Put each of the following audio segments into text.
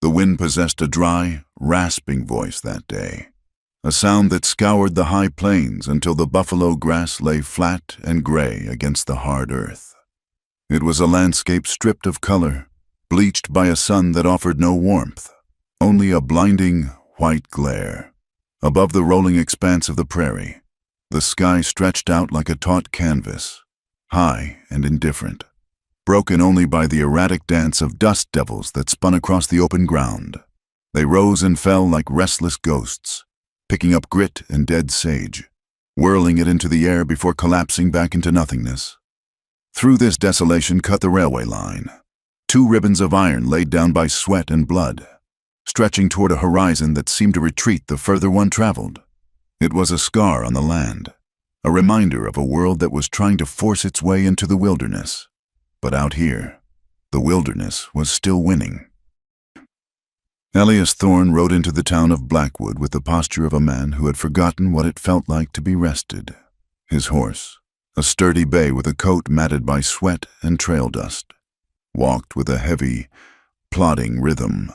The wind possessed a dry, rasping voice that day, a sound that scoured the high plains until the buffalo grass lay flat and gray against the hard earth. It was a landscape stripped of color, bleached by a sun that offered no warmth, only a blinding, white glare. Above the rolling expanse of the prairie, the sky stretched out like a taut canvas, high and indifferent, broken only by the erratic dance of dust devils that spun across the open ground. They rose and fell like restless ghosts, picking up grit and dead sage, whirling it into the air before collapsing back into nothingness. Through this desolation cut the railway line, two ribbons of iron laid down by sweat and blood, stretching toward a horizon that seemed to retreat the further one traveled. It was a scar on the land, a reminder of a world that was trying to force its way into the wilderness. But out here, the wilderness was still winning. Elias Thorne rode into the town of Blackwood with the posture of a man who had forgotten what it felt like to be rested. His horse, a sturdy bay with a coat matted by sweat and trail dust, walked with a heavy, plodding rhythm,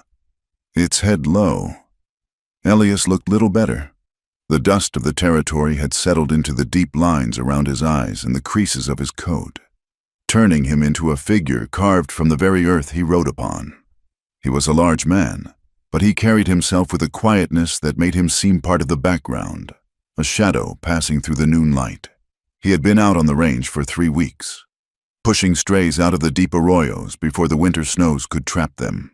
its head low. Elias looked little better. The dust of the territory had settled into the deep lines around his eyes and the creases of his coat, turning him into a figure carved from the very earth he rode upon. He was a large man, but he carried himself with a quietness that made him seem part of the background, a shadow passing through the noon light. He had been out on the range for 3 weeks, pushing strays out of the deep arroyos before the winter snows could trap them.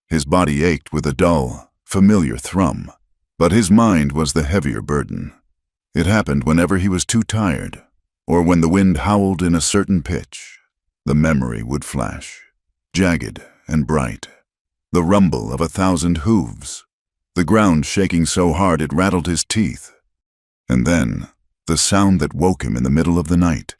His body ached with a dull, familiar thrum, but his mind was the heavier burden. It happened whenever he was too tired, or when the wind howled in a certain pitch. The memory would flash, jagged and bright, the rumble of 1,000 hooves, the ground shaking so hard it rattled his teeth. And then, the sound that woke him in the middle of the night,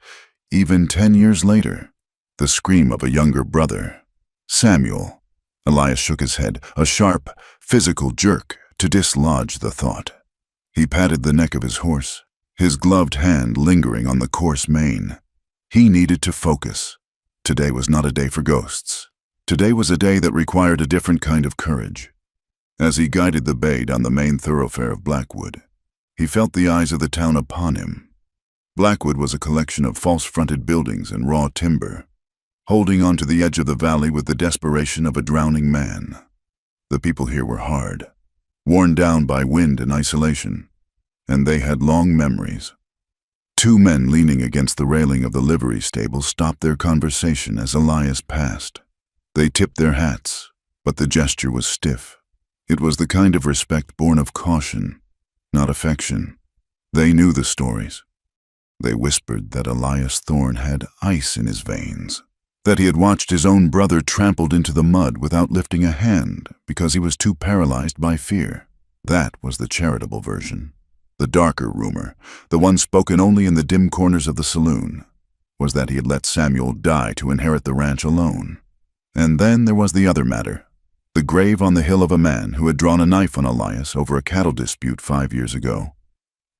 even 10 years later, the scream of a younger brother, Samuel. Elias shook his head, a sharp, physical jerk to dislodge the thought. He patted the neck of his horse, his gloved hand lingering on the coarse mane. He needed to focus. Today was not a day for ghosts. Today was a day that required a different kind of courage. As he guided the bay down the main thoroughfare of Blackwood, he felt the eyes of the town upon him. Blackwood was a collection of false-fronted buildings and raw timber, holding on to the edge of the valley with the desperation of a drowning man. The people here were hard, worn down by wind and isolation, and they had long memories. 2 men leaning against the railing of the livery stable stopped their conversation as Elias passed. They tipped their hats, but the gesture was stiff. It was the kind of respect born of caution, not affection. They knew the stories. They whispered that Elias Thorne had ice in his veins, that he had watched his own brother trampled into the mud without lifting a hand because he was too paralyzed by fear. That was the charitable version. The darker rumor, the one spoken only in the dim corners of the saloon, was that he had let Samuel die to inherit the ranch alone. And then there was the other matter, the grave on the hill of a man who had drawn a knife on Elias over a cattle dispute 5 years ago.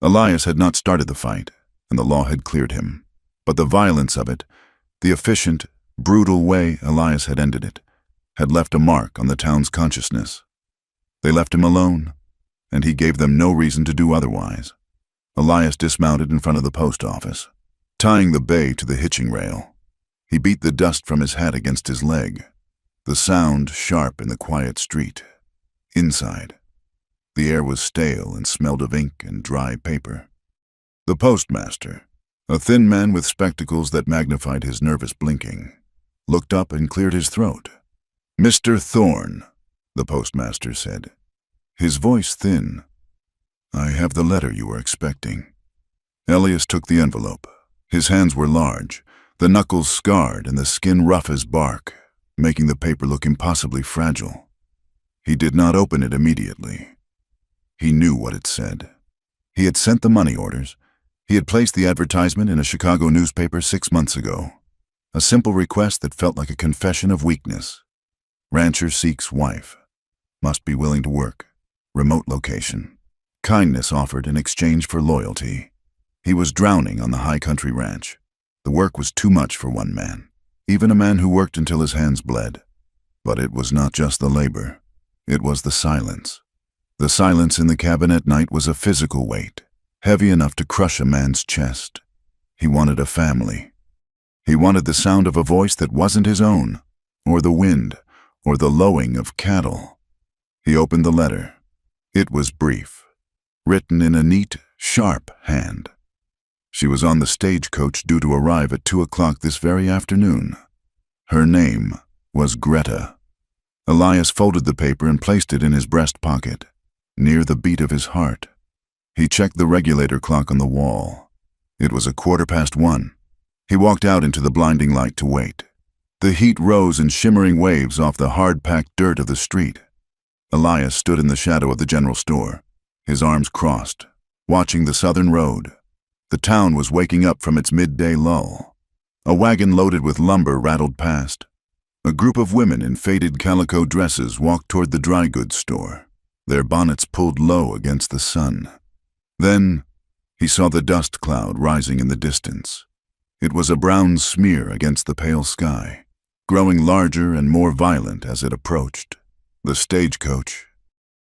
Elias had not started the fight, and the law had cleared him. But the violence of it, the efficient, brutal way Elias had ended it, had left a mark on the town's consciousness. They left him alone, and he gave them no reason to do otherwise. Elias dismounted in front of the post office, tying the bay to the hitching rail. He beat the dust from his hat against his leg, the sound sharp in the quiet street. Inside, the air was stale and smelled of ink and dry paper. The postmaster, a thin man with spectacles that magnified his nervous blinking, looked up and cleared his throat. "Mr. Thorne," the postmaster said, his voice thin. "I have the letter you were expecting." Elias took the envelope. His hands were large, the knuckles scarred and the skin rough as bark, making the paper look impossibly fragile. He did not open it immediately. He knew what it said. He had sent the money orders. He had placed the advertisement in a Chicago newspaper 6 months ago. A simple request that felt like a confession of weakness. Rancher seeks wife. Must be willing to work. Remote location. Kindness offered in exchange for loyalty. He was drowning on the high country ranch. The work was too much for one man, even a man who worked until his hands bled. But it was not just the labor. It was the silence. The silence in the cabin at night was a physical weight, heavy enough to crush a man's chest. He wanted a family. He wanted the sound of a voice that wasn't his own, or the wind, or the lowing of cattle. He opened the letter. It was brief, written in a neat, sharp hand. She was on the stagecoach due to arrive at 2 o'clock this very afternoon. Her name was Greta. Elias folded the paper and placed it in his breast pocket, near the beat of his heart. He checked the regulator clock on the wall. It was 1:15. He walked out into the blinding light to wait. The heat rose in shimmering waves off the hard-packed dirt of the street. Elias stood in the shadow of the general store, his arms crossed, watching the southern road. The town was waking up from its midday lull. A wagon loaded with lumber rattled past. A group of women in faded calico dresses walked toward the dry goods store, their bonnets pulled low against the sun. Then he saw the dust cloud rising in the distance. It was a brown smear against the pale sky, growing larger and more violent as it approached. The stagecoach.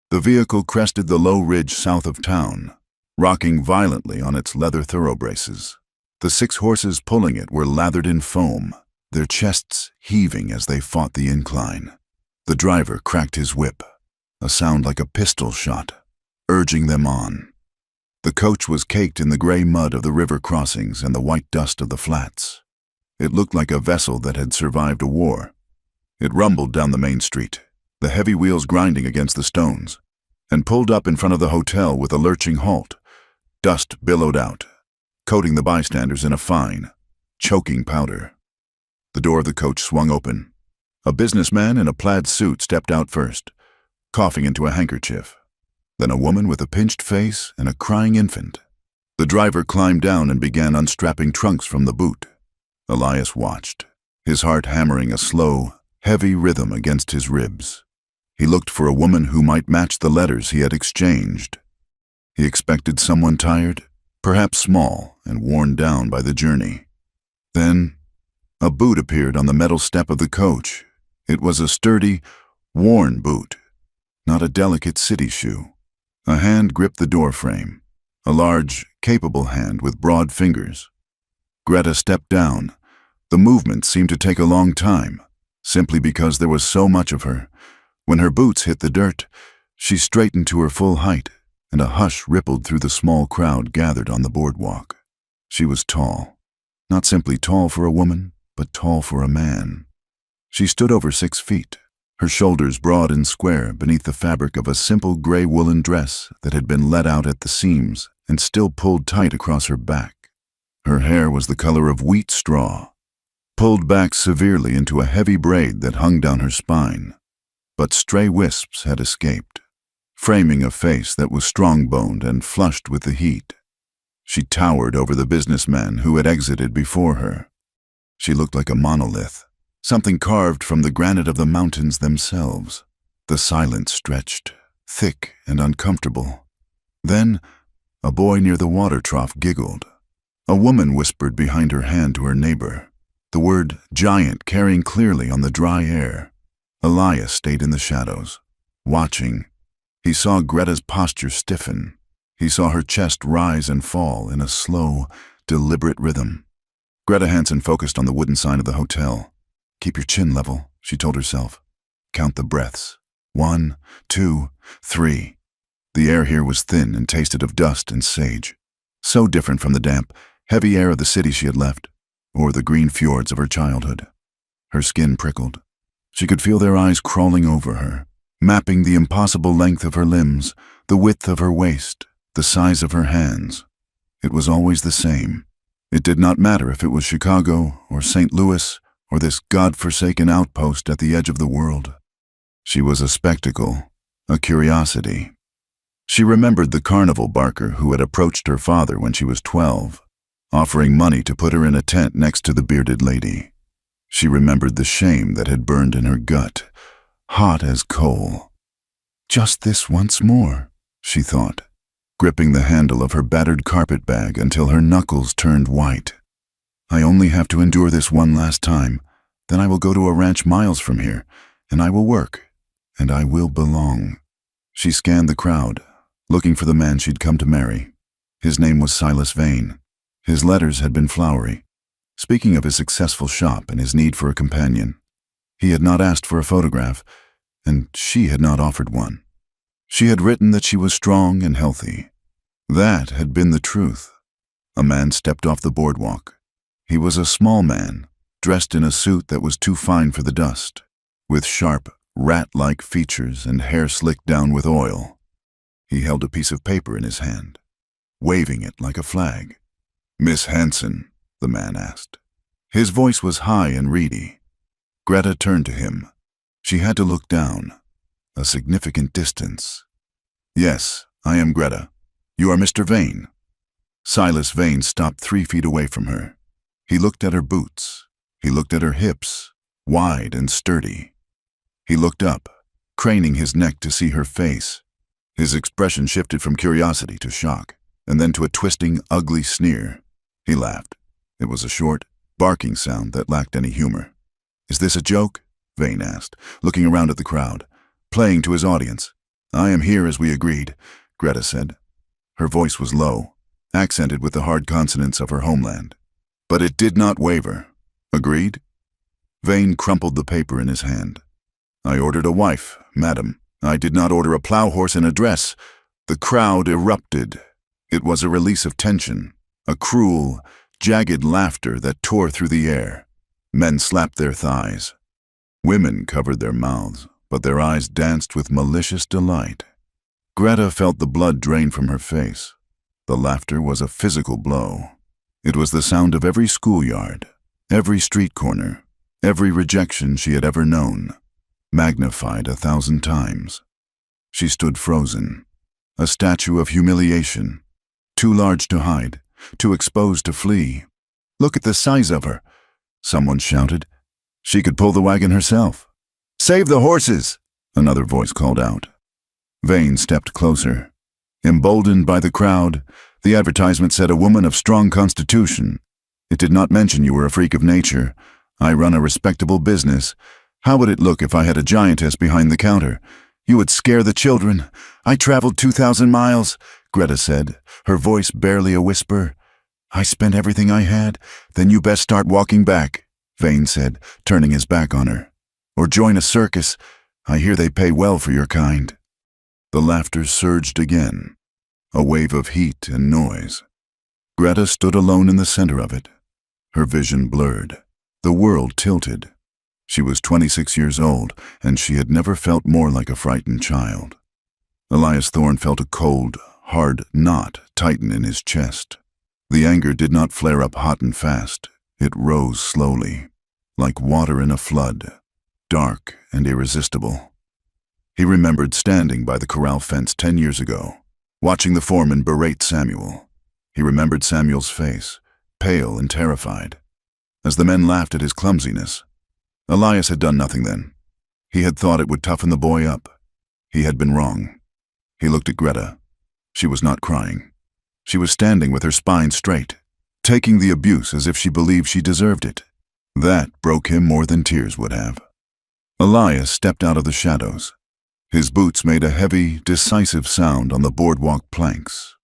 The vehicle crested the low ridge south of town, rocking violently on its leather thoroughbraces. The 6 horses pulling it were lathered in foam, their chests heaving as they fought the incline. The driver cracked his whip, a sound like a pistol shot, urging them on. The coach was caked in the gray mud of the river crossings and the white dust of the flats. It looked like a vessel that had survived a war. It rumbled down the main street, the heavy wheels grinding against the stones, and pulled up in front of the hotel with a lurching halt. Dust billowed out, coating the bystanders in a fine, choking powder. The door of the coach swung open. A businessman in a plaid suit stepped out first, coughing into a handkerchief. Then a woman with a pinched face and a crying infant. The driver climbed down and began unstrapping trunks from the boot. Elias watched, his heart hammering a slow, heavy rhythm against his ribs. He looked for a woman who might match the letters he had exchanged. He expected someone tired, perhaps small and worn down by the journey. Then a boot appeared on the metal step of the coach. It was a sturdy, worn boot, not a delicate city shoe. A hand gripped the doorframe, a large, capable hand with broad fingers. Greta stepped down. The movement seemed to take a long time, simply because there was so much of her. When her boots hit the dirt, she straightened to her full height, and a hush rippled through the small crowd gathered on the boardwalk. She was tall, not simply tall for a woman, but tall for a man. She stood over 6 feet, her shoulders broad and square beneath the fabric of a simple gray woolen dress that had been let out at the seams and still pulled tight across her back. Her hair was the color of wheat straw, pulled back severely into a heavy braid that hung down her spine. But stray wisps had escaped, framing a face that was strong-boned and flushed with the heat. She towered over the businessman who had exited before her. She looked like a monolith, something carved from the granite of the mountains themselves. The silence stretched, thick and uncomfortable. Then, a boy near the water trough giggled. A woman whispered behind her hand to her neighbor, the word giant carrying clearly on the dry air. Elias stayed in the shadows, watching. He saw Greta's posture stiffen. He saw her chest rise and fall in a slow, deliberate rhythm. Greta Hansen focused on the wooden sign of the hotel. "Keep your chin level," she told herself. "Count the breaths. 1, 2, 3. The air here was thin and tasted of dust and sage. So different from the damp, heavy air of the city she had left, or the green fjords of her childhood. Her skin prickled. She could feel their eyes crawling over her, mapping the impossible length of her limbs, the width of her waist, the size of her hands. It was always the same. It did not matter if it was Chicago or St. Louis or this God-forsaken outpost at the edge of the world. She was a spectacle, a curiosity. She remembered the carnival barker who had approached her father when she was 12, offering money to put her in a tent next to the bearded lady. She remembered the shame that had burned in her gut, hot as coal. Just this once more, she thought, gripping the handle of her battered carpet bag until her knuckles turned white. I only have to endure this one last time, then I will go to a ranch miles from here, and I will work. and I will belong. She scanned the crowd, looking for the man she'd come to marry. His name was Silas Vane. His letters had been flowery, speaking of his successful shop and his need for a companion. He had not asked for a photograph, and she had not offered one. She had written that she was strong and healthy. That had been the truth. A man stepped off the boardwalk. He was a small man, dressed in a suit that was too fine for the dust, with sharp, rat-like features and hair slicked down with oil. He held a piece of paper in his hand, waving it like a flag. "Miss Hanson?" the man asked. His voice was high and reedy. Greta turned to him. She had to look down, a significant distance. "Yes, I am Greta. You are Mr. Vane." Silas Vane stopped 3 feet away from her. He looked at her boots. He looked at her hips, wide and sturdy. He looked up, craning his neck to see her face. His expression shifted from curiosity to shock, and then to a twisting, ugly sneer. He laughed. It was a short, barking sound that lacked any humor. "Is this a joke?" Vane asked, looking around at the crowd, playing to his audience. "I am here as we agreed," Greta said. Her voice was low, accented with the hard consonants of her homeland. But it did not waver. "Agreed?" Vane crumpled the paper in his hand. "I ordered a wife, madam. I did not order a plow horse and a dress." The crowd erupted. It was a release of tension, a cruel, jagged laughter that tore through the air. Men slapped their thighs. Women covered their mouths, but their eyes danced with malicious delight. Greta felt the blood drain from her face. The laughter was a physical blow. It was the sound of every schoolyard, every street corner, every rejection she had ever known, magnified 1,000 times. She stood frozen, a statue of humiliation, too large to hide, too exposed to flee. "Look at the size of her," someone shouted. "She could pull the wagon herself." "Save the horses," another voice called out. Vane stepped closer. Emboldened by the crowd, the advertisement said, "A woman of strong constitution." It did not mention you were a freak of nature. "I run a respectable business. How would it look if I had a giantess behind the counter? You would scare the children. I traveled 2,000 miles, Greta said, her voice barely a whisper. "I spent everything I had. Then you best start walking back," Vane said, turning his back on her. "Or join a circus. I hear they pay well for your kind." The laughter surged again, a wave of heat and noise. Greta stood alone in the center of it, her vision blurred, the world tilted. She was 26 years old, and she had never felt more like a frightened child. Elias Thorne felt a cold, hard knot tighten in his chest. The anger did not flare up hot and fast. It rose slowly, like water in a flood, dark and irresistible. He remembered standing by the corral fence 10 years ago, watching the foreman berate Samuel. He remembered Samuel's face, pale and terrified, as the men laughed at his clumsiness. Elias had done nothing then. He had thought it would toughen the boy up. He had been wrong. He looked at Greta. She was not crying. She was standing with her spine straight, taking the abuse as if she believed she deserved it. That broke him more than tears would have. Elias stepped out of the shadows. His boots made a heavy, decisive sound on the boardwalk planks.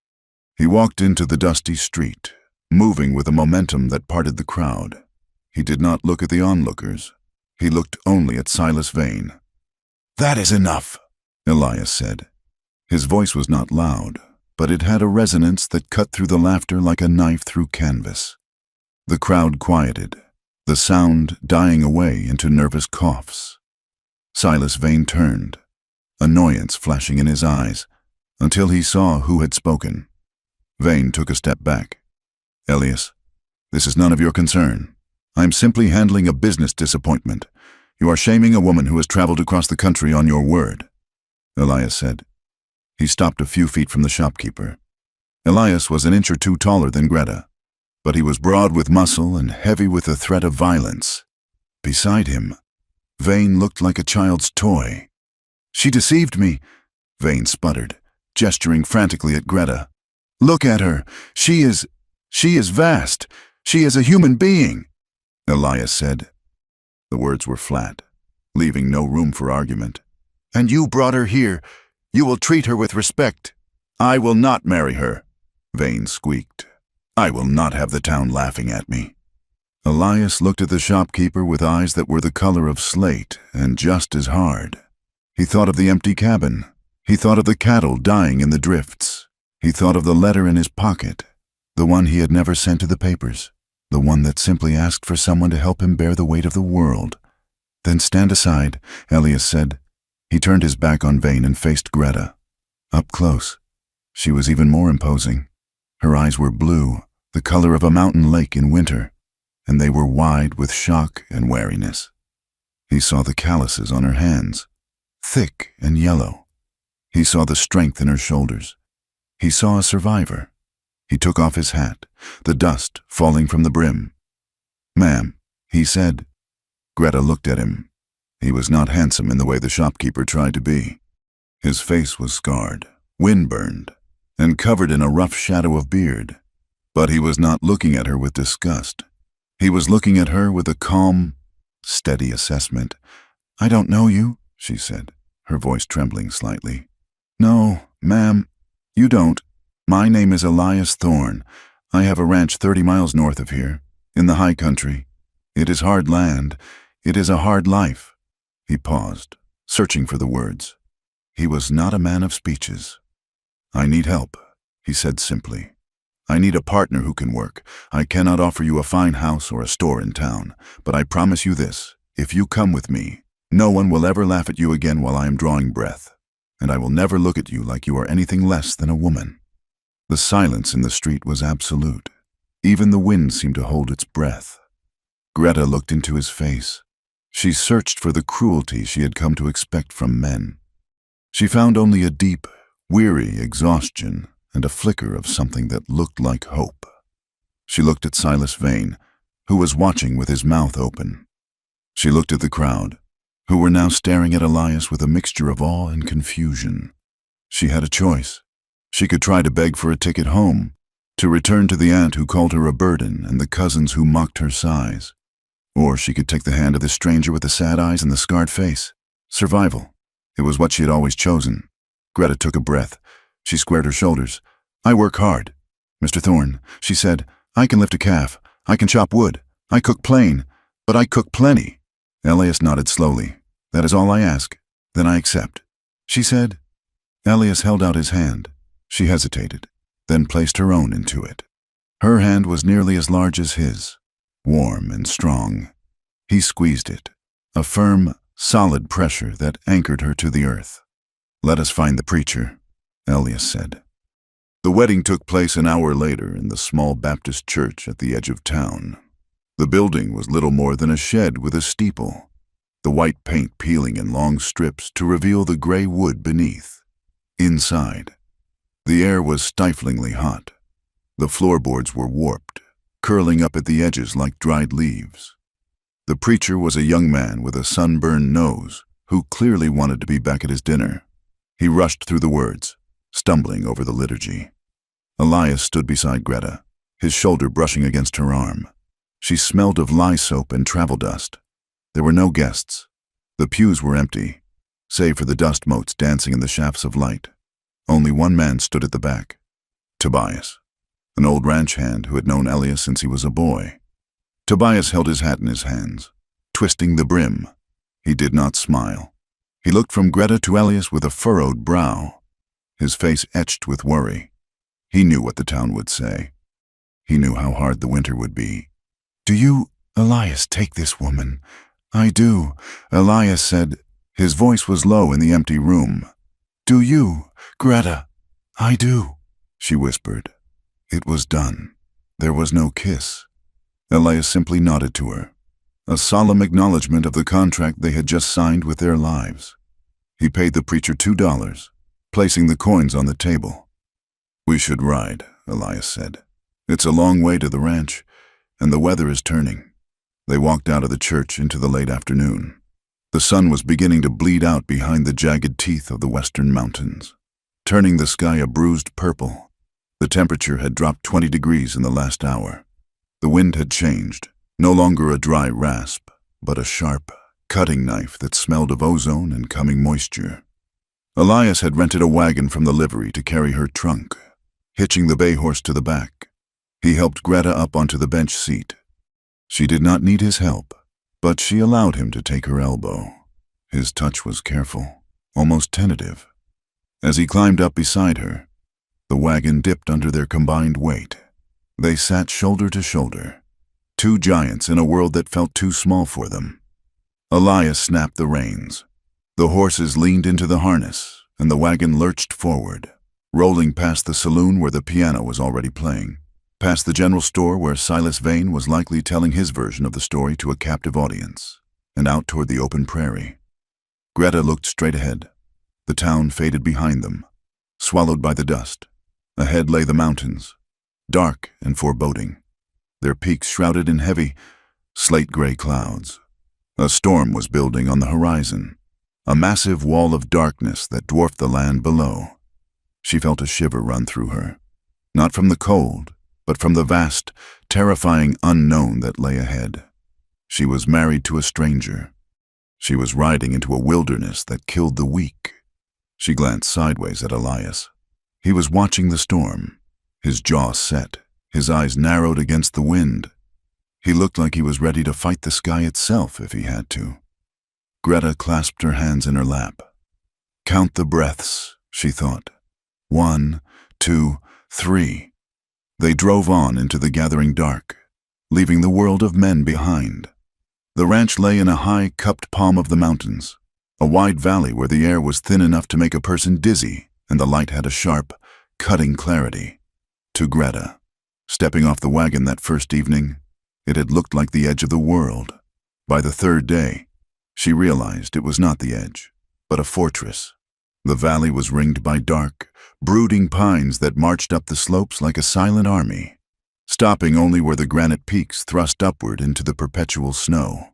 He walked into the dusty street, moving with a momentum that parted the crowd. He did not look at the onlookers. He looked only at Silas Vane. "That is enough," Elias said. His voice was not loud, but it had a resonance that cut through the laughter like a knife through canvas. The crowd quieted, the sound dying away into nervous coughs. Silas Vane turned, annoyance flashing in his eyes, until he saw who had spoken. Vane took a step back. "Elias, this is none of your concern. I am simply handling a business disappointment. You are shaming a woman who has traveled across the country on your word," Elias said. He stopped a few feet from the shopkeeper. Elias was an inch or two taller than Greta, but he was broad with muscle and heavy with the threat of violence. Beside him, Vane looked like a child's toy. "She deceived me," Vane sputtered, gesturing frantically at Greta. "Look at her. She is vast. She is a human being," Elias said. The words were flat, leaving no room for argument. And you brought her here. You will treat her with respect. I will not marry her, Vane squeaked. I will not have the town laughing at me. Elias looked at the shopkeeper with eyes that were the color of slate and just as hard. He thought of the empty cabin. He thought of the cattle dying in the drifts. He thought of the letter in his pocket, the one he had never sent to the papers, the one that simply asked for someone to help him bear the weight of the world. Then stand aside, Elias said. He turned his back on Vane and faced Greta. Up close. She was even more imposing. Her eyes were blue, the color of a mountain lake in winter, and they were wide with shock and wariness. He saw the calluses on her hands, thick and yellow. He saw the strength in her shoulders. He saw a survivor. He took off his hat, the dust falling from the brim. "Ma'am," he said. Greta looked at him. He was not handsome in the way the shopkeeper tried to be. His face was scarred, wind-burned, and covered in a rough shadow of beard. But he was not looking at her with disgust. He was looking at her with a calm, steady assessment. "I don't know you," she said, her voice trembling slightly. "No, ma'am, you don't. My name is Elias Thorne. I have a ranch 30 miles north of here, in the high country. It is hard land. It is a hard life." He paused, searching for the words. He was not a man of speeches. "I need help," he said simply. "I need a partner who can work. I cannot offer you a fine house or a store in town, but I promise you this. If you come with me, no one will ever laugh at you again while I am drawing breath, and I will never look at you like you are anything less than a woman." The silence in the street was absolute. Even the wind seemed to hold its breath. Greta looked into his face. She searched for the cruelty she had come to expect from men. She found only a deep, weary exhaustion and a flicker of something that looked like hope. She looked at Silas Vane, who was watching with his mouth open. She looked at the crowd, who were now staring at Elias with a mixture of awe and confusion. She had a choice. She could try to beg for a ticket home, to return to the aunt who called her a burden and the cousins who mocked her size. Or she could take the hand of the stranger with the sad eyes and the scarred face. Survival. It was what she had always chosen. Greta took a breath. She squared her shoulders. "I work hard. Mr. Thorne," she said, "I can lift a calf. I can chop wood. I cook plain. But I cook plenty." Elias nodded slowly. "That is all I ask. Then I accept," she said. Elias held out his hand. She hesitated, then placed her own into it. Her hand was nearly as large as his, warm and strong. He squeezed it, a firm, solid pressure that anchored her to the earth. "Let us find the preacher," Elias said. The wedding took place an hour later in the small Baptist church at the edge of town. The building was little more than a shed with a steeple, the white paint peeling in long strips to reveal the gray wood beneath. Inside, the air was stiflingly hot. The floorboards were warped, curling up at the edges like dried leaves. The preacher was a young man with a sunburned nose who clearly wanted to be back at his dinner. He rushed through the words, stumbling over the liturgy. Elias stood beside Greta, his shoulder brushing against her arm. She smelled of lye soap and travel dust. There were no guests. The pews were empty, save for the dust motes dancing in the shafts of light. Only one man stood at the back, Tobias, an old ranch hand who had known Elias since he was a boy. Tobias held his hat in his hands, twisting the brim. He did not smile. He looked from Greta to Elias with a furrowed brow, his face etched with worry. He knew what the town would say. He knew how hard the winter would be. "Do you, Elias, take this woman?" "I do," Elias said. His voice was low in the empty room. "Do you, Greta?" "I do," she whispered. It was done. There was no kiss. Elias simply nodded to her, a solemn acknowledgement of the contract they had just signed with their lives. He paid the preacher $2, placing the coins on the table. "We should ride," Elias said. "It's a long way to the ranch, and the weather is turning." They walked out of the church into the late afternoon. The sun was beginning to bleed out behind the jagged teeth of the western mountains, turning the sky a bruised purple. The temperature had dropped 20 degrees in the last hour. The wind had changed, no longer a dry rasp, but a sharp, cutting knife that smelled of ozone and coming moisture. Elias had rented a wagon from the livery to carry her trunk, hitching the bay horse to the back. He helped Greta up onto the bench seat. She did not need his help, but she allowed him to take her elbow. His touch was careful, almost tentative. As he climbed up beside her, the wagon dipped under their combined weight. They sat shoulder to shoulder, two giants in a world that felt too small for them. Elias snapped the reins. The horses leaned into the harness, and the wagon lurched forward, rolling past the saloon where the piano was already playing, past the general store where Silas Vane was likely telling his version of the story to a captive audience, and out toward the open prairie. Greta looked straight ahead. The town faded behind them, swallowed by the dust. Ahead lay the mountains, dark and foreboding, their peaks shrouded in heavy, slate-gray clouds. A storm was building on the horizon, a massive wall of darkness that dwarfed the land below. She felt a shiver run through her, not from the cold, but from the vast, terrifying unknown that lay ahead. She was married to a stranger. She was riding into a wilderness that killed the weak. She glanced sideways at Elias. He was watching the storm, his jaw set, his eyes narrowed against the wind. He looked like he was ready to fight the sky itself if he had to. Greta clasped her hands in her lap. Count the breaths, she thought. 1, 2, 3. They drove on into the gathering dark, leaving the world of men behind. The ranch lay in a high, cupped palm of the mountains, a wide valley where the air was thin enough to make a person dizzy and the light had a sharp, cutting clarity. To Greta, stepping off the wagon that first evening, it had looked like the edge of the world. By the third day, she realized it was not the edge, but a fortress. The valley was ringed by dark, brooding pines that marched up the slopes like a silent army, stopping only where the granite peaks thrust upward into the perpetual snow.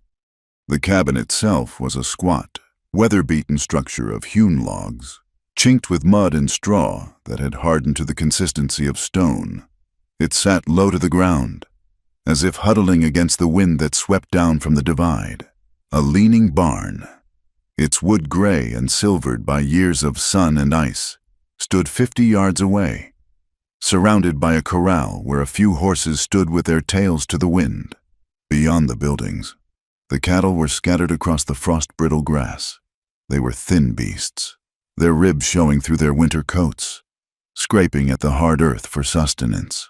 The cabin itself was a squat, weather-beaten structure of hewn logs, chinked with mud and straw that had hardened to the consistency of stone. It sat low to the ground, as if huddling against the wind that swept down from the divide. A leaning barn, its wood gray and silvered by years of sun and ice, stood 50 yards away, surrounded by a corral where a few horses stood with their tails to the wind. Beyond the buildings, the cattle were scattered across the frost-brittle grass. They were thin beasts, their ribs showing through their winter coats, scraping at the hard earth for sustenance.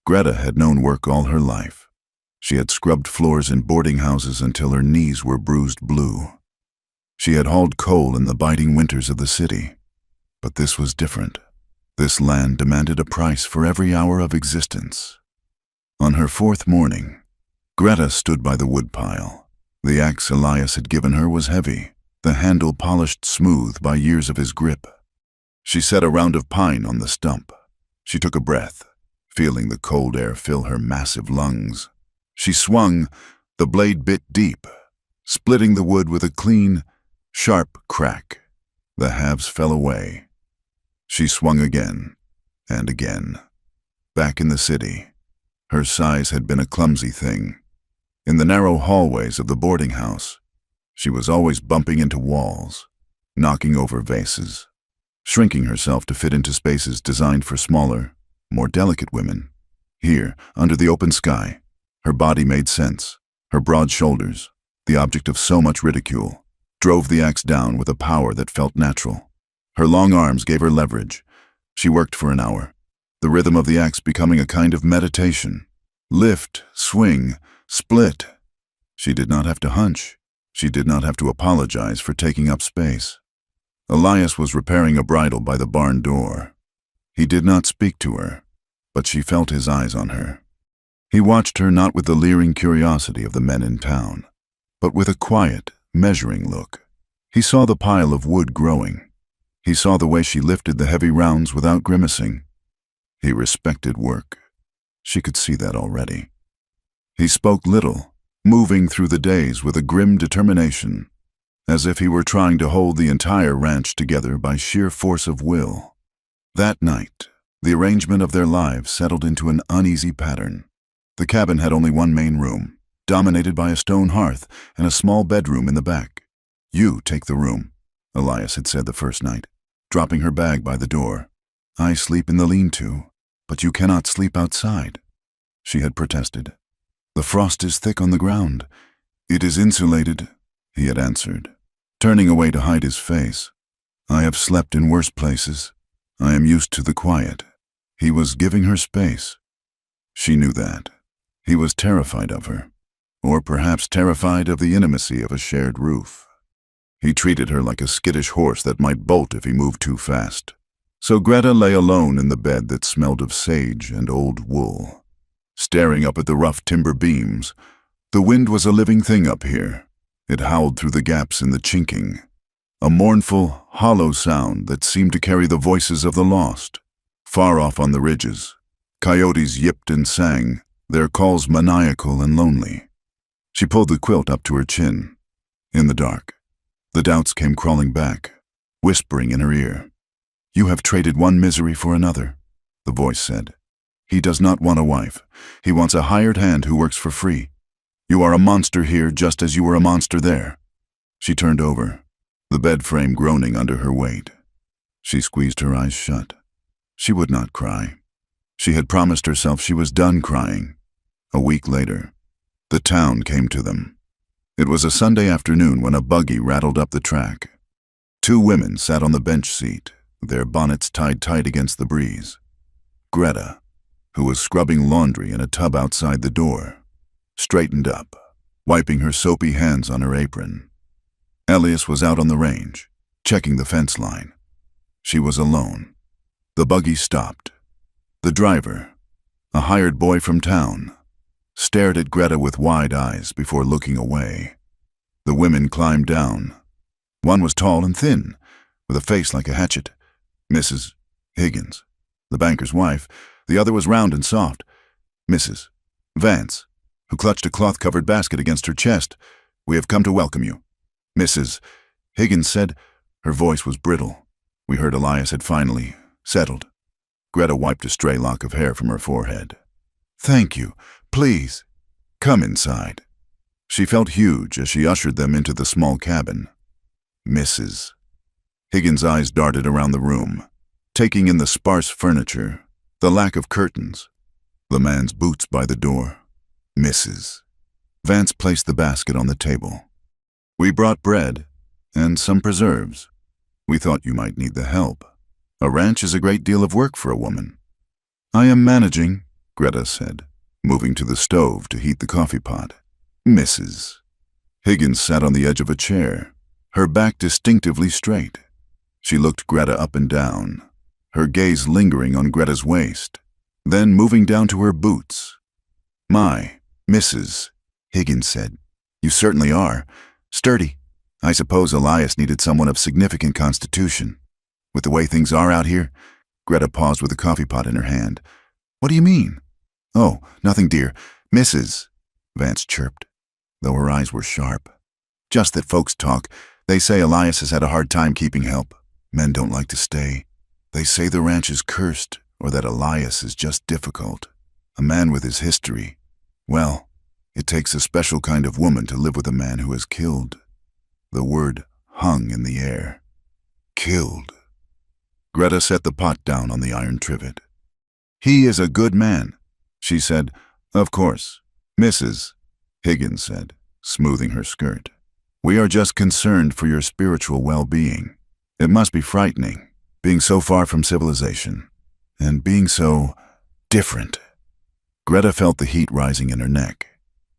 Greta had known work all her life. She had scrubbed floors in boarding houses until her knees were bruised blue. She had hauled coal in the biting winters of the city. But this was different. This land demanded a price for every hour of existence. On her fourth morning, Greta stood by the woodpile. The axe Elias had given her was heavy, the handle polished smooth by years of his grip. She set a round of pine on the stump. She took a breath, feeling the cold air fill her massive lungs. She swung, the blade bit deep, splitting the wood with a clean, sharp crack. The halves fell away. She swung again, and again. Back in the city, her size had been a clumsy thing. In the narrow hallways of the boarding house, she was always bumping into walls, knocking over vases, shrinking herself to fit into spaces designed for smaller, more delicate women. Here, under the open sky, her body made sense. Her broad shoulders, the object of so much ridicule, drove the axe down with a power that felt natural. Her long arms gave her leverage. She worked for an hour, the rhythm of the axe becoming a kind of meditation. Lift, swing, split. She did not have to hunch. She did not have to apologize for taking up space. Elias was repairing a bridle by the barn door. He did not speak to her, but she felt his eyes on her. He watched her not with the leering curiosity of the men in town, but with a quiet, measuring look. He saw the pile of wood growing. He saw the way she lifted the heavy rounds without grimacing. He respected work. She could see that already. He spoke little, moving through the days with a grim determination, as if he were trying to hold the entire ranch together by sheer force of will. That night, the arrangement of their lives settled into an uneasy pattern. The cabin had only one main room, dominated by a stone hearth and a small bedroom in the back. "You take the room," Elias had said the first night, dropping her bag by the door. "I sleep in the lean-to, but you cannot sleep outside," she had protested. "The frost is thick on the ground." "It is insulated," he had answered, turning away to hide his face. "I have slept in worse places. I am used to the quiet." He was giving her space. She knew that. He was terrified of her, or perhaps terrified of the intimacy of a shared roof. He treated her like a skittish horse that might bolt if he moved too fast. So Greta lay alone in the bed that smelled of sage and old wool, staring up at the rough timber beams. The wind was a living thing up here. It howled through the gaps in the chinking, a mournful, hollow sound that seemed to carry the voices of the lost. Far off on the ridges, coyotes yipped and sang, their calls maniacal and lonely. She pulled the quilt up to her chin. In the dark, the doubts came crawling back, whispering in her ear. "You have traded one misery for another," the voice said. "He does not want a wife. He wants a hired hand who works for free. You are a monster here just as you were a monster there." She turned over, the bed frame groaning under her weight. She squeezed her eyes shut. She would not cry. She had promised herself she was done crying. A week later, the town came to them. It was a Sunday afternoon when a buggy rattled up the track. 2 women sat on the bench seat, their bonnets tied tight against the breeze. Greta, who was scrubbing laundry in a tub outside the door, straightened up, wiping her soapy hands on her apron. Elias was out on the range, checking the fence line. She was alone. The buggy stopped. The driver, a hired boy from town, stared at Greta with wide eyes before looking away. The women climbed down. One was tall and thin, with a face like a hatchet. Mrs. Higgins, the banker's wife. The other was round and soft. Mrs. Vance, who clutched a cloth-covered basket against her chest. "We have come to welcome you," Mrs. Higgins said. Her voice was brittle. We heard Elias had finally settled. Greta wiped a stray lock of hair from her forehead. "Thank you. Please, come inside." She felt huge as she ushered them into the small cabin. "Mrs." Higgins' eyes darted around the room, taking in the sparse furniture, the lack of curtains, the man's boots by the door. "Mrs." Vance placed the basket on the table. "We brought bread and some preserves. We thought you might need the help. A ranch is a great deal of work for a woman." "I am managing," Greta said, moving to the stove to heat the coffee pot. "Mrs." Higgins sat on the edge of a chair, her back distinctively straight. She looked Greta up and down, her gaze lingering on Greta's waist, then moving down to her boots. "My, Mrs." Higgins said, "You certainly are. Sturdy. I suppose Elias needed someone of significant constitution. With the way things are out here." Greta paused with a coffee pot in her hand. "What do you mean?" "Oh, nothing, dear. Mrs." Vance chirped, though her eyes were sharp. "Just that folks talk. They say Elias has had a hard time keeping help. Men don't like to stay. They say the ranch is cursed, or that Elias is just difficult. A man with his history. Well, it takes a special kind of woman to live with a man who has killed." The word hung in the air. Killed. Greta set the pot down on the iron trivet. "He is a good man," she said. "Of course, Mrs." Higgins said, smoothing her skirt. "We are just concerned for your spiritual well-being. It must be frightening, being so far from civilization, and being so different." Greta felt the heat rising in her neck.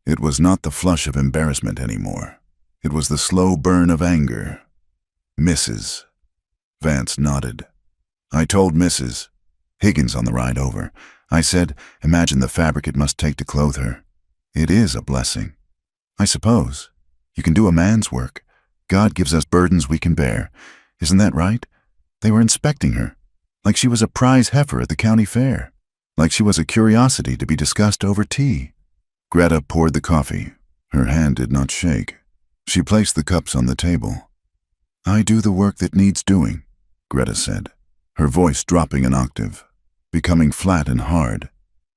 It was not the flush of embarrassment anymore. It was the slow burn of anger. "Mrs." Vance nodded. "I told Mrs. Higgins on the ride over. I said, imagine the fabric it must take to clothe her. It is a blessing. I suppose. You can do a man's work. God gives us burdens we can bear. Isn't that right? They were inspecting her, like she was a prize heifer at the county fair, like she was a curiosity to be discussed over tea." Greta poured the coffee. Her hand did not shake. She placed the cups on the table. "I do the work that needs doing," Greta said, her voice dropping an octave, becoming flat and hard.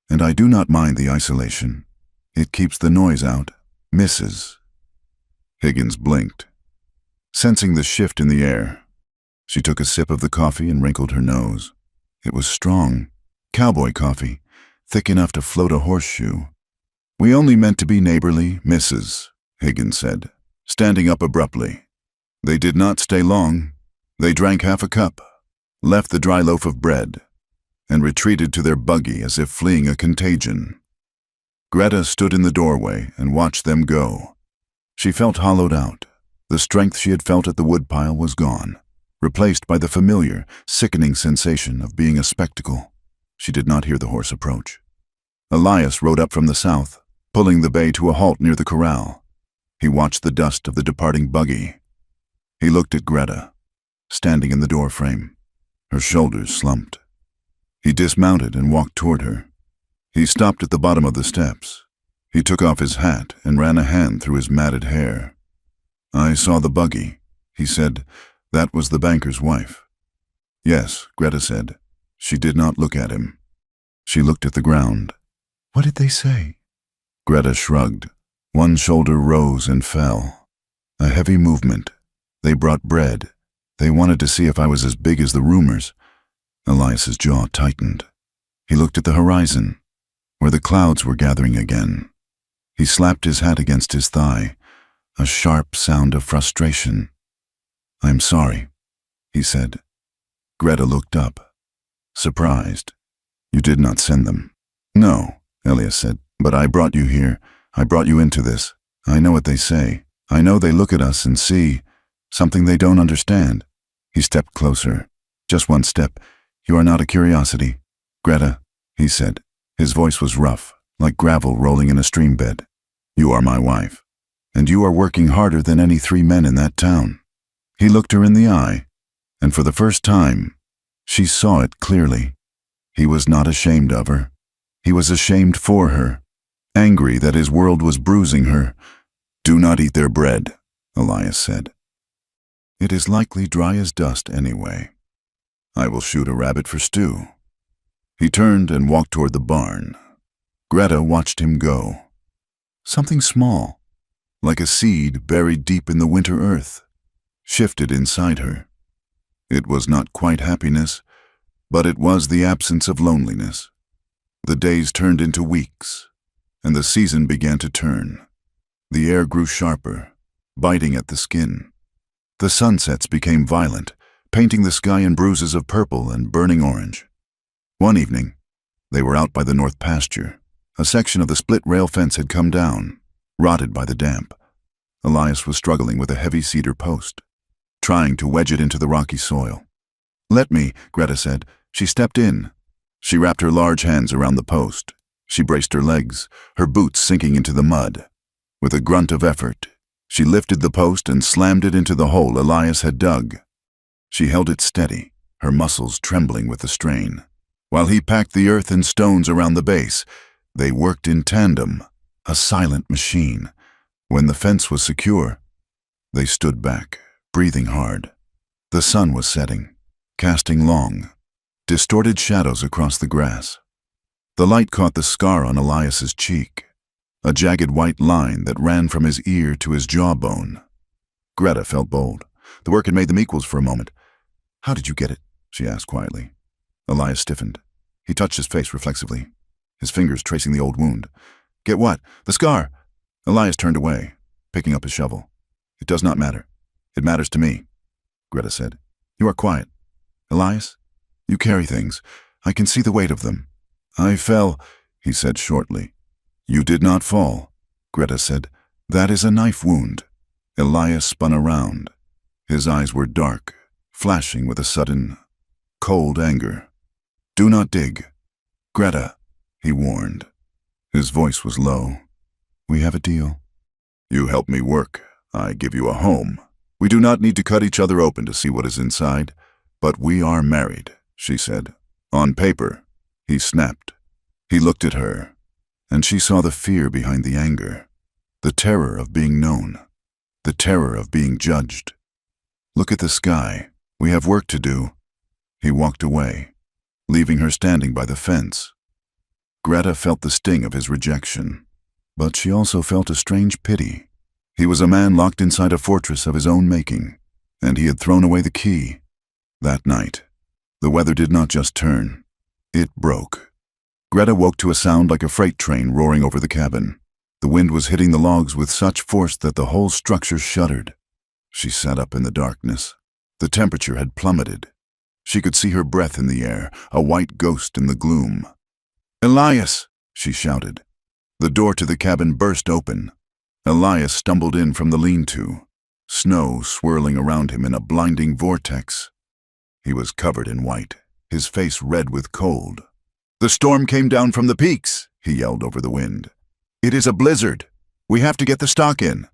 "And I do not mind the isolation. It keeps the noise out. Mrs. Higgins blinked, sensing the shift in the air. She took a sip of the coffee and wrinkled her nose. It was strong, cowboy coffee, thick enough to float a horseshoe. "We only meant to be neighborly, Mrs." Higgins said, standing up abruptly. They did not stay long. They drank half a cup, left the dry loaf of bread, and retreated to their buggy as if fleeing a contagion. Greta stood in the doorway and watched them go. She felt hollowed out. The strength she had felt at the woodpile was gone, replaced by the familiar, sickening sensation of being a spectacle. She did not hear the horse approach. Elias rode up from the south, pulling the bay to a halt near the corral. He watched the dust of the departing buggy. He looked at Greta, standing in the doorframe. Her shoulders slumped. He dismounted and walked toward her. He stopped at the bottom of the steps. He took off his hat and ran a hand through his matted hair. "I saw the buggy," he said. "That was the banker's wife." "Yes," Greta said. She did not look at him. She looked at the ground. "What did they say?" Greta shrugged. One shoulder rose and fell. A heavy movement. "They brought bread. They wanted to see if I was as big as the rumors." Elias's jaw tightened. He looked at the horizon, where the clouds were gathering again. He slapped his hat against his thigh, a sharp sound of frustration. "I'm sorry," he said. Greta looked up, surprised. "You did not send them." "No," Elias said, "but I brought you here. I brought you into this. I know what they say. I know they look at us and see something they don't understand." He stepped closer. "Just one step. You are not a curiosity." "Greta," he said. His voice was rough, like gravel rolling in a stream bed. "You are my wife, and you are working harder than any 3 men in that town." He looked her in the eye, and for the first time, she saw it clearly. He was not ashamed of her. He was ashamed for her, angry that his world was bruising her. "Do not eat their bread," Elias said. "It is likely dry as dust anyway. I will shoot a rabbit for stew." He turned and walked toward the barn. Greta watched him go. Something small, like a seed buried deep in the winter earth, shifted inside her. It was not quite happiness, but it was the absence of loneliness. The days turned into weeks, and the season began to turn. The air grew sharper, biting at the skin. The sunsets became violent, painting the sky in bruises of purple and burning orange. One evening, they were out by the north pasture. A section of the split rail fence had come down, rotted by the damp. Elias was struggling with a heavy cedar post, trying to wedge it into the rocky soil. "Let me," Greta said. She stepped in. She wrapped her large hands around the post. She braced her legs, her boots sinking into the mud. With a grunt of effort, she lifted the post and slammed it into the hole Elias had dug. She held it steady, her muscles trembling with the strain. While he packed the earth and stones around the base, they worked in tandem, a silent machine. When the fence was secure, they stood back, breathing hard. The sun was setting, casting long, distorted shadows across the grass. The light caught the scar on Elias's cheek, a jagged white line that ran from his ear to his jawbone. Greta felt bold. The work had made them equals for a moment. "How did you get it?" she asked quietly. Elias stiffened. He touched his face reflexively, his fingers tracing the old wound. "Get what?" "The scar." Elias turned away, picking up his shovel. "It does not matter. It matters to me," Greta said. "You are quiet. Elias, you carry things. I can see the weight of them." "I fell," he said shortly. "You did not fall," Greta said. "That is a knife wound." Elias spun around. His eyes were dark, flashing with a sudden, cold anger. "Do not dig. Greta," he warned. His voice was low. "We have a deal. You help me work. I give you a home. We do not need to cut each other open to see what is inside. But we are married," she said. "On paper," he snapped. He looked at her, and she saw the fear behind the anger, the terror of being known, the terror of being judged. "Look at the sky. We have work to do." He walked away, leaving her standing by the fence. Greta felt the sting of his rejection. But she also felt a strange pity. He was a man locked inside a fortress of his own making, and he had thrown away the key. That night, the weather did not just turn, it broke. Greta woke to a sound like a freight train roaring over the cabin. The wind was hitting the logs with such force that the whole structure shuddered. She sat up in the darkness. The temperature had plummeted. She could see her breath in the air, a white ghost in the gloom. "Elias!" she shouted. The door to the cabin burst open. Elias stumbled in from the lean-to, snow swirling around him in a blinding vortex. He was covered in white, his face red with cold. "The storm came down from the peaks," he yelled over the wind. "It is a blizzard. We have to get the stock in."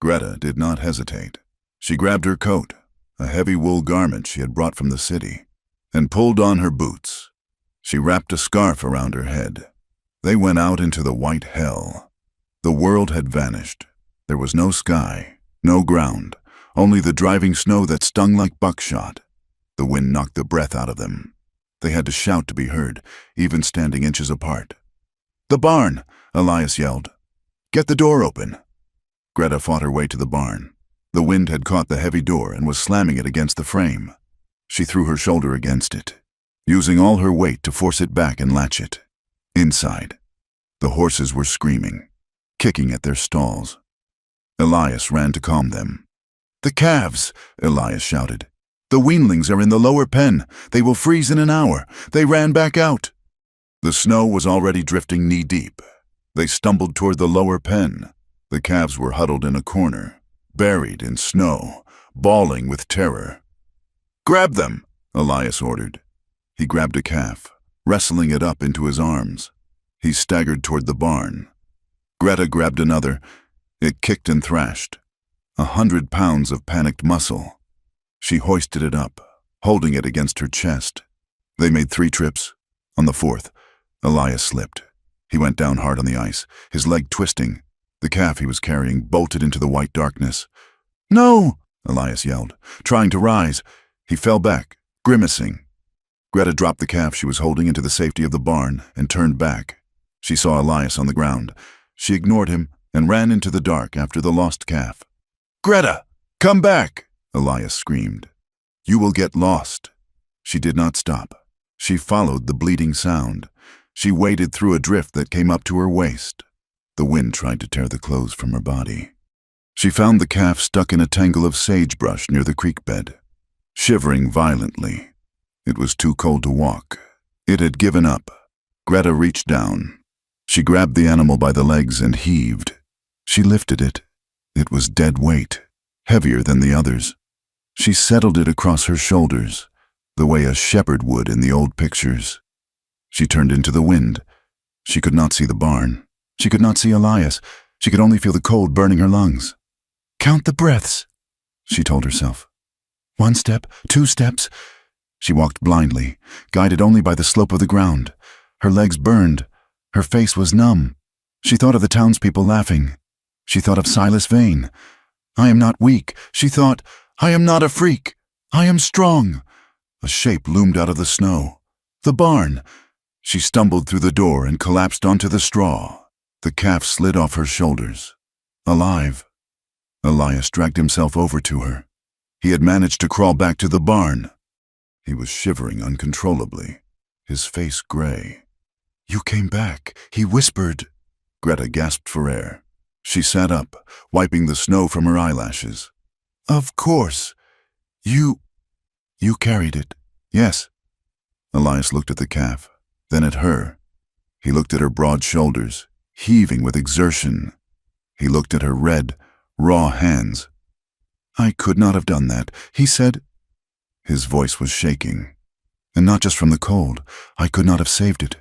Greta did not hesitate. She grabbed her coat, a heavy wool garment she had brought from the city, and pulled on her boots. She wrapped a scarf around her head. They went out into the white hell. The world had vanished. There was no sky, no ground, only the driving snow that stung like buckshot. The wind knocked the breath out of them. They had to shout to be heard, even standing inches apart. "The barn!" Elias yelled. "Get the door open." Greta fought her way to the barn. The wind had caught the heavy door and was slamming it against the frame. She threw her shoulder against it, using all her weight to force it back and latch it. Inside, the horses were screaming, kicking at their stalls. Elias ran to calm them. "The calves!" Elias shouted. "The weanlings are in the lower pen. They will freeze in an hour. They ran back out." The snow was already drifting knee-deep. They stumbled toward the lower pen. The calves were huddled in a corner, buried in snow, bawling with terror. "Grab them!" Elias ordered. He grabbed a calf, wrestling it up into his arms. He staggered toward the barn. Greta grabbed another. It kicked and thrashed. 100 pounds of panicked muscle. She hoisted it up, holding it against her chest. They made 3 trips. On the 4th, Elias slipped. He went down hard on the ice, his leg twisting. The calf he was carrying bolted into the white darkness. "No!" Elias yelled, trying to rise. He fell back, grimacing. Greta dropped the calf she was holding into the safety of the barn and turned back. She saw Elias on the ground. She ignored him and ran into the dark after the lost calf. "Greta, come back!" Elias screamed. "You will get lost." She did not stop. She followed the bleeding sound. She waded through a drift that came up to her waist. The wind tried to tear the clothes from her body. She found the calf stuck in a tangle of sagebrush near the creek bed, shivering violently. It was too cold to walk. It had given up. Greta reached down. She grabbed the animal by the legs and heaved. She lifted it. It was dead weight, heavier than the others. She settled it across her shoulders, the way a shepherd would in the old pictures. She turned into the wind. She could not see the barn. She could not see Elias. She could only feel the cold burning her lungs. "Count the breaths," she told herself. 1 step, 2 steps. She walked blindly, guided only by the slope of the ground. Her legs burned. Her face was numb. She thought of the townspeople laughing. She thought of Silas Vane. "I am not weak," she thought. "I am not a freak. I am strong." A shape loomed out of the snow. The barn. She stumbled through the door and collapsed onto the straw. The calf slid off her shoulders. Alive. Elias dragged himself over to her. He had managed to crawl back to the barn. He was shivering uncontrollably, his face gray. "You came back," he whispered. Greta gasped for air. She sat up, wiping the snow from her eyelashes. "Of course. You carried it." "Yes." Elias looked at the calf, then at her. He looked at her broad shoulders, heaving with exertion. He looked at her red, raw hands. "I could not have done that," he said. His voice was shaking. "And not just from the cold. I could not have saved it."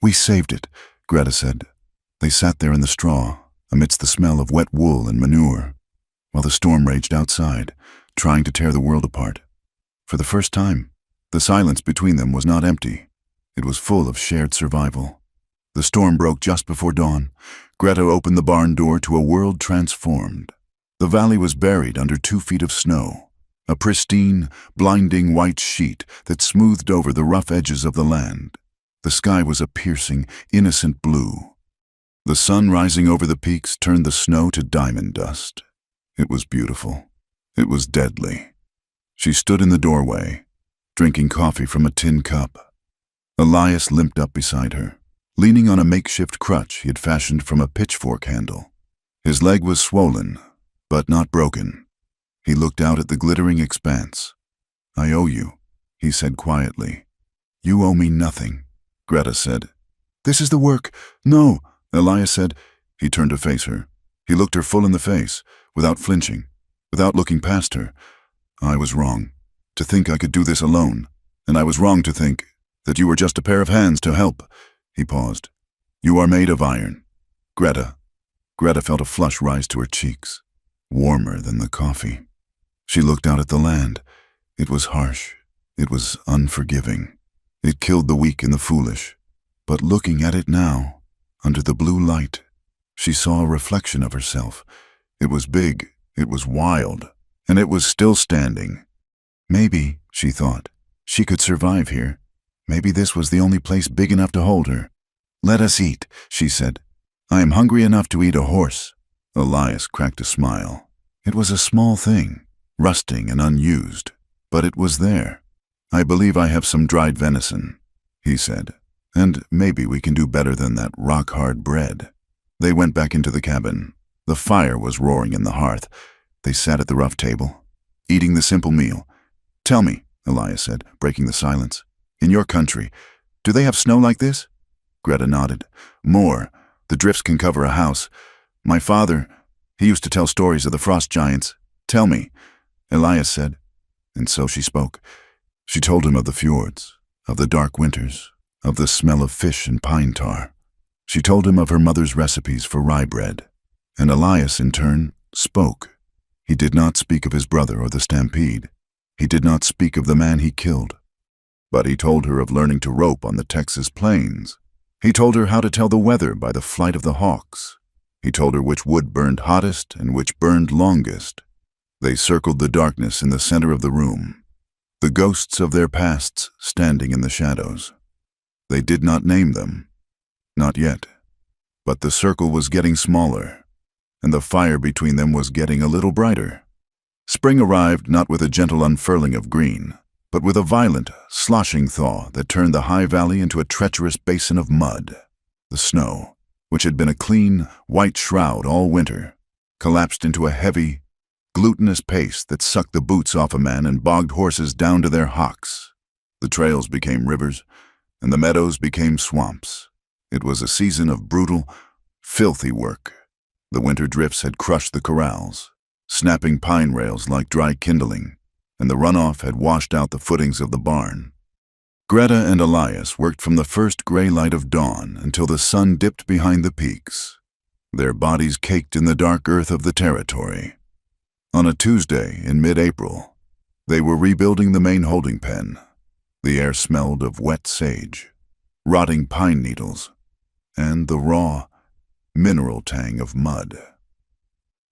"We saved it," Greta said. They sat there in the straw, amidst the smell of wet wool and manure, while the storm raged outside, trying to tear the world apart. For the first time, the silence between them was not empty. It was full of shared survival. The storm broke just before dawn. Greta opened the barn door to a world transformed. The valley was buried under 2 feet of snow, a pristine, blinding white sheet that smoothed over the rough edges of the land. The sky was a piercing, innocent blue. The sun rising over the peaks turned the snow to diamond dust. It was beautiful. It was deadly. She stood in the doorway, drinking coffee from a tin cup. Elias limped up beside her, leaning on a makeshift crutch he had fashioned from a pitchfork handle. His leg was swollen, but not broken. He looked out at the glittering expanse. "I owe you," he said quietly. "You owe me nothing," Greta said. "This is the work." "No," Elias said. He turned to face her. He looked her full in the face, without flinching, without looking past her. "I was wrong to think I could do this alone, and I was wrong to think that you were just a pair of hands to help." He paused. "You are made of iron, Greta." Greta felt a flush rise to her cheeks, warmer than the coffee. She looked out at the land. It was harsh. It was unforgiving. It killed the weak and the foolish. But looking at it now, under the blue light, she saw a reflection of herself. It was big, it was wild, and it was still standing. Maybe, she thought, she could survive here. Maybe this was the only place big enough to hold her. "Let us eat," she said. "I am hungry enough to eat a horse." Elias cracked a smile. It was a small thing, rusting and unused, but it was there. "I believe I have some dried venison," he said, "and maybe we can do better than that rock-hard bread." They went back into the cabin. The fire was roaring in the hearth. They sat at the rough table, eating the simple meal. "Tell me," Elias said, breaking the silence, "in your country, do they have snow like this?" Greta nodded. "More. The drifts can cover a house. My father, he used to tell stories of the frost giants." "Tell me," Elias said. And so she spoke. She told him of the fjords, of the dark winters, of the smell of fish and pine tar. She told him of her mother's recipes for rye bread. And Elias, in turn, spoke. He did not speak of his brother or the stampede. He did not speak of the man he killed. But he told her of learning to rope on the Texas plains. He told her how to tell the weather by the flight of the hawks. He told her which wood burned hottest and which burned longest. They circled the darkness in the center of the room, the ghosts of their pasts standing in the shadows. They did not name them. Not yet. But the circle was getting smaller, and the fire between them was getting a little brighter. Spring arrived not with a gentle unfurling of green, but with a violent, sloshing thaw that turned the high valley into a treacherous basin of mud. The snow, which had been a clean, white shroud all winter, collapsed into a heavy, glutinous paste that sucked the boots off a man and bogged horses down to their hocks. The trails became rivers, and the meadows became swamps. It was a season of brutal, filthy work. The winter drifts had crushed the corrals, snapping pine rails like dry kindling, and the runoff had washed out the footings of the barn. Greta and Elias worked from the first gray light of dawn until the sun dipped behind the peaks, their bodies caked in the dark earth of the territory. On a Tuesday in mid-April, they were rebuilding the main holding pen. The air smelled of wet sage, rotting pine needles, and the raw, mineral tang of mud.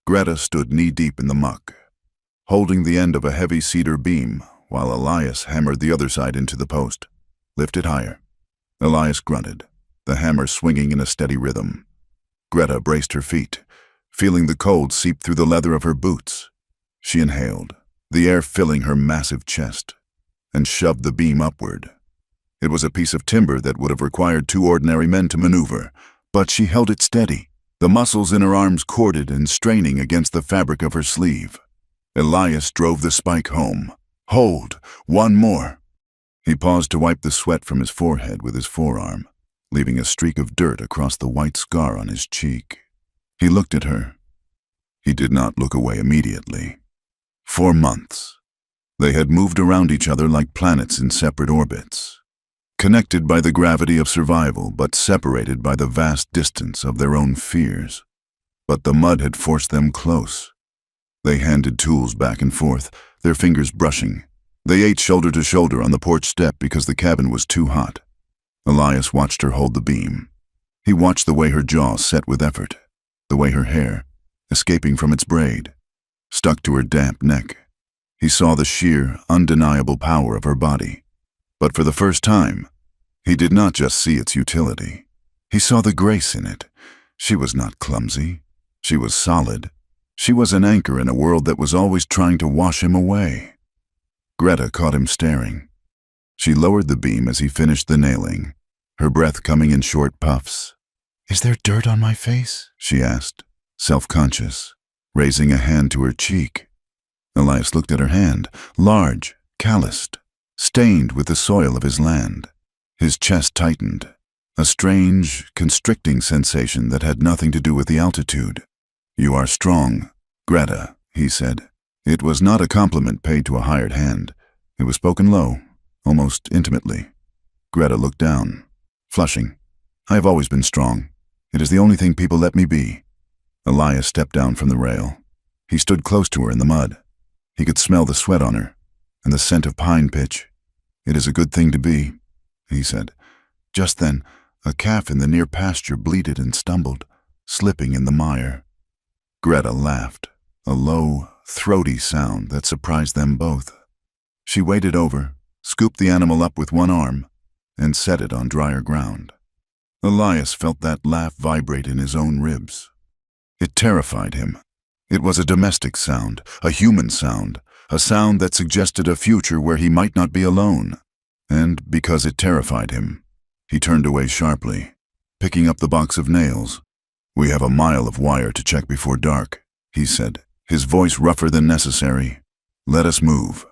Greta stood knee-deep in the muck, holding the end of a heavy cedar beam while Elias hammered the other side into the post. "Lift it higher." Elias grunted, the hammer swinging in a steady rhythm. Greta braced her feet, feeling the cold seep through the leather of her boots. She inhaled, the air filling her massive chest, and shoved the beam upward. It was a piece of timber that would have required two ordinary men to maneuver, but she held it steady, the muscles in her arms corded and straining against the fabric of her sleeve. Elias drove the spike home. "Hold, one more." He paused to wipe the sweat from his forehead with his forearm, leaving a streak of dirt across the white scar on his cheek. He looked at her. He did not look away immediately. For months, they had moved around each other like planets in separate orbits, connected by the gravity of survival, but separated by the vast distance of their own fears. But the mud had forced them close. They handed tools back and forth, their fingers brushing. They ate shoulder to shoulder on the porch step because the cabin was too hot. Elias watched her hold the beam. He watched the way her jaw set with effort, the way her hair, escaping from its braid, stuck to her damp neck. He saw the sheer, undeniable power of her body. But for the first time, he did not just see its utility. He saw the grace in it, She was not clumsy. She was solid. She was an anchor in a world that was always trying to wash him away. Greta caught him staring. She lowered the beam as he finished the nailing, her breath coming in short puffs. "Is there dirt on my face?" she asked, self-conscious, raising a hand to her cheek. Elias looked at her hand, large, calloused, stained with the soil of his land. His chest tightened, a strange, constricting sensation that had nothing to do with the altitude. "You are strong, Greta," he said. It was not a compliment paid to a hired hand. It was spoken low, almost intimately. Greta looked down, flushing. "I have always been strong. It is the only thing people let me be." Elias stepped down from the rail. He stood close to her in the mud. He could smell the sweat on her, and the scent of pine pitch. "It is a good thing to be," he said. Just then, a calf in the near pasture bleated and stumbled, slipping in the mire. Greta laughed, a low, throaty sound that surprised them both. She waded over, scooped the animal up with one arm, and set it on drier ground. Elias felt that laugh vibrate in his own ribs. It terrified him. It was a domestic sound, a human sound, a sound that suggested a future where he might not be alone. And because it terrified him, he turned away sharply, picking up the box of nails. "We have a mile of wire to check before dark," he said, his voice rougher than necessary. "Let us move."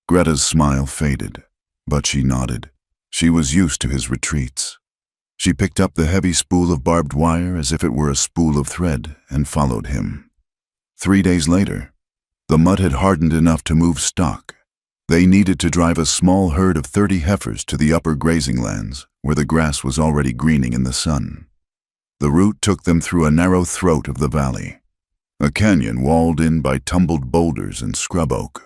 Greta's smile faded, but she nodded. She was used to his retreats. She picked up the heavy spool of barbed wire as if it were a spool of thread and followed him. 3 days later, the mud had hardened enough to move stock. They needed to drive a small herd of 30 heifers to the upper grazing lands, where the grass was already greening in the sun. The route took them through a narrow throat of the valley, a canyon walled in by tumbled boulders and scrub oak.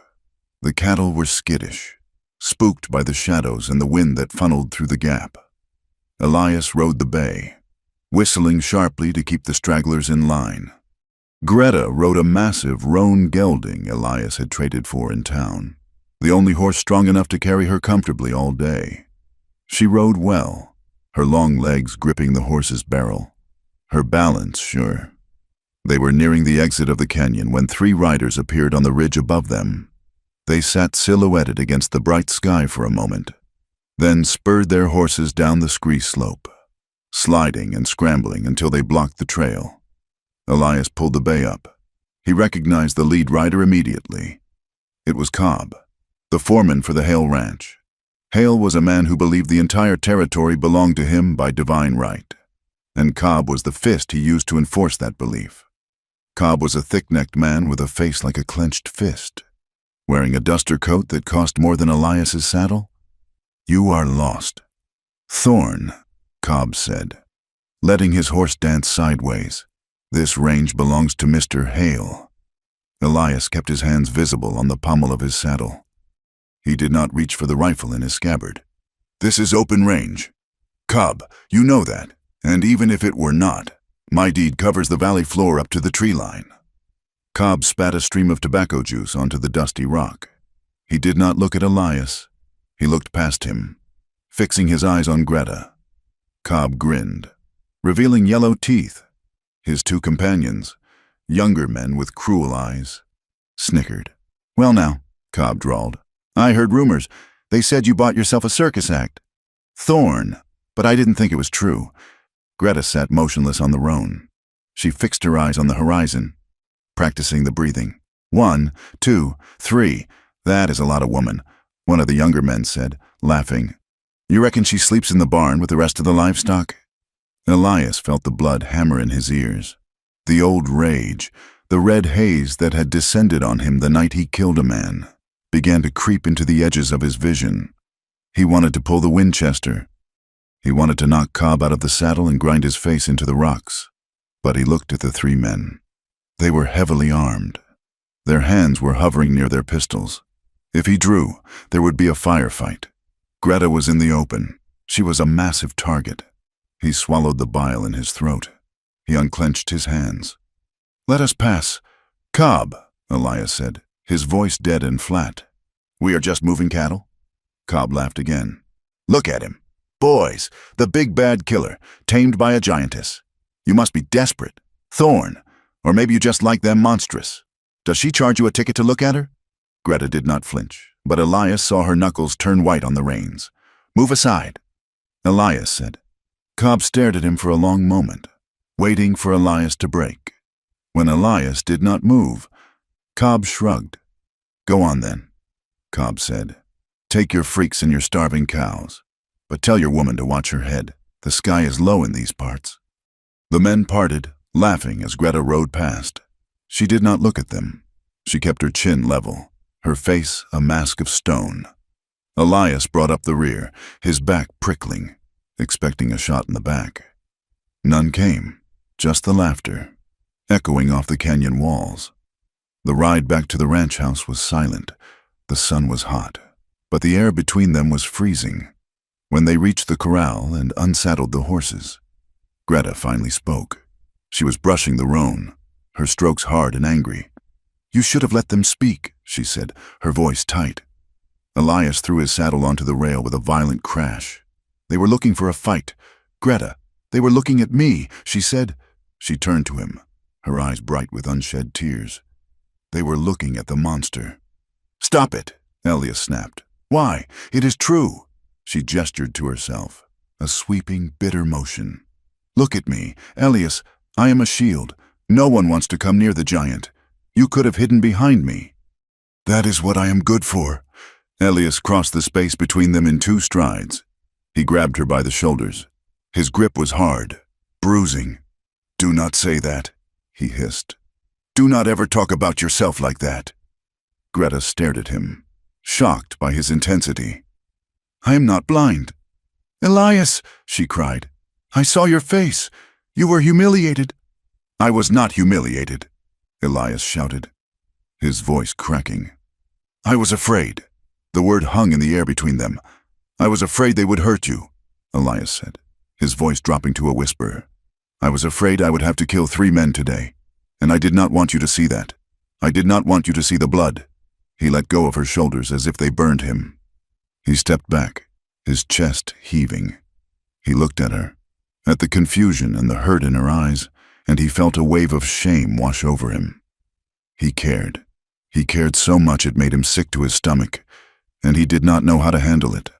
The cattle were skittish, spooked by the shadows and the wind that funneled through the gap. Elias rode the bay, whistling sharply to keep the stragglers in line. Greta rode a massive roan gelding Elias had traded for in town, the only horse strong enough to carry her comfortably all day. She rode well, her long legs gripping the horse's barrel, her balance sure. They were nearing the exit of the canyon when 3 riders appeared on the ridge above them. They sat silhouetted against the bright sky for a moment, then spurred their horses down the scree slope, sliding and scrambling until they blocked the trail. Elias pulled the bay up. He recognized the lead rider immediately. It was Cobb, the foreman for the Hale Ranch. Hale was a man who believed the entire territory belonged to him by divine right, and Cobb was the fist he used to enforce that belief. Cobb was a thick-necked man with a face like a clenched fist, wearing a duster coat that cost more than Elias's saddle. "You are lost." "Thorn," Cobb said, letting his horse dance sideways. "This range belongs to Mr. Hale." Elias kept his hands visible on the pommel of his saddle. He did not reach for the rifle in his scabbard. "This is open range. Cobb, you know that, and even if it were not, my deed covers the valley floor up to the tree line." Cobb spat a stream of tobacco juice onto the dusty rock. He did not look at Elias. He looked past him, fixing his eyes on Greta. Cobb grinned, revealing yellow teeth. His 2 companions, younger men with cruel eyes, snickered. "Well now," Cobb drawled, "I heard rumors. They said you bought yourself a circus act." "Thorn, but I didn't think it was true." Greta sat motionless on the roan. She fixed her eyes on the horizon, practicing the breathing. 1, 2, 3. "That is a lot of woman," one of the younger men said, laughing. "You reckon she sleeps in the barn with the rest of the livestock?" Elias felt the blood hammer in his ears. The old rage, the red haze that had descended on him the night he killed a man, began to creep into the edges of his vision. He wanted to pull the Winchester. He wanted to knock Cobb out of the saddle and grind his face into the rocks. But he looked at the 3 men. They were heavily armed. Their hands were hovering near their pistols. If he drew, there would be a firefight. Greta was in the open. She was a massive target. He swallowed the bile in his throat. He unclenched his hands. "Let us pass. Cobb," Elias said, his voice dead and flat. "We are just moving cattle?" Cobb laughed again. "Look at him. Boys, the big bad killer, tamed by a giantess. You must be desperate. Thorn. Or maybe you just like them monstrous. Does she charge you a ticket to look at her? Greta did not flinch, but Elias saw her knuckles turn white on the reins. Move aside, Elias said. Cobb stared at him for a long moment, waiting for Elias to break. When Elias did not move, Cobb shrugged. Go on then, Cobb said. Take your freaks and your starving cows, but tell your woman to watch her head. The sky is low in these parts. The men parted, laughing as Greta rode past. She did not look at them. She kept her chin level, her face a mask of stone. Elias brought up the rear, his back prickling, expecting a shot in the back. None came, just the laughter, echoing off the canyon walls. The ride back to the ranch house was silent. The sun was hot, but the air between them was freezing. When they reached the corral and unsaddled the horses, Greta finally spoke. She was brushing the roan, her strokes hard and angry. You should have let them speak, she said, her voice tight. Elias threw his saddle onto the rail with a violent crash. They were looking for a fight. Greta, they were looking at me, she said. She turned to him, her eyes bright with unshed tears. They were looking at the monster. Stop it, Elias snapped. Why? It is true. She gestured to herself, a sweeping, bitter motion. Look at me, Elias. I am a shield. No one wants to come near the giant. You could have hidden behind me. That is what I am good for. Elias crossed the space between them in 2 strides. He grabbed her by the shoulders. His grip was hard, bruising. Do not say that, he hissed. Do not ever talk about yourself like that. Greta stared at him, shocked by his intensity. I am not blind. Elias, she cried. I saw your face. You were humiliated. I was not humiliated, Elias shouted, his voice cracking. I was afraid. The word hung in the air between them. I was afraid they would hurt you, Elias said, his voice dropping to a whisper. I was afraid I would have to kill 3 men today, and I did not want you to see that. I did not want you to see the blood. He let go of her shoulders as if they burned him. He stepped back, his chest heaving. He looked at her, at the confusion and the hurt in her eyes, and he felt a wave of shame wash over him. He cared. He cared so much it made him sick to his stomach, and he did not know how to handle it.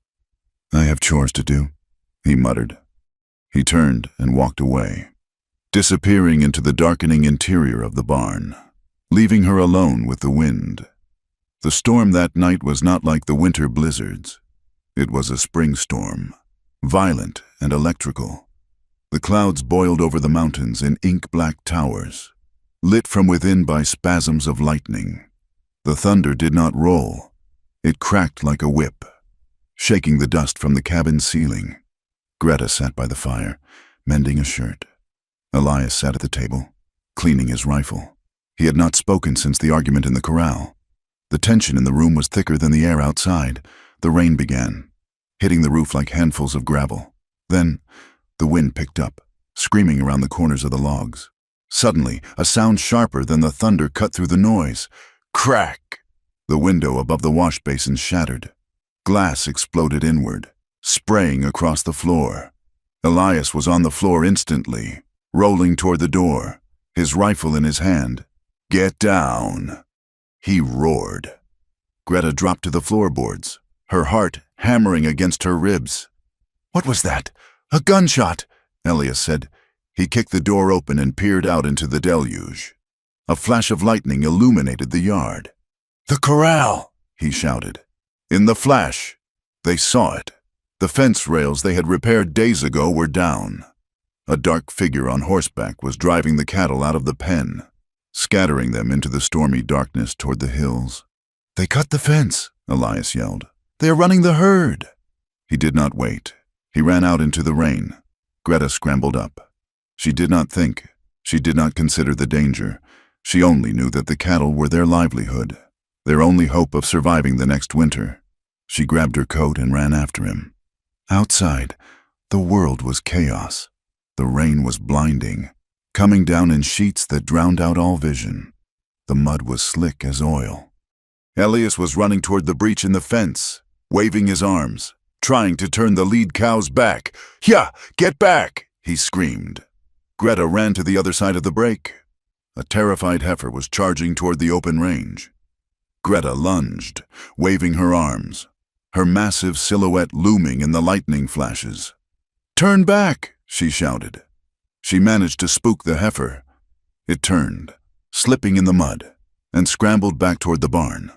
I have chores to do, he muttered. He turned and walked away, disappearing into the darkening interior of the barn, leaving her alone with the wind. The storm that night was not like the winter blizzards. It was a spring storm, violent and electrical. The clouds boiled over the mountains in ink-black towers, lit from within by spasms of lightning. The thunder did not roll. It cracked like a whip, shaking the dust from the cabin ceiling. Greta sat by the fire, mending a shirt. Elias sat at the table, cleaning his rifle. He had not spoken since the argument in the corral. The tension in the room was thicker than the air outside. The rain began, hitting the roof like handfuls of gravel. Then, the wind picked up, screaming around the corners of the logs. Suddenly, a sound sharper than the thunder cut through the noise. Crack! The window above the wash basin shattered. Glass exploded inward, spraying across the floor. Elias was on the floor instantly, rolling toward the door, his rifle in his hand. Get down! He roared. Greta dropped to the floorboards, her heart hammering against her ribs. What was that? A gunshot, Elias said. He kicked the door open and peered out into the deluge. A flash of lightning illuminated the yard. The corral, he shouted. In the flash, they saw it. The fence rails they had repaired days ago were down. A dark figure on horseback was driving the cattle out of the pen, scattering them into the stormy darkness toward the hills. They cut the fence, Elias yelled. They are running the herd. He did not wait. He ran out into the rain. Greta scrambled up. She did not think. She did not consider the danger. She only knew that the cattle were their livelihood, their only hope of surviving the next winter. She grabbed her coat and ran after him. Outside, the world was chaos. The rain was blinding, coming down in sheets that drowned out all vision. The mud was slick as oil. Elias was running toward the breach in the fence, waving his arms, trying to turn the lead cows back. Yeah, get back, he screamed. Greta ran to the other side of the break. A terrified heifer was charging toward the open range. Greta lunged, waving her arms, her massive silhouette looming in the lightning flashes. "Turn back!" she shouted. She managed to spook the heifer. It turned, slipping in the mud, and scrambled back toward the barn.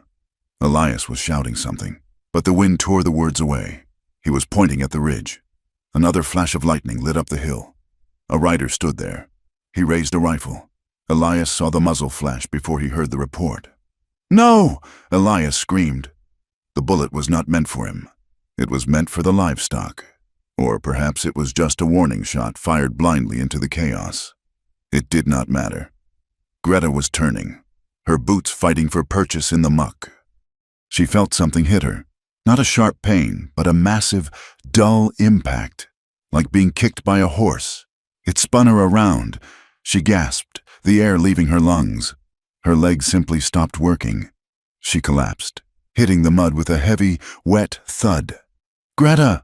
Elias was shouting something, but the wind tore the words away. He was pointing at the ridge. Another flash of lightning lit up the hill. A rider stood there. He raised a rifle. Elias saw the muzzle flash before he heard the report. "No!" Elias screamed. The bullet was not meant for him. It was meant for the livestock. Or perhaps it was just a warning shot fired blindly into the chaos. It did not matter. Greta was turning, her boots fighting for purchase in the muck. She felt something hit her. Not a sharp pain, but a massive, dull impact, like being kicked by a horse. It spun her around. She gasped, the air leaving her lungs. Her legs simply stopped working. She collapsed, hitting the mud with a heavy, wet thud. "Greta!"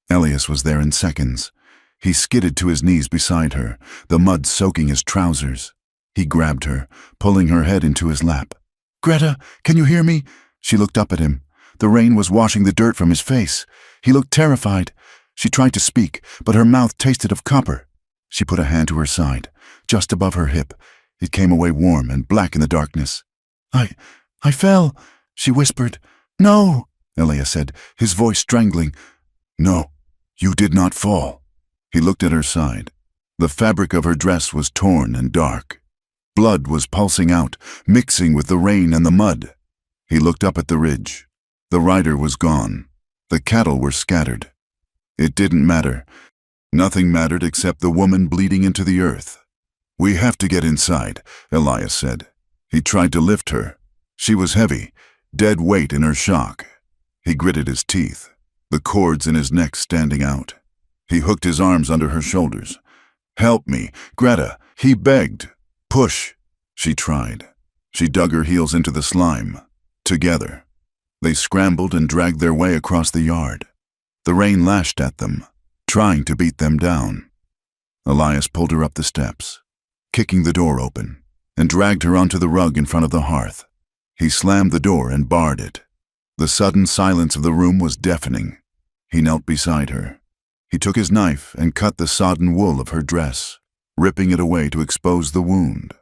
Elias was there in seconds. He skidded to his knees beside her, the mud soaking his trousers. He grabbed her, pulling her head into his lap. "Greta, can you hear me?" She looked up at him. The rain was washing the dirt from his face. He looked terrified. She tried to speak, but her mouth tasted of copper. She put a hand to her side, just above her hip. It came away warm and black in the darkness. I fell," she whispered. "No," Elias said, his voice strangling. "No, you did not fall." He looked at her side. The fabric of her dress was torn and dark. Blood was pulsing out, mixing with the rain and the mud. He looked up at the ridge. The rider was gone. The cattle were scattered. It didn't matter. Nothing mattered except the woman bleeding into the earth. "We have to get inside," Elias said. He tried to lift her. She was heavy, dead weight in her shock. He gritted his teeth, the cords in his neck standing out. He hooked his arms under her shoulders. "Help me, Greta," he begged. "Push." She tried. She dug her heels into the slime. Together, they scrambled and dragged their way across the yard. The rain lashed at them, trying to beat them down. Elias pulled her up the steps, kicking the door open, and dragged her onto the rug in front of the hearth. He slammed the door and barred it. The sudden silence of the room was deafening. He knelt beside her. He took his knife and cut the sodden wool of her dress, ripping it away to expose the wound.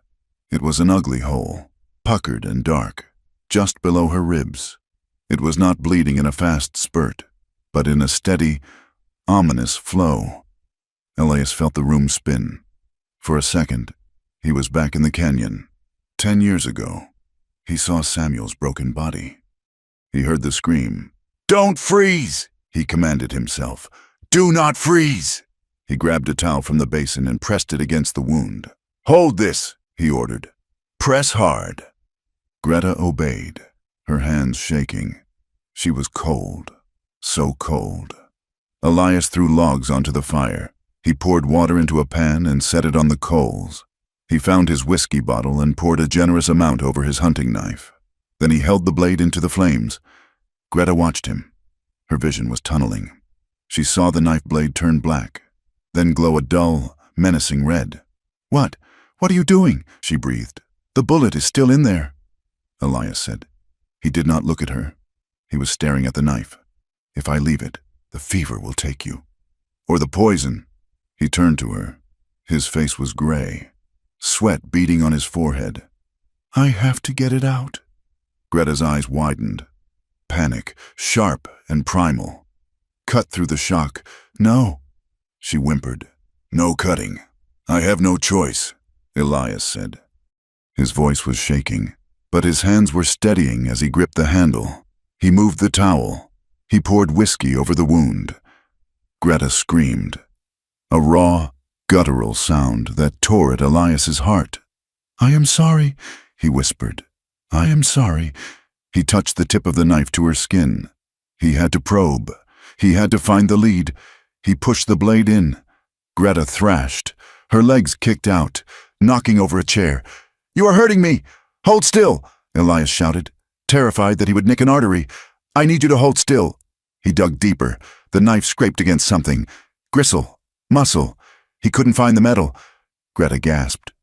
It was an ugly hole, puckered and dark, just below her ribs. It was not bleeding in a fast spurt, but in a steady, ominous flow. Elias felt the room spin. For a second, he was back in the canyon. 10 years ago, he saw Samuel's broken body. He heard the scream. "Don't freeze!" he commanded himself. "Do not freeze!" He grabbed a towel from the basin and pressed it against the wound. "Hold this," he ordered. "Press hard." Greta obeyed, her hands shaking. She was cold, so cold. Elias threw logs onto the fire. He poured water into a pan and set it on the coals. He found his whiskey bottle and poured a generous amount over his hunting knife. Then he held the blade into the flames. Greta watched him. Her vision was tunneling. She saw the knife blade turn black, then glow a dull, menacing red. What are you doing?" she breathed. "The bullet is still in there." Elias said. He did not look at her. He was staring at the knife. "If I leave it, the fever will take you. Or the poison." He turned to her. His face was gray, sweat beading on his forehead. "I have to get it out." Greta's eyes widened. Panic, sharp and primal. Cut through the shock. "No," she whimpered. "No cutting. I have no choice," Elias said. His voice was shaking, but his hands were steadying as he gripped the handle. He moved the towel. He poured whiskey over the wound. Greta screamed. A raw, guttural sound that tore at Elias's heart. "I am sorry," he whispered. "I am sorry." He touched the tip of the knife to her skin. He had to probe. He had to find the lead. He pushed the blade in. Greta thrashed. Her legs kicked out, knocking over a chair. "You are hurting me! Hold still!" Elias shouted, terrified that he would nick an artery. "I need you to hold still." He dug deeper. The knife scraped against something. Gristle. Muscle. He couldn't find the metal. Greta gasped,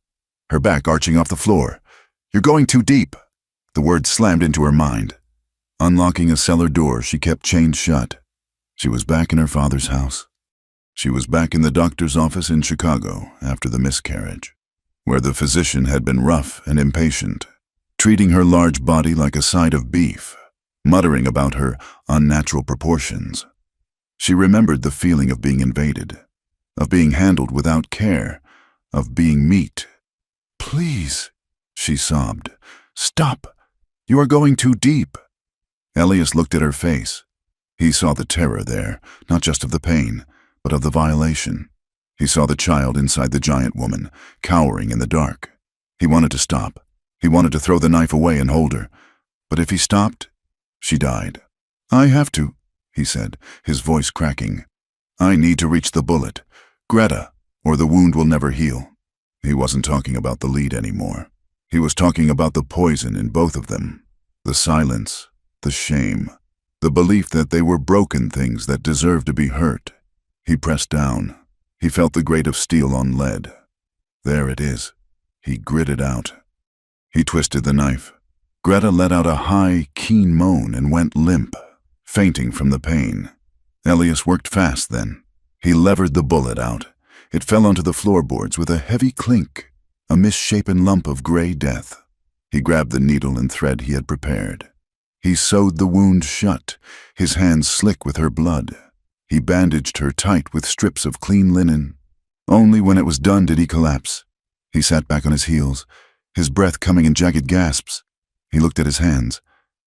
her back arching off the floor. "You're going too deep." The word slammed into her mind. Unlocking a cellar door she kept chained shut. She was back in her father's house. She was back in the doctor's office in Chicago after the miscarriage, where the physician had been rough and impatient, treating her large body like a side of beef, muttering about her unnatural proportions. She remembered the feeling of being invaded, of being handled without care, of being meat. "Please," she sobbed. "Stop. You are going too deep." Elias looked at her face. He saw the terror there, not just of the pain, but of the violation. He saw the child inside the giant woman, cowering in the dark. He wanted to stop. He wanted to throw the knife away and hold her. But if he stopped, she died. "I have to," he said, his voice cracking. "I need to reach the bullet. Greta, or the wound will never heal." He wasn't talking about the lead anymore. He was talking about the poison in both of them. The silence, the shame, the belief that they were broken things that deserved to be hurt. He pressed down. He felt the grate of steel on lead. There it is. He gritted out. He twisted the knife. Greta let out a high, keen moan and went limp, fainting from the pain. Elias worked fast then. He levered the bullet out. It fell onto the floorboards with a heavy clink, a misshapen lump of gray death. He grabbed the needle and thread he had prepared. He sewed the wound shut, his hands slick with her blood. He bandaged her tight with strips of clean linen. Only when it was done did he collapse. He sat back on his heels, his breath coming in jagged gasps. He looked at his hands.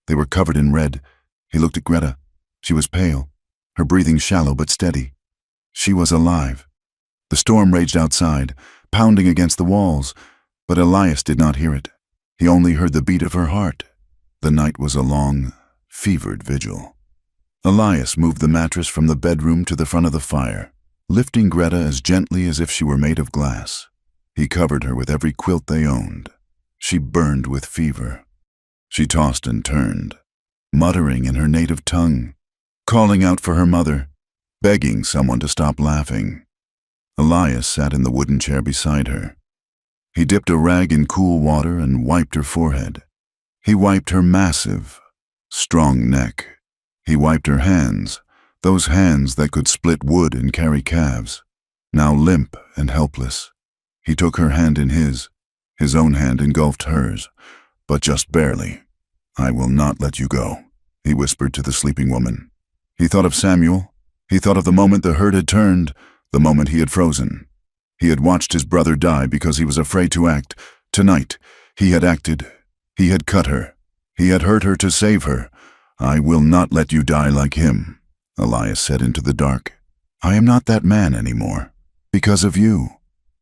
They were covered in red. He looked at Greta. She was pale, her breathing shallow but steady. She was alive. The storm raged outside, pounding against the walls, but Elias did not hear it. He only heard the beat of her heart. The night was a long, fevered vigil. Elias moved the mattress from the bedroom to the front of the fire, lifting Greta as gently as if she were made of glass. He covered her with every quilt they owned. She burned with fever. She tossed and turned, muttering in her native tongue, calling out for her mother, begging someone to stop laughing. Elias sat in the wooden chair beside her. He dipped a rag in cool water and wiped her forehead. He wiped her massive, strong neck. He wiped her hands, those hands that could split wood and carry calves, now limp and helpless. He took her hand in his own hand engulfed hers, but just barely. "I will not let you go," he whispered to the sleeping woman. He thought of Samuel. He thought of the moment the herd had turned, the moment he had frozen. He had watched his brother die because he was afraid to act. Tonight, he had acted. He had cut her. He had hurt her to save her. "I will not let you die like him," Elias said into the dark. "I am not that man anymore. Because of you."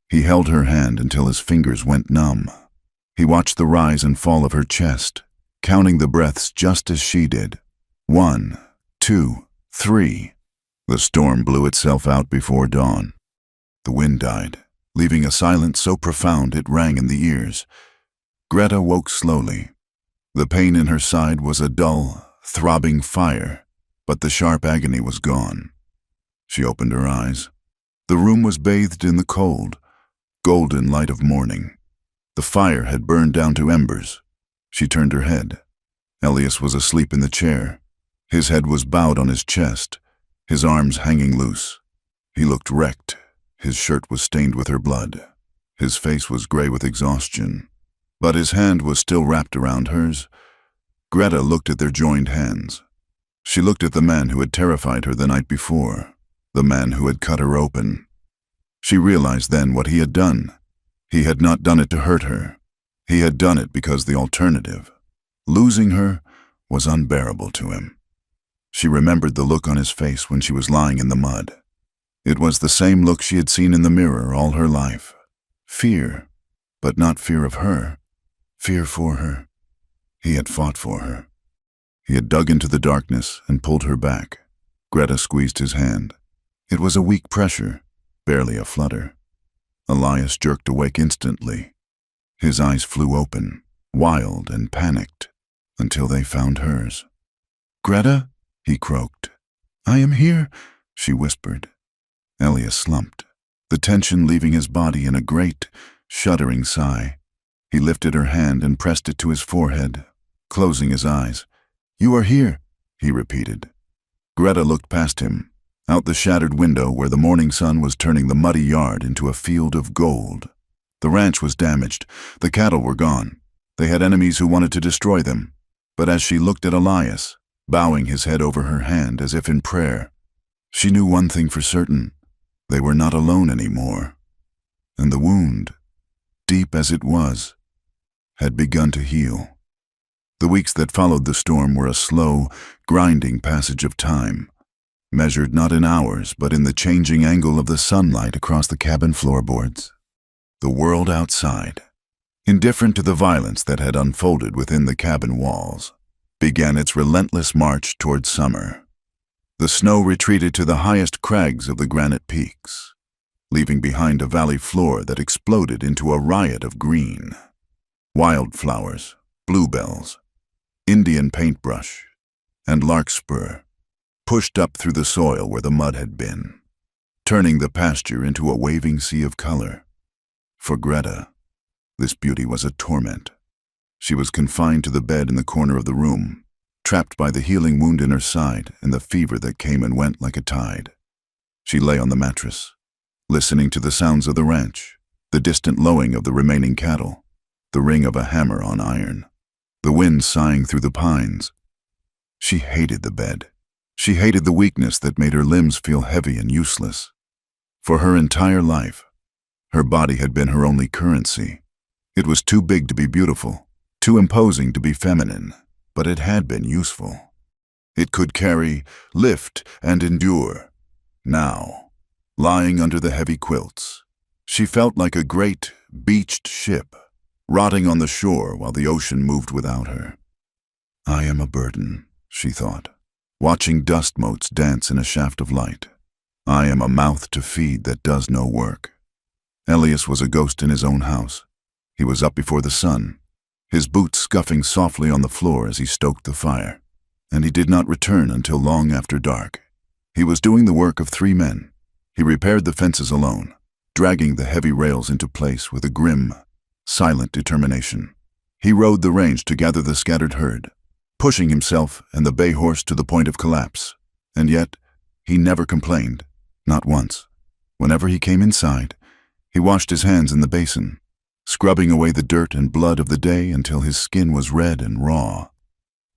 He held her hand until his fingers went numb. He watched the rise and fall of her chest, counting the breaths just as she did. 1, 2, 3. The storm blew itself out before dawn. The wind died, leaving a silence so profound it rang in the ears. Greta woke slowly. The pain in her side was a dull, throbbing fire, but the sharp agony was gone. She opened her eyes. The room was bathed in the cold, golden light of morning. The fire had burned down to embers. She turned her head. Elias was asleep in the chair. His head was bowed on his chest, his arms hanging loose. He looked wrecked. His shirt was stained with her blood. His face was gray with exhaustion, but his hand was still wrapped around hers. Greta looked at their joined hands. She looked at the man who had terrified her the night before, the man who had cut her open. She realized then what he had done. He had not done it to hurt her. He had done it because the alternative, losing her, was unbearable to him. She remembered the look on his face when she was lying in the mud. It was the same look she had seen in the mirror all her life. Fear, but not fear of her. Fear for her. He had fought for her. He had dug into the darkness and pulled her back. Greta squeezed his hand. It was a weak pressure, barely a flutter. Elias jerked awake instantly. His eyes flew open, wild and panicked, until they found hers. "Greta?" he croaked. "I am here," she whispered. Elias slumped. the tension leaving his body in a great, shuddering sigh. He lifted her hand and pressed it to his forehead, closing his eyes. "You are here," he repeated. Greta looked past him, out the shattered window where the morning sun was turning the muddy yard into a field of gold. The ranch was damaged. The cattle were gone. They had enemies who wanted to destroy them. But as she looked at Elias, bowing his head over her hand as if in prayer, she knew one thing for certain. They were not alone anymore. And the wound, deep as it was, had begun to heal. The weeks that followed the storm were a slow, grinding passage of time, measured not in hours but in the changing angle of the sunlight across the cabin floorboards. The world outside, indifferent to the violence that had unfolded within the cabin walls, began its relentless march toward summer. The snow retreated to the highest crags of the granite peaks, leaving behind a valley floor that exploded into a riot of green. Wildflowers, bluebells, Indian paintbrush, and larkspur pushed up through the soil where the mud had been, turning the pasture into a waving sea of color. For Greta, this beauty was a torment. She was confined to the bed in the corner of the room, trapped by the healing wound in her side and the fever that came and went like a tide. She lay on the mattress, listening to the sounds of the ranch, the distant lowing of the remaining cattle, the ring of a hammer on iron, the wind sighing through the pines. She hated the bed. She hated the weakness that made her limbs feel heavy and useless. For her entire life, her body had been her only currency. It was too big to be beautiful, too imposing to be feminine, but it had been useful. It could carry, lift, and endure. Now, lying under the heavy quilts, she felt like a great, beached ship, rotting on the shore while the ocean moved without her. "I am a burden," she thought, watching dust motes dance in a shaft of light. "I am a mouth to feed that does no work." Elias was a ghost in his own house. He was up before the sun, his boots scuffing softly on the floor as he stoked the fire, and he did not return until long after dark. He was doing the work of 3 men. He repaired the fences alone, dragging the heavy rails into place with a grim, silent determination. He rode the range to gather the scattered herd, pushing himself and the bay horse to the point of collapse. And yet, he never complained, not once. Whenever he came inside, he washed his hands in the basin, scrubbing away the dirt and blood of the day until his skin was red and raw.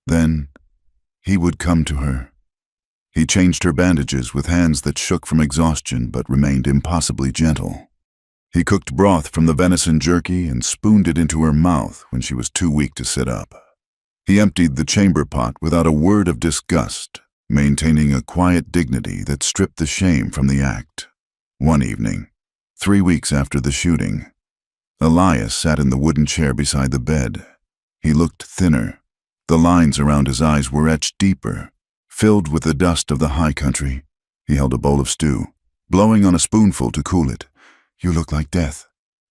Then, he would come to her. He changed her bandages with hands that shook from exhaustion but remained impossibly gentle. He cooked broth from the venison jerky and spooned it into her mouth when she was too weak to sit up. He emptied the chamber pot without a word of disgust, maintaining a quiet dignity that stripped the shame from the act. One evening, 3 weeks after the shooting, Elias sat in the wooden chair beside the bed. He looked thinner. The lines around his eyes were etched deeper, filled with the dust of the high country. He held a bowl of stew, blowing on a spoonful to cool it. "You look like death."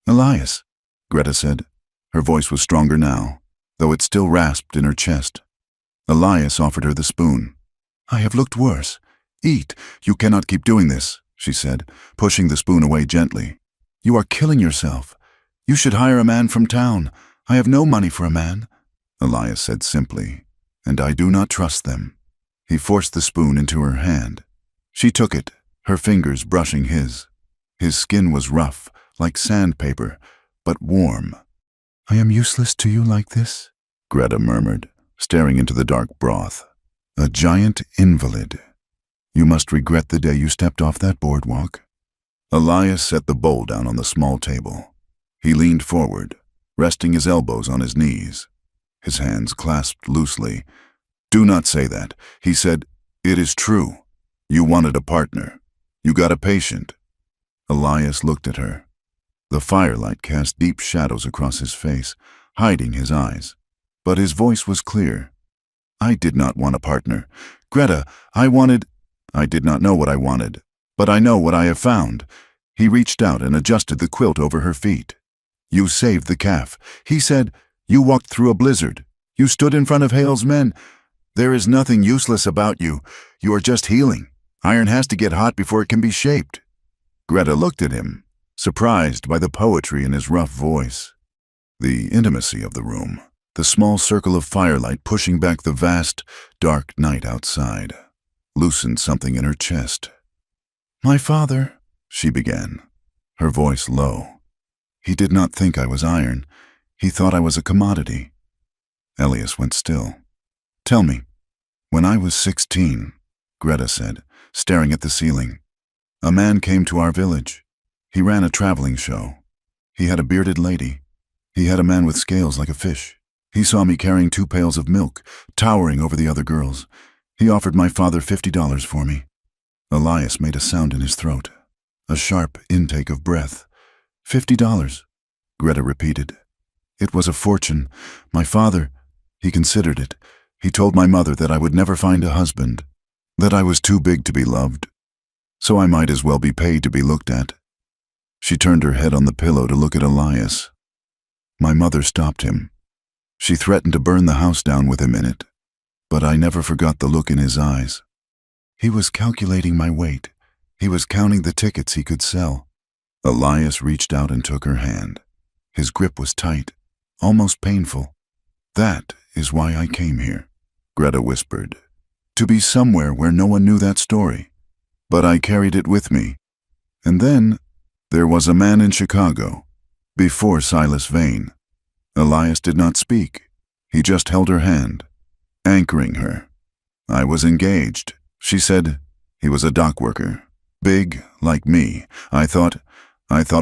"Elias," Greta said. Her voice was stronger now, though it still rasped in her chest. Elias offered her the spoon. "I have looked worse. Eat. You cannot keep doing this," she said, pushing the spoon away gently. "You are killing yourself. You should hire a man from town. I have no money for a man," Elias said simply, "and I do not trust them." He forced the spoon into her hand. She took it, her fingers brushing his. His skin was rough, like sandpaper, but warm. "I am useless to you like this?" Greta murmured, staring into the dark broth. "A giant invalid. You must regret the day you stepped off that boardwalk." Elias set the bowl down on the small table. He leaned forward, resting his elbows on his knees, his hands clasped loosely. "Do not say that," he said. "It is true. You wanted a partner. You got a patient." Elias looked at her. The firelight cast deep shadows across his face, hiding his eyes. But his voice was clear. "I did not want a partner. Greta, I did not know what I wanted, but I know what I have found." He reached out and adjusted the quilt over her feet. "You saved the calf," he said. "You walked through a blizzard. You stood in front of Hale's men. There is nothing useless about you. You are just healing. Iron has to get hot before it can be shaped." Greta looked at him, surprised by the poetry in his rough voice. The intimacy of the room, the small circle of firelight pushing back the vast, dark night outside, loosened something in her chest. "My father," she began, her voice low. "He did not think I was iron. He thought I was a commodity." Elias went still. "Tell me, when I was 16, Greta said, staring at the ceiling, "a man came to our village. He ran a traveling show. He had a bearded lady. He had a man with scales like a fish. He saw me carrying 2 pails of milk, towering over the other girls. He offered my father $50 for me." Elias made a sound in his throat, a sharp intake of breath. $50, Greta repeated. "It was a fortune. My father, he considered it. He told my mother that I would never find a husband, that I was too big to be loved, so I might as well be paid to be looked at." She turned her head on the pillow to look at Elias. My mother stopped him. She threatened to burn the house down with him in it, but I never forgot the look in his eyes. He was calculating my weight. He was counting the tickets he could sell. Elias reached out and took her hand. His grip was tight, almost painful. "That is why I came here," Greta whispered. "To be somewhere where no one knew that story. But I carried it with me. And then there was a man in Chicago, before Silas Vane." Elias did not speak. He just held her hand, anchoring her. "I was engaged," she said. "He was a dock worker, big, like me. I thought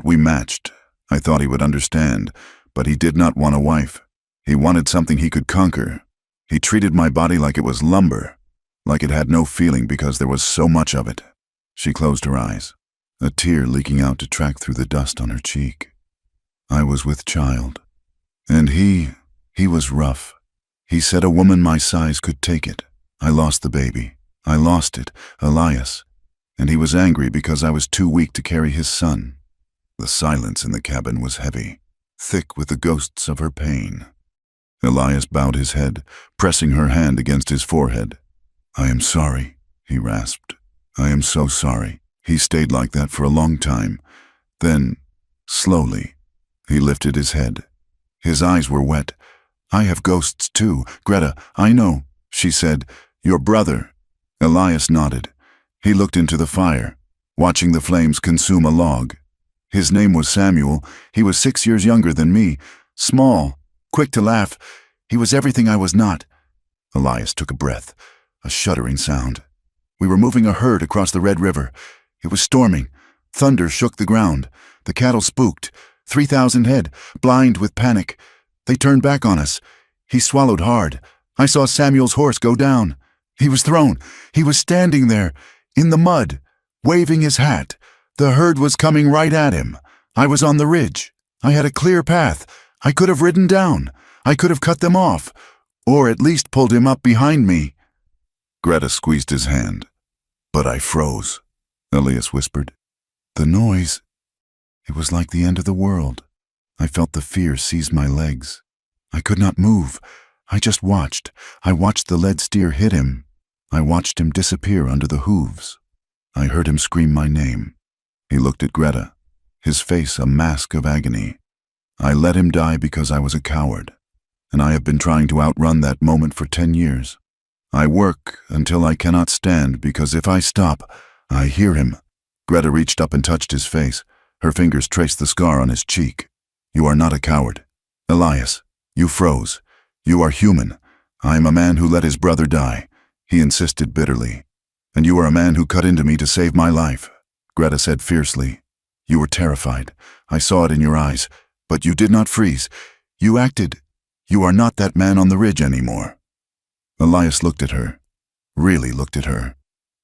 we matched. I thought he would understand, but he did not want a wife. He wanted something he could conquer. He treated my body like it was lumber, like it had no feeling because there was so much of it." She closed her eyes, a tear leaking out to track through the dust on her cheek. "I was with child. And he was rough. He said a woman my size could take it. I lost the baby. I lost it, Elias. And he was angry because I was too weak to carry his son." The silence in the cabin was heavy, thick with the ghosts of her pain. Elias bowed his head, pressing her hand against his forehead. "I am sorry," he rasped. "I am so sorry." He stayed like that for a long time. Then, slowly, he lifted his head. His eyes were wet. "I have ghosts too, Greta, I know," she said. "Your brother." Elias nodded. He looked into the fire, watching the flames consume a log. "His name was Samuel. He was 6 years younger than me. Small, quick to laugh. He was everything I was not." Elias took a breath, a shuddering sound. "We were moving a herd across the Red River. It was storming. Thunder shook the ground. The cattle spooked. 3,000 head, blind with panic. They turned back on us. He swallowed hard. I saw Samuel's horse go down. He was thrown. He was standing there, in the mud, waving his hat. The herd was coming right at him. I was on the ridge. I had a clear path. I could have ridden down. I could have cut them off, or at least pulled him up behind me." Greta squeezed his hand. "But I froze," Elias whispered. "The noise, it was like the end of the world. I felt the fear seize my legs. I could not move. I just watched. I watched the led steer hit him. I watched him disappear under the hooves. I heard him scream my name." He looked at Greta, his face a mask of agony. "I let him die because I was a coward, and I have been trying to outrun that moment for 10 years. I work until I cannot stand because if I stop, I hear him." Greta reached up and touched his face. Her fingers traced the scar on his cheek. "You are not a coward. Elias, you froze. You are human. I am a man who let his brother die," he insisted bitterly. "And you are a man who cut into me to save my life," Greta said fiercely. "You were terrified. I saw it in your eyes. But you did not freeze. You acted. You are not that man on the ridge anymore." Elias looked at her, really looked at her,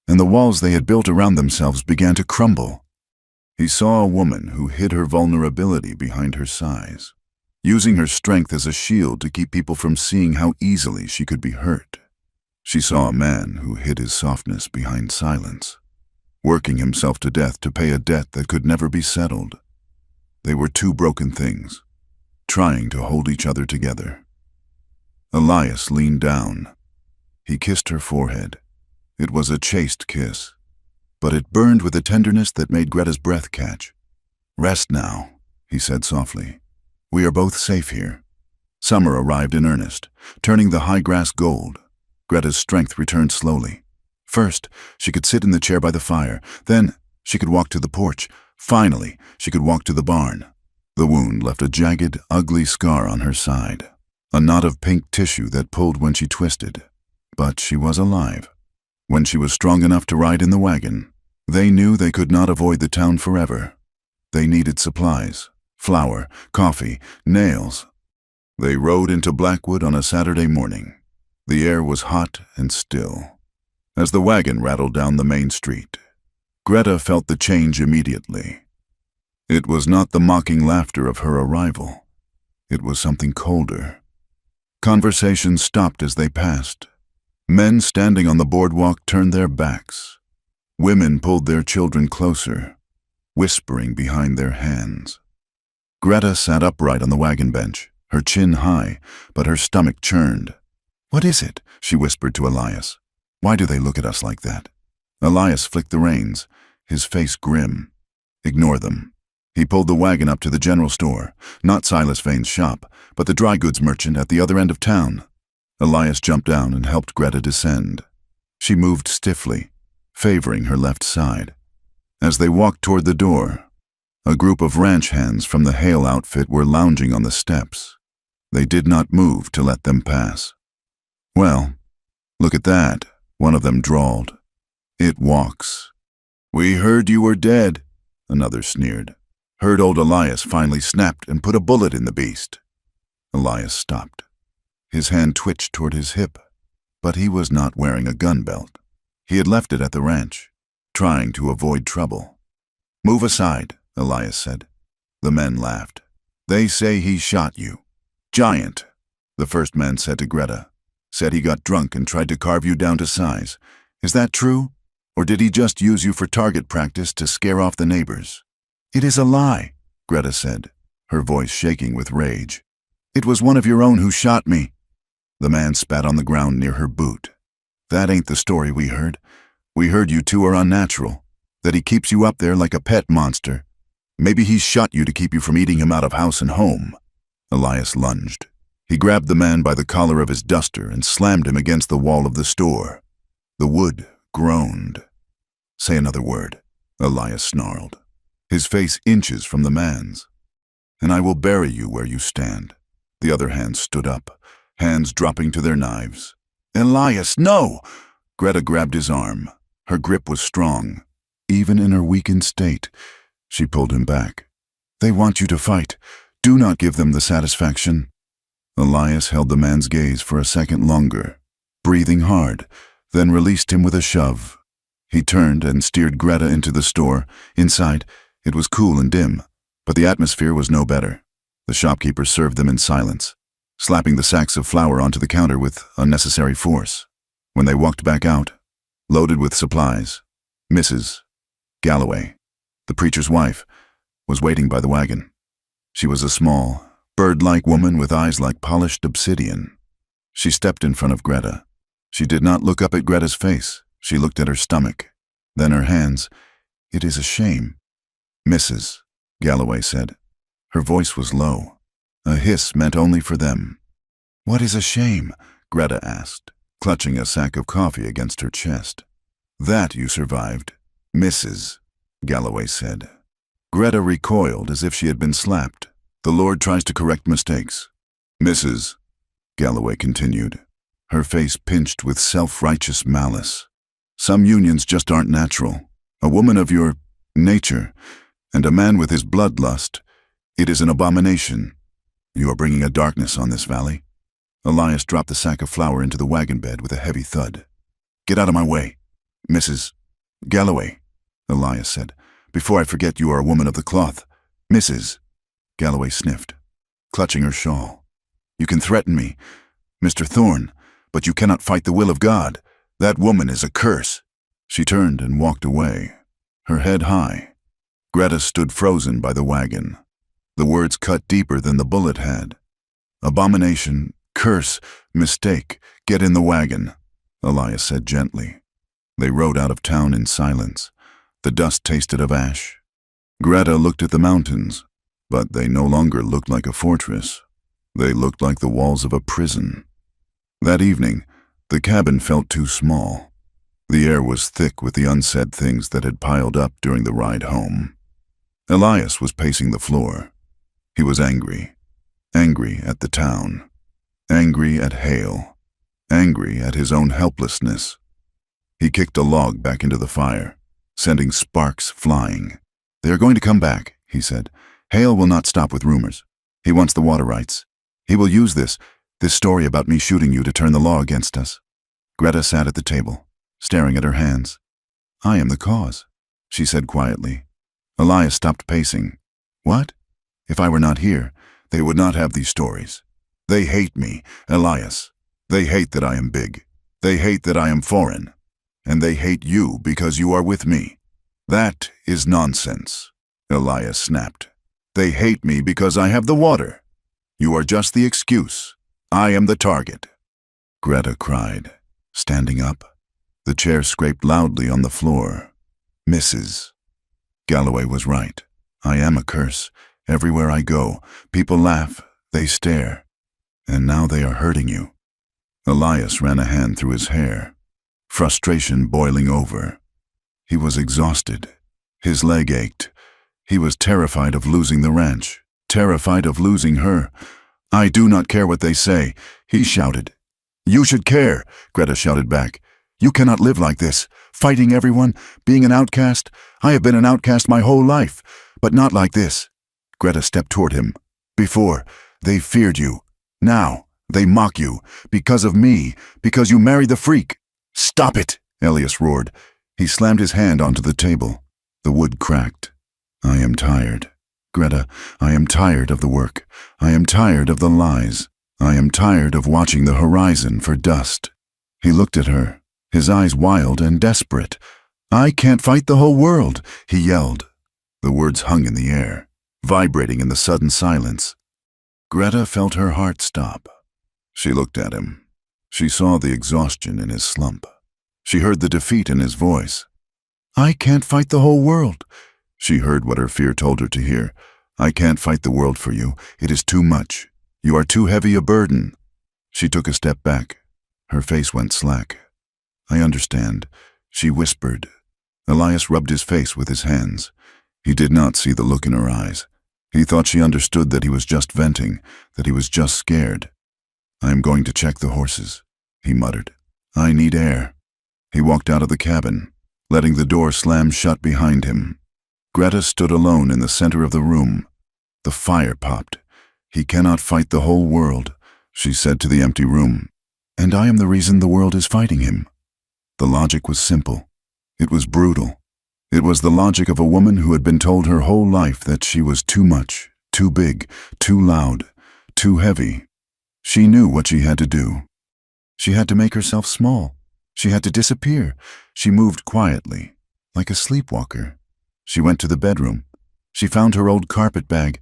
and the walls they had built around themselves began to crumble. He saw a woman who hid her vulnerability behind her size, using her strength as a shield to keep people from seeing how easily she could be hurt. She saw a man who hid his softness behind silence, working himself to death to pay a debt that could never be settled. They were two broken things, trying to hold each other together. Elias leaned down. He kissed her forehead. It was a chaste kiss. but it burned with a tenderness that made Greta's breath catch. "Rest now," he said softly. "We are both safe here." Summer arrived in earnest, turning the high grass gold. Greta's strength returned slowly. First, she could sit in the chair by the fire. Then, she could walk to the porch. Finally, she could walk to the barn. The wound left a jagged, ugly scar on her side, a knot of pink tissue that pulled when she twisted. But she was alive. When she was strong enough to ride in the wagon, they knew they could not avoid the town forever. They needed supplies, flour, coffee, nails. They rode into Blackwood on a Saturday morning. The air was hot and still. As the wagon rattled down the main street, Greta felt the change immediately. It was not the mocking laughter of her arrival. It was something colder. Conversations stopped as they passed. Men standing on the boardwalk turned their backs. Women pulled their children closer, whispering behind their hands. Greta sat upright on the wagon bench, her chin high, but her stomach churned. "What is it?" she whispered to Elias. "Why do they look at us like that?" Elias flicked the reins, his face grim. "Ignore them." He pulled the wagon up to the general store, not Silas Vane's shop, but the dry goods merchant at the other end of town. Elias jumped down and helped Greta descend. She moved stiffly, favoring her left side. As they walked toward the door, a group of ranch hands from the Hale outfit were lounging on the steps. They did not move to let them pass. "Well, look at that," one of them drawled. "It walks." "We heard you were dead," another sneered. "Heard old Elias finally snapped and put a bullet in the beast." Elias stopped. His hand twitched toward his hip, but he was not wearing a gun belt. He had left it at the ranch, trying to avoid trouble. "Move aside," Elias said. The men laughed. "They say he shot you." "Giant," the first man said to Greta. "Said he got drunk and tried to carve you down to size. Is that true? Or did he just use you for target practice to scare off the neighbors?" "It is a lie," Greta said, her voice shaking with rage. "It was one of your own who shot me." The man spat on the ground near her boot. "That ain't the story we heard. We heard you two are unnatural, that he keeps you up there like a pet monster. Maybe he shot you to keep you from eating him out of house and home." Elias lunged. He grabbed the man by the collar of his duster and slammed him against the wall of the store. The wood groaned. "Say another word," Elias snarled, his face inches from the man's, "and I will bury you where you stand." The other hands stood up, hands dropping to their knives. "Elias, no!" Greta grabbed his arm. Her grip was strong. Even in her weakened state, she pulled him back. "They want you to fight. Do not give them the satisfaction." Elias held the man's gaze for a second longer, breathing hard, then released him with a shove. He turned and steered Greta into the store. Inside, it was cool and dim, but the atmosphere was no better. The shopkeeper served them in silence, slapping the sacks of flour onto the counter with unnecessary force. When they walked back out, loaded with supplies, Mrs. Galloway, the preacher's wife, was waiting by the wagon. She was a small, bird-like woman with eyes like polished obsidian. She stepped in front of Greta. She did not look up at Greta's face. She looked at her stomach, then her hands. "It is a shame." "Mrs." Galloway said. Her voice was low, a hiss meant only for them. "What is a shame?" Greta asked, clutching a sack of coffee against her chest. "That you survived, Mrs." Galloway said. Greta recoiled as if she had been slapped. "The Lord tries to correct mistakes." "Mrs." Galloway continued, her face pinched with self-righteous malice. "Some unions just aren't natural. A woman of your nature, and a man with his bloodlust, it is an abomination. You are bringing a darkness on this valley." Elias dropped the sack of flour into the wagon bed with a heavy thud. "Get out of my way, Mrs. Galloway," Elias said. "Before I forget you are a woman of the cloth." "Mrs." Galloway sniffed, clutching her shawl. "You can threaten me, Mr. Thorne, but you cannot fight the will of God. That woman is a curse." She turned and walked away, her head high. Greta stood frozen by the wagon. The words cut deeper than the bullet had. "Abomination, curse, mistake, get in the wagon," Elias said gently. They rode out of town in silence, The dust tasted of ash. Greta looked at the mountains, but they no longer looked like a fortress. They looked like the walls of a prison. That evening, the cabin felt too small. The air was thick with the unsaid things that had piled up during the ride home. Elias was pacing the floor. He was angry. Angry at the town. Angry at Hale. Angry at his own helplessness. He kicked a log back into the fire, sending sparks flying. "They are going to come back," he said. "Hale will not stop with rumors. He wants the water rights. He will use this story about me shooting you to turn the law against us." Greta sat at the table, staring at her hands. "I am the cause," she said quietly. Elias stopped pacing. "What? If I were not here, they would not have these stories. They hate me, Elias. They hate that I am big. They hate that I am foreign. And they hate you because you are with me. That is nonsense," Elias snapped. "They hate me because I have the water. You are just the excuse. I am the target." Greta cried, standing up. The chair scraped loudly on the floor. "Mrs. Galloway was right. I am a curse. Everywhere I go, people laugh, they stare. And now they are hurting you." Elias ran a hand through his hair, frustration boiling over. He was exhausted. His leg ached. He was terrified of losing the ranch, terrified of losing her. "I do not care what they say," he shouted. "You should care," Greta shouted back. "You cannot live like this, fighting everyone, being an outcast. I have been an outcast my whole life, but not like this." Greta stepped toward him. "Before, they feared you. Now, they mock you, because of me, because you married the freak." "Stop it," Elias roared. He slammed his hand onto the table. The wood cracked. "I am tired. Greta, I am tired of the work. I am tired of the lies. I am tired of watching the horizon for dust." He looked at her, his eyes wild and desperate. "I can't fight the whole world," he yelled. The words hung in the air, vibrating in the sudden silence. Greta felt her heart stop. She looked at him. She saw the exhaustion in his slump. She heard the defeat in his voice. "I can't fight the whole world." She heard what her fear told her to hear. "I can't fight the world for you. It is too much. You are too heavy a burden." She took a step back. Her face went slack. "I understand," she whispered. Elias rubbed his face with his hands. He did not see the look in her eyes. He thought she understood that he was just venting, that he was just scared. "I am going to check the horses," he muttered. "I need air." He walked out of the cabin, letting the door slam shut behind him. Greta stood alone in the center of the room. The fire popped. "He cannot fight the whole world," she said to the empty room. "And I am the reason the world is fighting him." The logic was simple. It was brutal. It was the logic of a woman who had been told her whole life that she was too much, too big, too loud, too heavy. She knew what she had to do. She had to make herself small. She had to disappear. She moved quietly, like a sleepwalker. She went to the bedroom. She found her old carpet bag.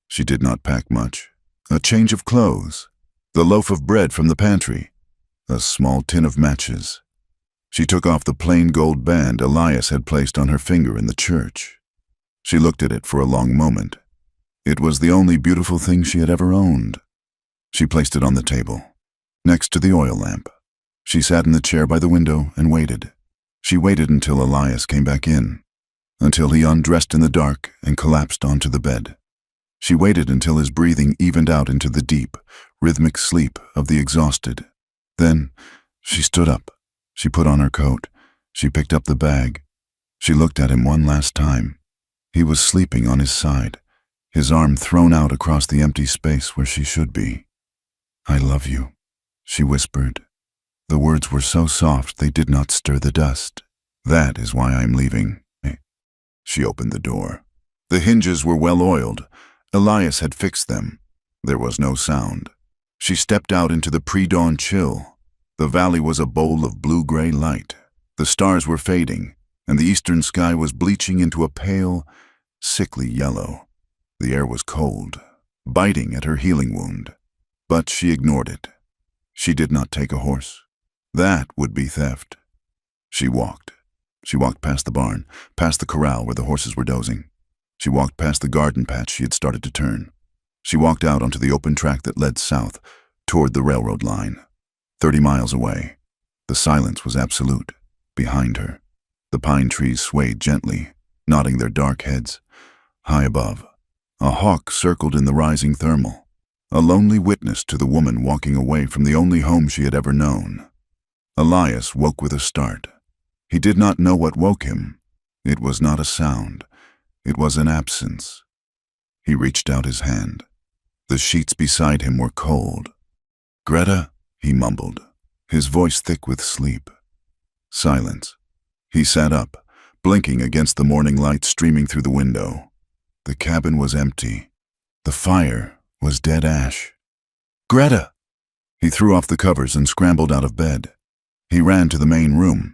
She did not pack much. A change of clothes, the loaf of bread from the pantry, a small tin of matches. She took off the plain gold band Elias had placed on her finger in the church. She looked at it for a long moment. It was the only beautiful thing she had ever owned. She placed it on the table, next to the oil lamp. She sat in the chair by the window and waited. She waited until Elias came back in, until he undressed in the dark and collapsed onto the bed. She waited until his breathing evened out into the deep, rhythmic sleep of the exhausted. Then she stood up. She put on her coat. She picked up the bag. She looked at him one last time. He was sleeping on his side, his arm thrown out across the empty space where she should be. "I love you," she whispered. The words were so soft they did not stir the dust. "That is why I am leaving." She opened the door. The hinges were well oiled. Elias had fixed them. There was no sound. She stepped out into the pre-dawn chill. The valley was a bowl of blue-gray light. The stars were fading, and the eastern sky was bleaching into a pale, sickly yellow. The air was cold, biting at her healing wound. But she ignored it. She did not take a horse. That would be theft. She walked. She walked past the barn, past the corral where the horses were dozing. She walked past the garden patch she had started to turn. She walked out onto the open track that led south, toward the railroad line. 30 miles away. The silence was absolute. Behind her, the pine trees swayed gently, nodding their dark heads. High above, a hawk circled in the rising thermal, a lonely witness to the woman walking away from the only home she had ever known. Elias woke with a start. He did not know what woke him. It was not a sound. It was an absence. He reached out his hand. The sheets beside him were cold. "Greta," he mumbled, his voice thick with sleep. Silence. He sat up, blinking against the morning light streaming through the window. The cabin was empty. The fire was dead ash. "Greta!" He threw off the covers and scrambled out of bed. He ran to the main room.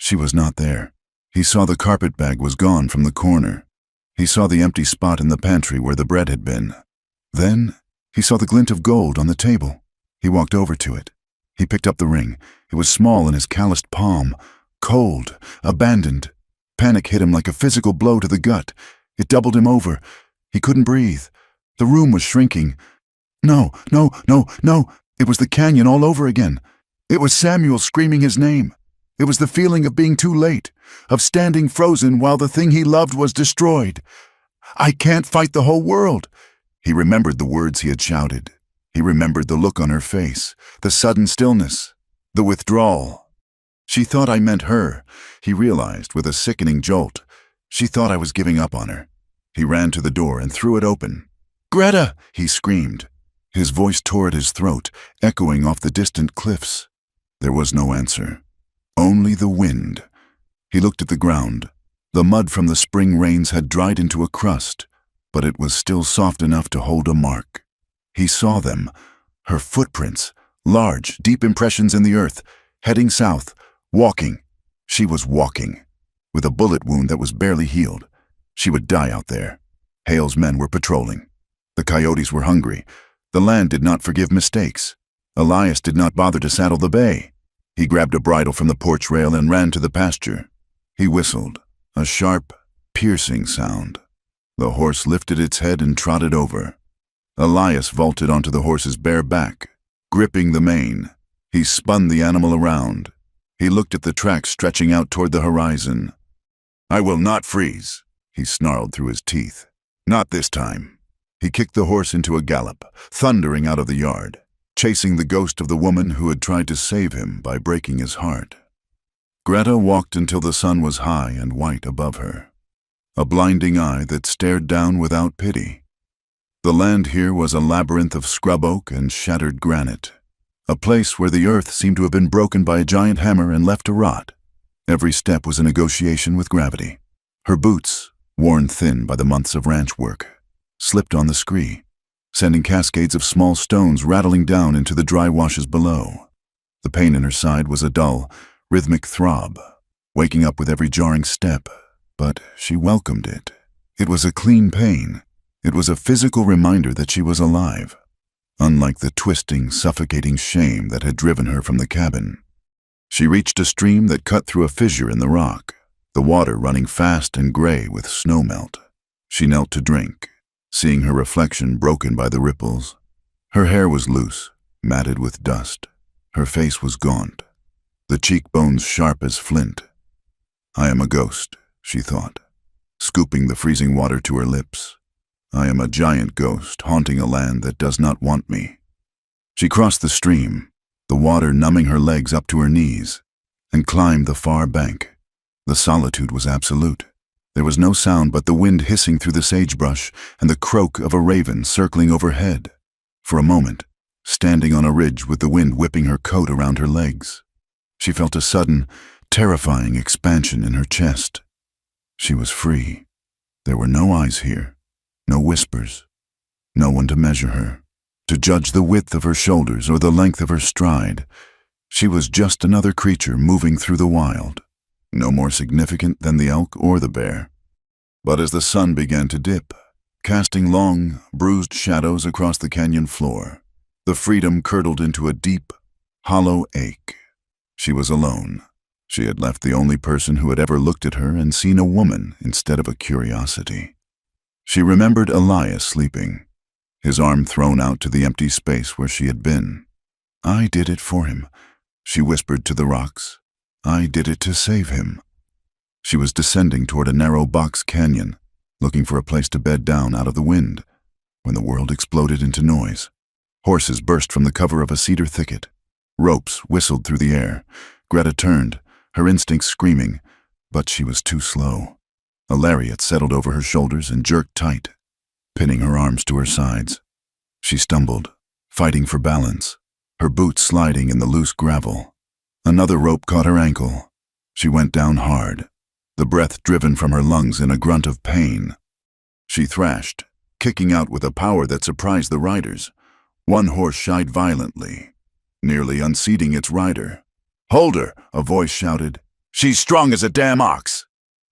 She was not there. He saw the carpet bag was gone from the corner. He saw the empty spot in the pantry where the bread had been. Then he saw the glint of gold on the table. He walked over to it. He picked up the ring. It was small in his calloused palm. Cold, abandoned. Panic hit him like a physical blow to the gut. It doubled him over. He couldn't breathe. The room was shrinking. No, no, no, no. It was the canyon all over again. It was Samuel screaming his name. It was the feeling of being too late, of standing frozen while the thing he loved was destroyed. "I can't fight the whole world." He remembered the words he had shouted. He remembered the look on her face, the sudden stillness, the withdrawal. "She thought I meant her," he realized with a sickening jolt. "She thought I was giving up on her." He ran to the door and threw it open. "Greta!" he screamed. His voice tore at his throat, echoing off the distant cliffs. There was no answer. Only the wind. He looked at the ground. The mud from the spring rains had dried into a crust, but it was still soft enough to hold a mark. He saw them, her footprints, large, deep impressions in the earth, heading south, walking. She was walking, with a bullet wound that was barely healed. She would die out there. Hale's men were patrolling. The coyotes were hungry. The land did not forgive mistakes. Elias did not bother to saddle the bay. He grabbed a bridle from the porch rail and ran to the pasture. He whistled, a sharp, piercing sound. The horse lifted its head and trotted over. Elias vaulted onto the horse's bare back, gripping the mane. He spun the animal around. He looked at the tracks stretching out toward the horizon. "I will not freeze," he snarled through his teeth. "Not this time." He kicked the horse into a gallop, thundering out of the yard, chasing the ghost of the woman who had tried to save him by breaking his heart. Greta walked until the sun was high and white above her, a blinding eye that stared down without pity. The land here was a labyrinth of scrub oak and shattered granite, a place where the earth seemed to have been broken by a giant hammer and left to rot. Every step was a negotiation with gravity. Her boots, worn thin by the months of ranch work, slipped on the scree, sending cascades of small stones rattling down into the dry washes below. The pain in her side was a dull, rhythmic throb, waking up with every jarring step, but she welcomed it. It was a clean pain. It was a physical reminder that she was alive, unlike the twisting, suffocating shame that had driven her from the cabin. She reached a stream that cut through a fissure in the rock, the water running fast and gray with snowmelt. She knelt to drink, seeing her reflection broken by the ripples. Her hair was loose, matted with dust. Her face was gaunt, the cheekbones sharp as flint. "I am a ghost," she thought, scooping the freezing water to her lips. "I am a giant ghost haunting a land that does not want me." She crossed the stream, the water numbing her legs up to her knees, and climbed the far bank. The solitude was absolute. There was no sound but the wind hissing through the sagebrush and the croak of a raven circling overhead. For a moment, standing on a ridge with the wind whipping her coat around her legs, she felt a sudden, terrifying expansion in her chest. She was free. There were no eyes here, no whispers, no one to measure her, to judge the width of her shoulders or the length of her stride. She was just another creature moving through the wild, no more significant than the elk or the bear. But as the sun began to dip, casting long, bruised shadows across the canyon floor, the freedom curdled into a deep, hollow ache. She was alone, She had left the only person who had ever looked at her and seen a woman instead of a curiosity. She remembered Elias sleeping, his arm thrown out to the empty space where she had been. "I did it for him," she whispered to the rocks. "I did it to save him." She was descending toward a narrow box canyon, looking for a place to bed down out of the wind, when the world exploded into noise. Horses burst from the cover of a cedar thicket. Ropes whistled through the air. Greta turned, her instincts screaming, but she was too slow. A lariat settled over her shoulders and jerked tight, pinning her arms to her sides. She stumbled, fighting for balance, her boots sliding in the loose gravel. Another rope caught her ankle. She went down hard, the breath driven from her lungs in a grunt of pain. She thrashed, kicking out with a power that surprised the riders. One horse shied violently, nearly unseating its rider. "Hold her!" a voice shouted. "She's strong as a damn ox!"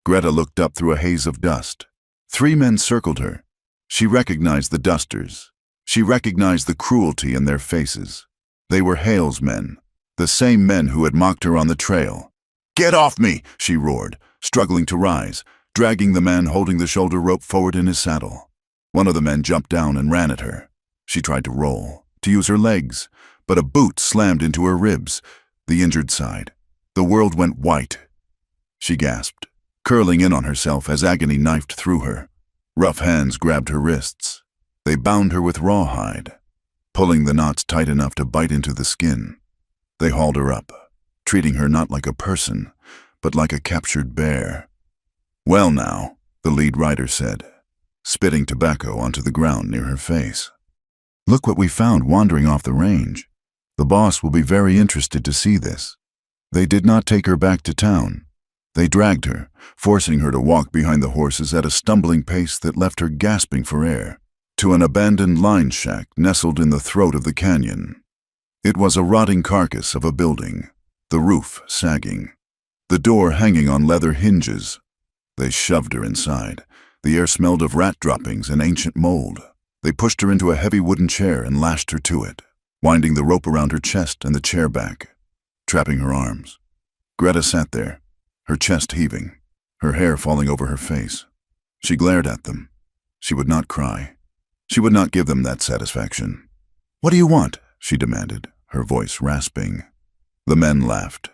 Greta looked up through a haze of dust. 3 men circled her. She recognized the dusters. She recognized the cruelty in their faces. They were Hale's men, the same men who had mocked her on the trail. "Get off me!" she roared, struggling to rise, dragging the man holding the shoulder rope forward in his saddle. One of the men jumped down and ran at her. She tried to roll, to use her legs, but a boot slammed into her ribs, the injured side. The world went white. She gasped, curling in on herself as agony knifed through her. Rough hands grabbed her wrists. They bound her with rawhide, pulling the knots tight enough to bite into the skin. They hauled her up, treating her not like a person, but like a captured bear. "Well now," the lead rider said, spitting tobacco onto the ground near her face. "Look what we found wandering off the range. The boss will be very interested to see this." They did not take her back to town. They dragged her, forcing her to walk behind the horses at a stumbling pace that left her gasping for air, to an abandoned line shack nestled in the throat of the canyon. It was a rotting carcass of a building, the roof sagging, the door hanging on leather hinges. They shoved her inside. The air smelled of rat droppings and ancient mold. They pushed her into a heavy wooden chair and lashed her to it, winding the rope around her chest and the chair back, trapping her arms. Greta sat there, her chest heaving, her hair falling over her face. She glared at them. She would not cry. She would not give them that satisfaction. "What do you want?" she demanded, her voice rasping. The men laughed.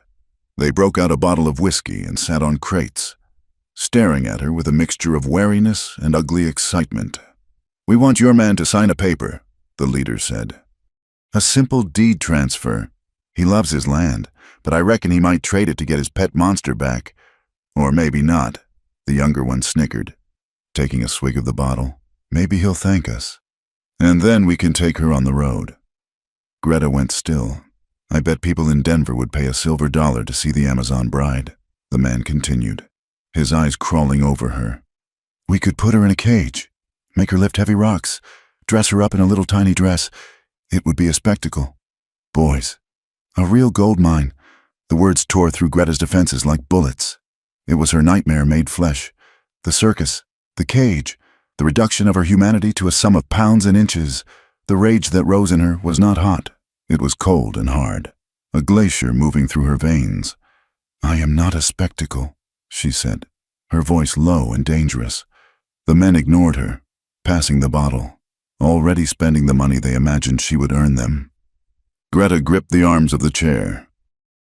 They broke out a bottle of whiskey and sat on crates, staring at her with a mixture of wariness and ugly excitement. "We want your man to sign a paper," the leader said. "A simple deed transfer. He loves his land, but I reckon he might trade it to get his pet monster back. Or maybe not," the younger one snickered, taking a swig of the bottle. "Maybe he'll thank us. And then we can take her on the road." Greta went still. "I bet people in Denver would pay a silver dollar to see the Amazon bride," the man continued, his eyes crawling over her. "We could put her in a cage, make her lift heavy rocks, dress her up in a little tiny dress. It would be a spectacle. Boys. A real gold mine." The words tore through Greta's defenses like bullets. It was her nightmare made flesh. The circus, the cage, the reduction of her humanity to a sum of pounds and inches. The rage that rose in her was not hot. It was cold and hard, a glacier moving through her veins. "I am not a spectacle," she said, her voice low and dangerous. The men ignored her, passing the bottle, already spending the money they imagined she would earn them. Greta gripped the arms of the chair.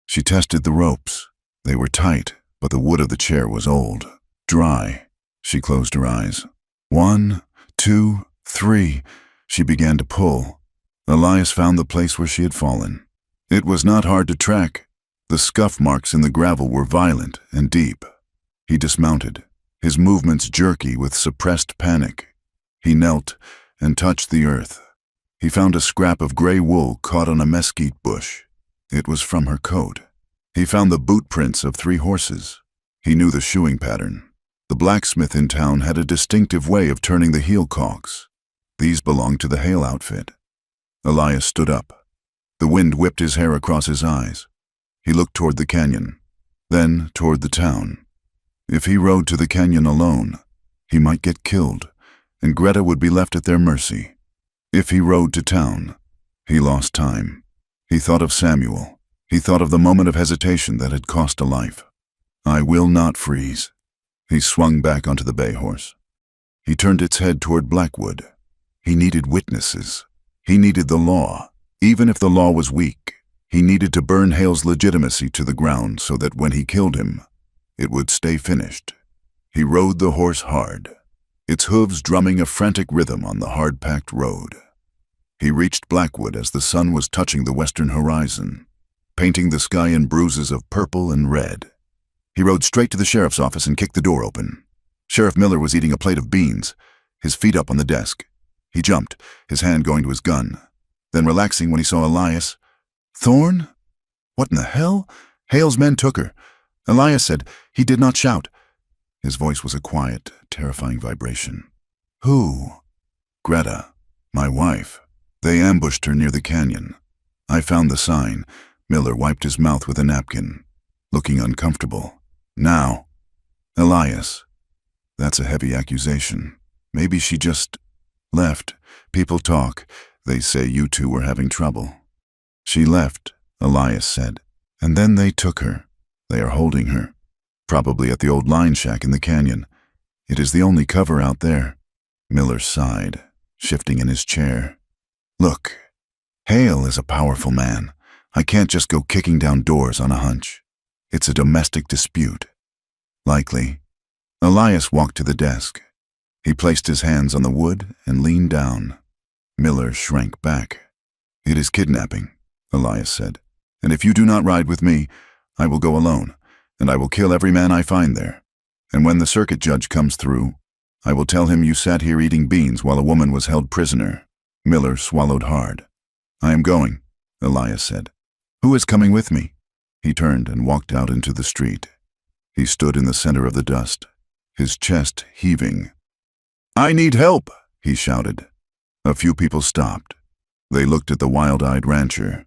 She tested the ropes. They were tight, but the wood of the chair was old, dry. She closed her eyes. 1, 2, 3. She began to pull. Elias found the place where she had fallen. It was not hard to track. The scuff marks in the gravel were violent and deep. He dismounted, his movements jerky with suppressed panic. He knelt and touched the earth. He found a scrap of gray wool caught on a mesquite bush. It was from her coat. He found the boot prints of 3 horses. He knew the shoeing pattern. The blacksmith in town had a distinctive way of turning the heel calks. These belonged to the Hale outfit. Elias stood up. The wind whipped his hair across his eyes. He looked toward the canyon, then toward the town. If he rode to the canyon alone, he might get killed, and Greta would be left at their mercy. If he rode to town, he lost time. He thought of Samuel, He thought of the moment of hesitation that had cost a life. I will not freeze. He swung back onto the bay horse. He turned its head toward Blackwood. He needed witnesses. He needed the law. Even if the law was weak, he needed to burn Hale's legitimacy to the ground so that when he killed him, it would stay finished. He rode the horse hard, its hooves drumming a frantic rhythm on the hard-packed road. He reached Blackwood as the sun was touching the western horizon, painting the sky in bruises of purple and red. He rode straight to the sheriff's office and kicked the door open. Sheriff Miller was eating a plate of beans, his feet up on the desk. He jumped, his hand going to his gun, then relaxing when he saw Elias. Thorne? What in the hell? Hale's men took her. Elias said he did not shout. His voice was a quiet, terrifying vibration. Who? Greta, my wife. They ambushed her near the canyon. I found the sign. Miller wiped his mouth with a napkin, looking uncomfortable. Now, Elias. That's a heavy accusation. Maybe she just left. People talk. They say you two were having trouble. She left, Elias said, and then they took her. They are holding her, probably at the old line shack in the canyon. It is the only cover out there. Miller sighed, shifting in his chair. Look, Hale is a powerful man. I can't just go kicking down doors on a hunch. It's a domestic dispute. Likely. Elias walked to the desk. He placed his hands on the wood and leaned down. Miller shrank back. It is kidnapping, Elias said, and if you do not ride with me, I will go alone, and I will kill every man I find there. And when the circuit judge comes through, I will tell him you sat here eating beans while a woman was held prisoner. Miller swallowed hard. I am going, Elias said. Who is coming with me? He turned and walked out into the street. He stood in the center of the dust, his chest heaving. I need help, he shouted. A few people stopped. They looked at the wild-eyed rancher,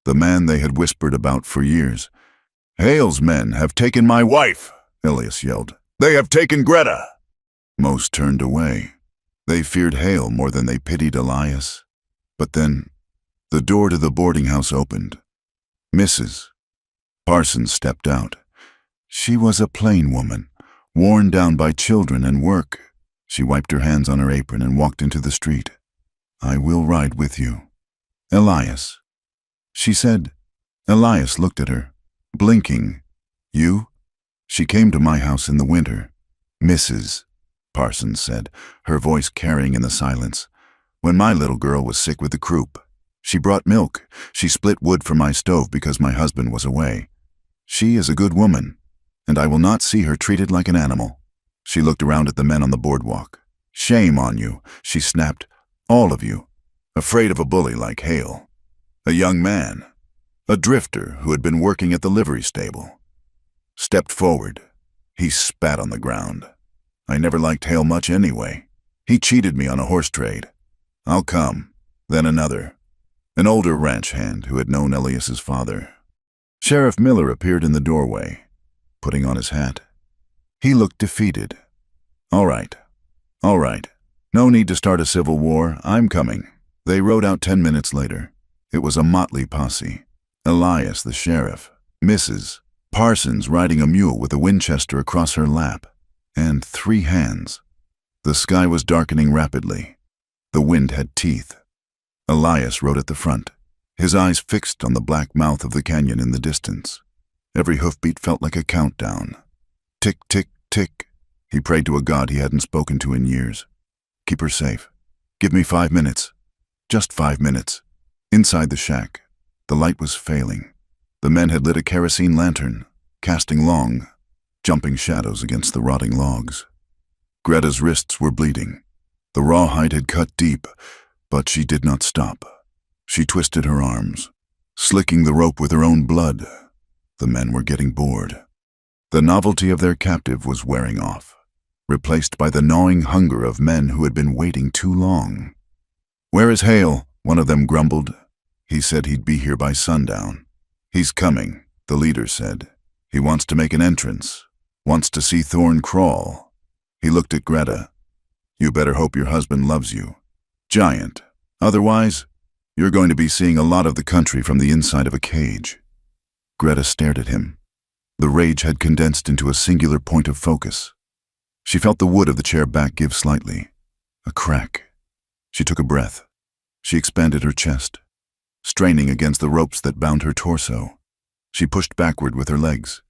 the man they had whispered about for years. Hale's men have taken my wife, Elias yelled. They have taken Greta. Most turned away. They feared Hale more than they pitied Elias. But then, the door to the boarding house opened. Mrs. Parsons stepped out. She was a plain woman, worn down by children and work. She wiped her hands on her apron and walked into the street. I will ride with you. Elias. She said. Elias looked at her, blinking. You? She came to my house in the winter. Mrs. Parsons said, her voice carrying in the silence. When my little girl was sick with the croup, she brought milk. She split wood from my stove because my husband was away. She is a good woman, and I will not see her treated like an animal. She looked around at the men on the boardwalk. Shame on you, she snapped. All of you, afraid of a bully like Hale. A young man, a drifter who had been working at the livery stable. Stepped forward. He spat on the ground. I never liked Hale much anyway. He cheated me on a horse trade. I'll come. Then another. An older ranch hand who had known Elias's father. Sheriff Miller appeared in the doorway, putting on his hat. He looked defeated. All right. No need to start a civil war. I'm coming. They rode out 10 minutes later. It was a motley posse. Elias, the sheriff, Mrs. Parsons riding a mule with a Winchester across her lap, and 3 hands. The sky was darkening rapidly. The wind had teeth. Elias rode at the front, his eyes fixed on the black mouth of the canyon in the distance. Every hoofbeat felt like a countdown. Tick, tick, tick. He prayed to a God he hadn't spoken to in years. Keep her safe. Give me 5 minutes. Just 5 minutes. Inside the shack, the light was failing. The men had lit a kerosene lantern, casting long, jumping shadows against the rotting logs. Greta's wrists were bleeding. The rawhide had cut deep, but she did not stop. She twisted her arms, slicking the rope with her own blood. The men were getting bored. The novelty of their captive was wearing off, replaced by the gnawing hunger of men who had been waiting too long. Where is Hale? One of them grumbled. He said he'd be here by sundown. He's coming, the leader said. He wants to make an entrance, wants to see Thorne crawl. He looked at Greta. You better hope your husband loves you. Giant. Otherwise, you're going to be seeing a lot of the country from the inside of a cage. Greta stared at him. The rage had condensed into a singular point of focus. She felt the wood of the chair back give slightly. A crack. She took a breath. She expanded her chest, straining against the ropes that bound her torso. She pushed backward with her legs,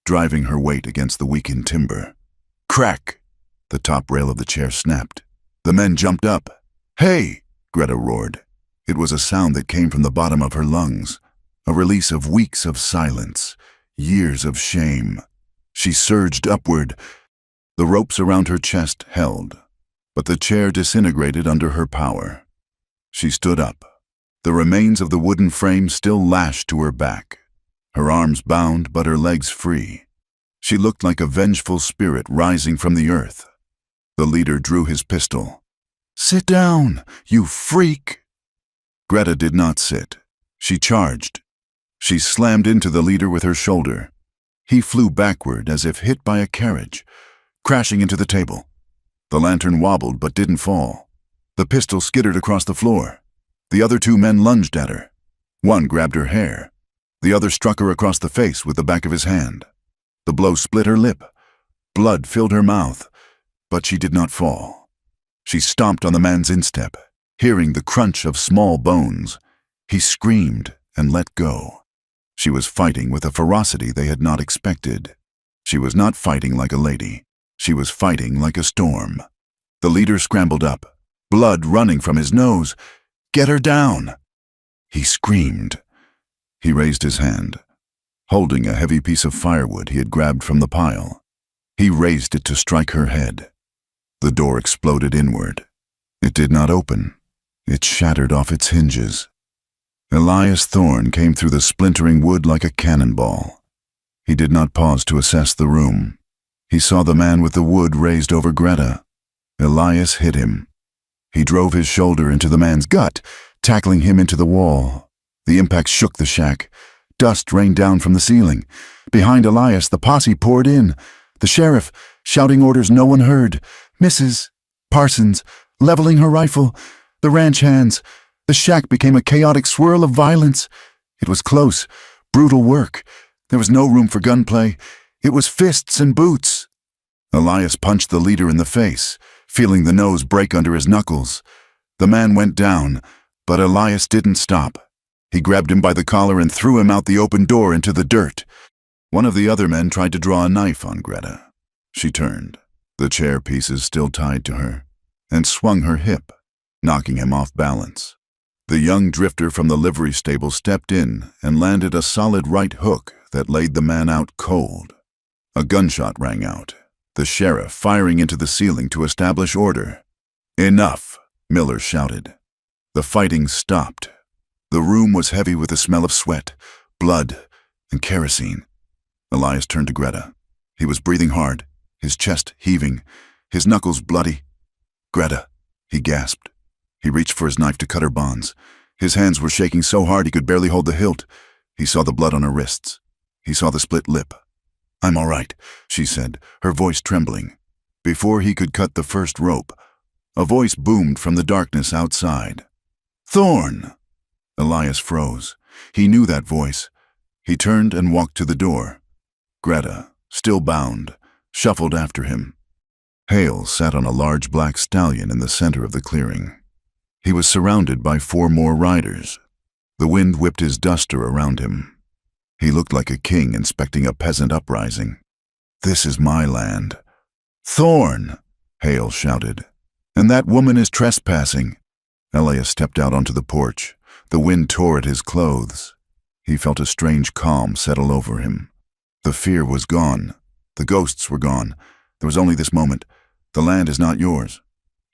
driving her weight against the weakened timber. Crack! The top rail of the chair snapped. The men jumped up. "Hey!" Greta roared. It was a sound that came from the bottom of her lungs, a release of weeks of silence, years of shame. She surged upward. The ropes around her chest held, but the chair disintegrated under her power. She stood up, the remains of the wooden frame still lashed to her back, her arms bound but her legs free. She looked like a vengeful spirit rising from the earth. The leader drew his pistol. "Sit down, you freak!" Greta did not sit. She charged. She slammed into the leader with her shoulder. He flew backward as if hit by a carriage, crashing into the table. The lantern wobbled but didn't fall. The pistol skittered across the floor. The other two men lunged at her. One grabbed her hair. The other struck her across the face with the back of his hand. The blow split her lip. Blood filled her mouth, but she did not fall. She stomped on the man's instep, hearing the crunch of small bones. He screamed and let go. She was fighting with a ferocity they had not expected. She was not fighting like a lady. She was fighting like a storm. The leader scrambled up, blood running from his nose. "Get her down!" He screamed. He raised his hand, holding a heavy piece of firewood he had grabbed from the pile. He raised it to strike her head. The door exploded inward. It did not open. It shattered off its hinges. Elias Thorne came through the splintering wood like a cannonball. He did not pause to assess the room. He saw the man with the wood raised over Greta. Elias hit him. He drove his shoulder into the man's gut, tackling him into the wall. The impact shook the shack. Dust rained down from the ceiling. Behind Elias, the posse poured in. The sheriff, shouting orders no one heard. Mrs. Parsons, leveling her rifle. The ranch hands. The shack became a chaotic swirl of violence. It was close, brutal work. There was no room for gunplay. It was fists and boots. Elias punched the leader in the face, feeling the nose break under his knuckles. The man went down, but Elias didn't stop. He grabbed him by the collar and threw him out the open door into the dirt. One of the other men tried to draw a knife on Greta. She turned, the chair pieces still tied to her, and swung her hip, knocking him off balance. The young drifter from the livery stable stepped in and landed a solid right hook that laid the man out cold. A gunshot rang out, the sheriff firing into the ceiling to establish order. "Enough," Miller shouted. The fighting stopped. The room was heavy with the smell of sweat, blood, and kerosene. Elias turned to Greta. He was breathing hard, his chest heaving, his knuckles bloody. "Greta," he gasped. He reached for his knife to cut her bonds. His hands were shaking so hard he could barely hold the hilt. He saw the blood on her wrists. He saw the split lip. "I'm all right," she said, her voice trembling. Before he could cut the first rope, a voice boomed from the darkness outside. "Thorne!" Elias froze. He knew that voice. He turned and walked to the door. Greta, still bound, shuffled after him. Hale sat on a large black stallion in the center of the clearing. He was surrounded by 4 more riders. The wind whipped his duster around him. He looked like a king inspecting a peasant uprising. "This is my land." "Thorne!" Hale shouted. "And that woman is trespassing." Elias stepped out onto the porch. The wind tore at his clothes. He felt a strange calm settle over him. The fear was gone. The ghosts were gone. There was only this moment. "The land is not yours."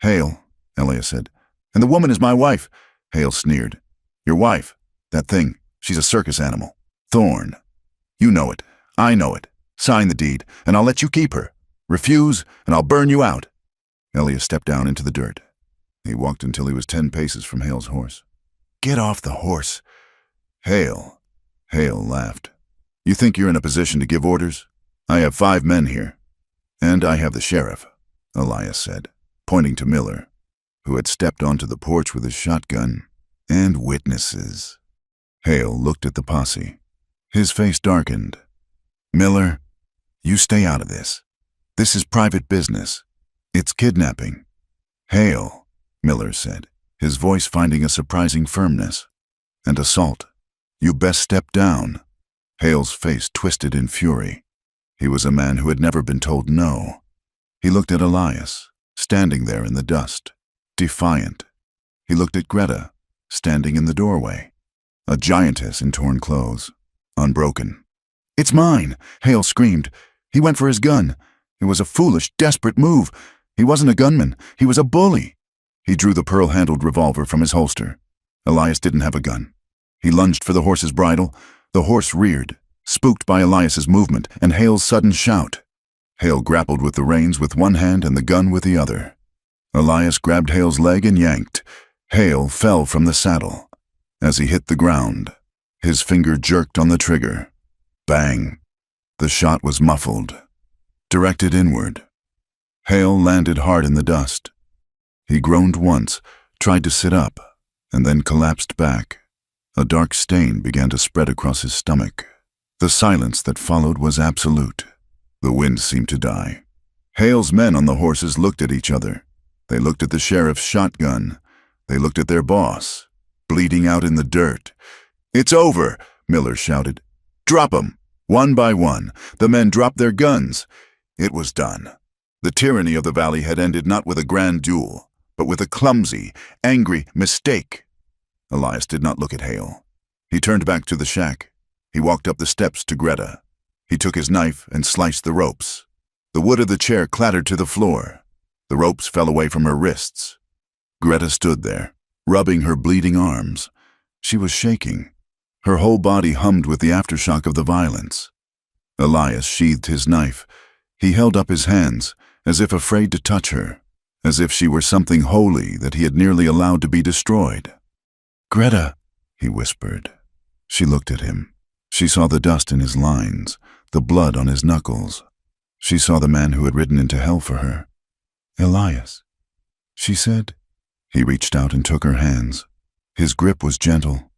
"Hale," Elias said. "And the woman is my wife," Hale sneered. "Your wife? That thing. She's a circus animal." "Thorne. You know it. I know it. Sign the deed, and I'll let you keep her. Refuse, and I'll burn you out." Elias stepped down into the dirt. He walked until he was 10 paces from Hale's horse. "Get off the horse." "Hale." Hale laughed. "You think you're in a position to give orders? I have 5 men here. And I have the sheriff," Elias said, pointing to Miller, who had stepped onto the porch with his shotgun, "and witnesses." Hale looked at the posse. His face darkened. "Miller, you stay out of this. This is private business. It's kidnapping." "Hale," Miller said, his voice finding a surprising firmness. "And assault. You best step down." Hale's face twisted in fury. He was a man who had never been told no. He looked at Elias, standing there in the dust, defiant. He looked at Greta, standing in the doorway, a giantess in torn clothes, unbroken. "It's mine!" Hale screamed. He went for his gun. It was a foolish, desperate move. He wasn't a gunman. He was a bully. He drew the pearl-handled revolver from his holster. Elias didn't have a gun. He lunged for the horse's bridle. The horse reared, spooked by Elias's movement and Hale's sudden shout. Hale grappled with the reins with one hand and the gun with the other. Elias grabbed Hale's leg and yanked. Hale fell from the saddle. As he hit the ground, his finger jerked on the trigger. Bang! The shot was muffled, directed inward. Hale landed hard in the dust. He groaned once, tried to sit up, and then collapsed back. A dark stain began to spread across his stomach. The silence that followed was absolute. The wind seemed to die. Hale's men on the horses looked at each other. They looked at the sheriff's shotgun. They looked at their boss, bleeding out in the dirt. "It's over," Miller shouted. "Drop 'em!" One by one, the men dropped their guns. It was done. The tyranny of the valley had ended not with a grand duel, but with a clumsy, angry mistake. Elias did not look at Hale. He turned back to the shack. He walked up the steps to Greta. He took his knife and sliced the ropes. The wood of the chair clattered to the floor. The ropes fell away from her wrists. Greta stood there, rubbing her bleeding arms. She was shaking. Her whole body hummed with the aftershock of the violence. Elias sheathed his knife. He held up his hands, as if afraid to touch her, as if she were something holy that he had nearly allowed to be destroyed. "Greta," he whispered. She looked at him. She saw the dust in his lines, the blood on his knuckles. She saw the man who had ridden into hell for her. "Elias," she said. He reached out and took her hands. His grip was gentle,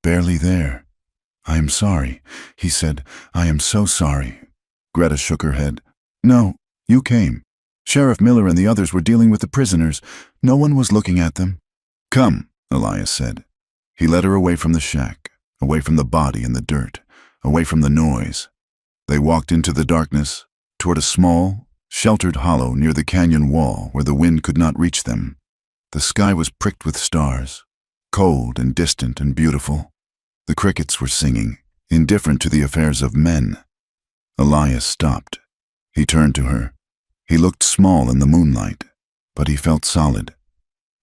barely there. "I am sorry," he said. "I am so sorry." Greta shook her head. "No, you came. Sheriff Miller and the others were dealing with the prisoners. No one was looking at them." "Come," Elias said. He led her away from the shack, away from the body and the dirt, away from the noise. They walked into the darkness, toward a small, sheltered hollow near the canyon wall where the wind could not reach them. The sky was pricked with stars, cold and distant and beautiful. The crickets were singing, indifferent to the affairs of men. Elias stopped. He turned to her. He looked small in the moonlight, but he felt solid.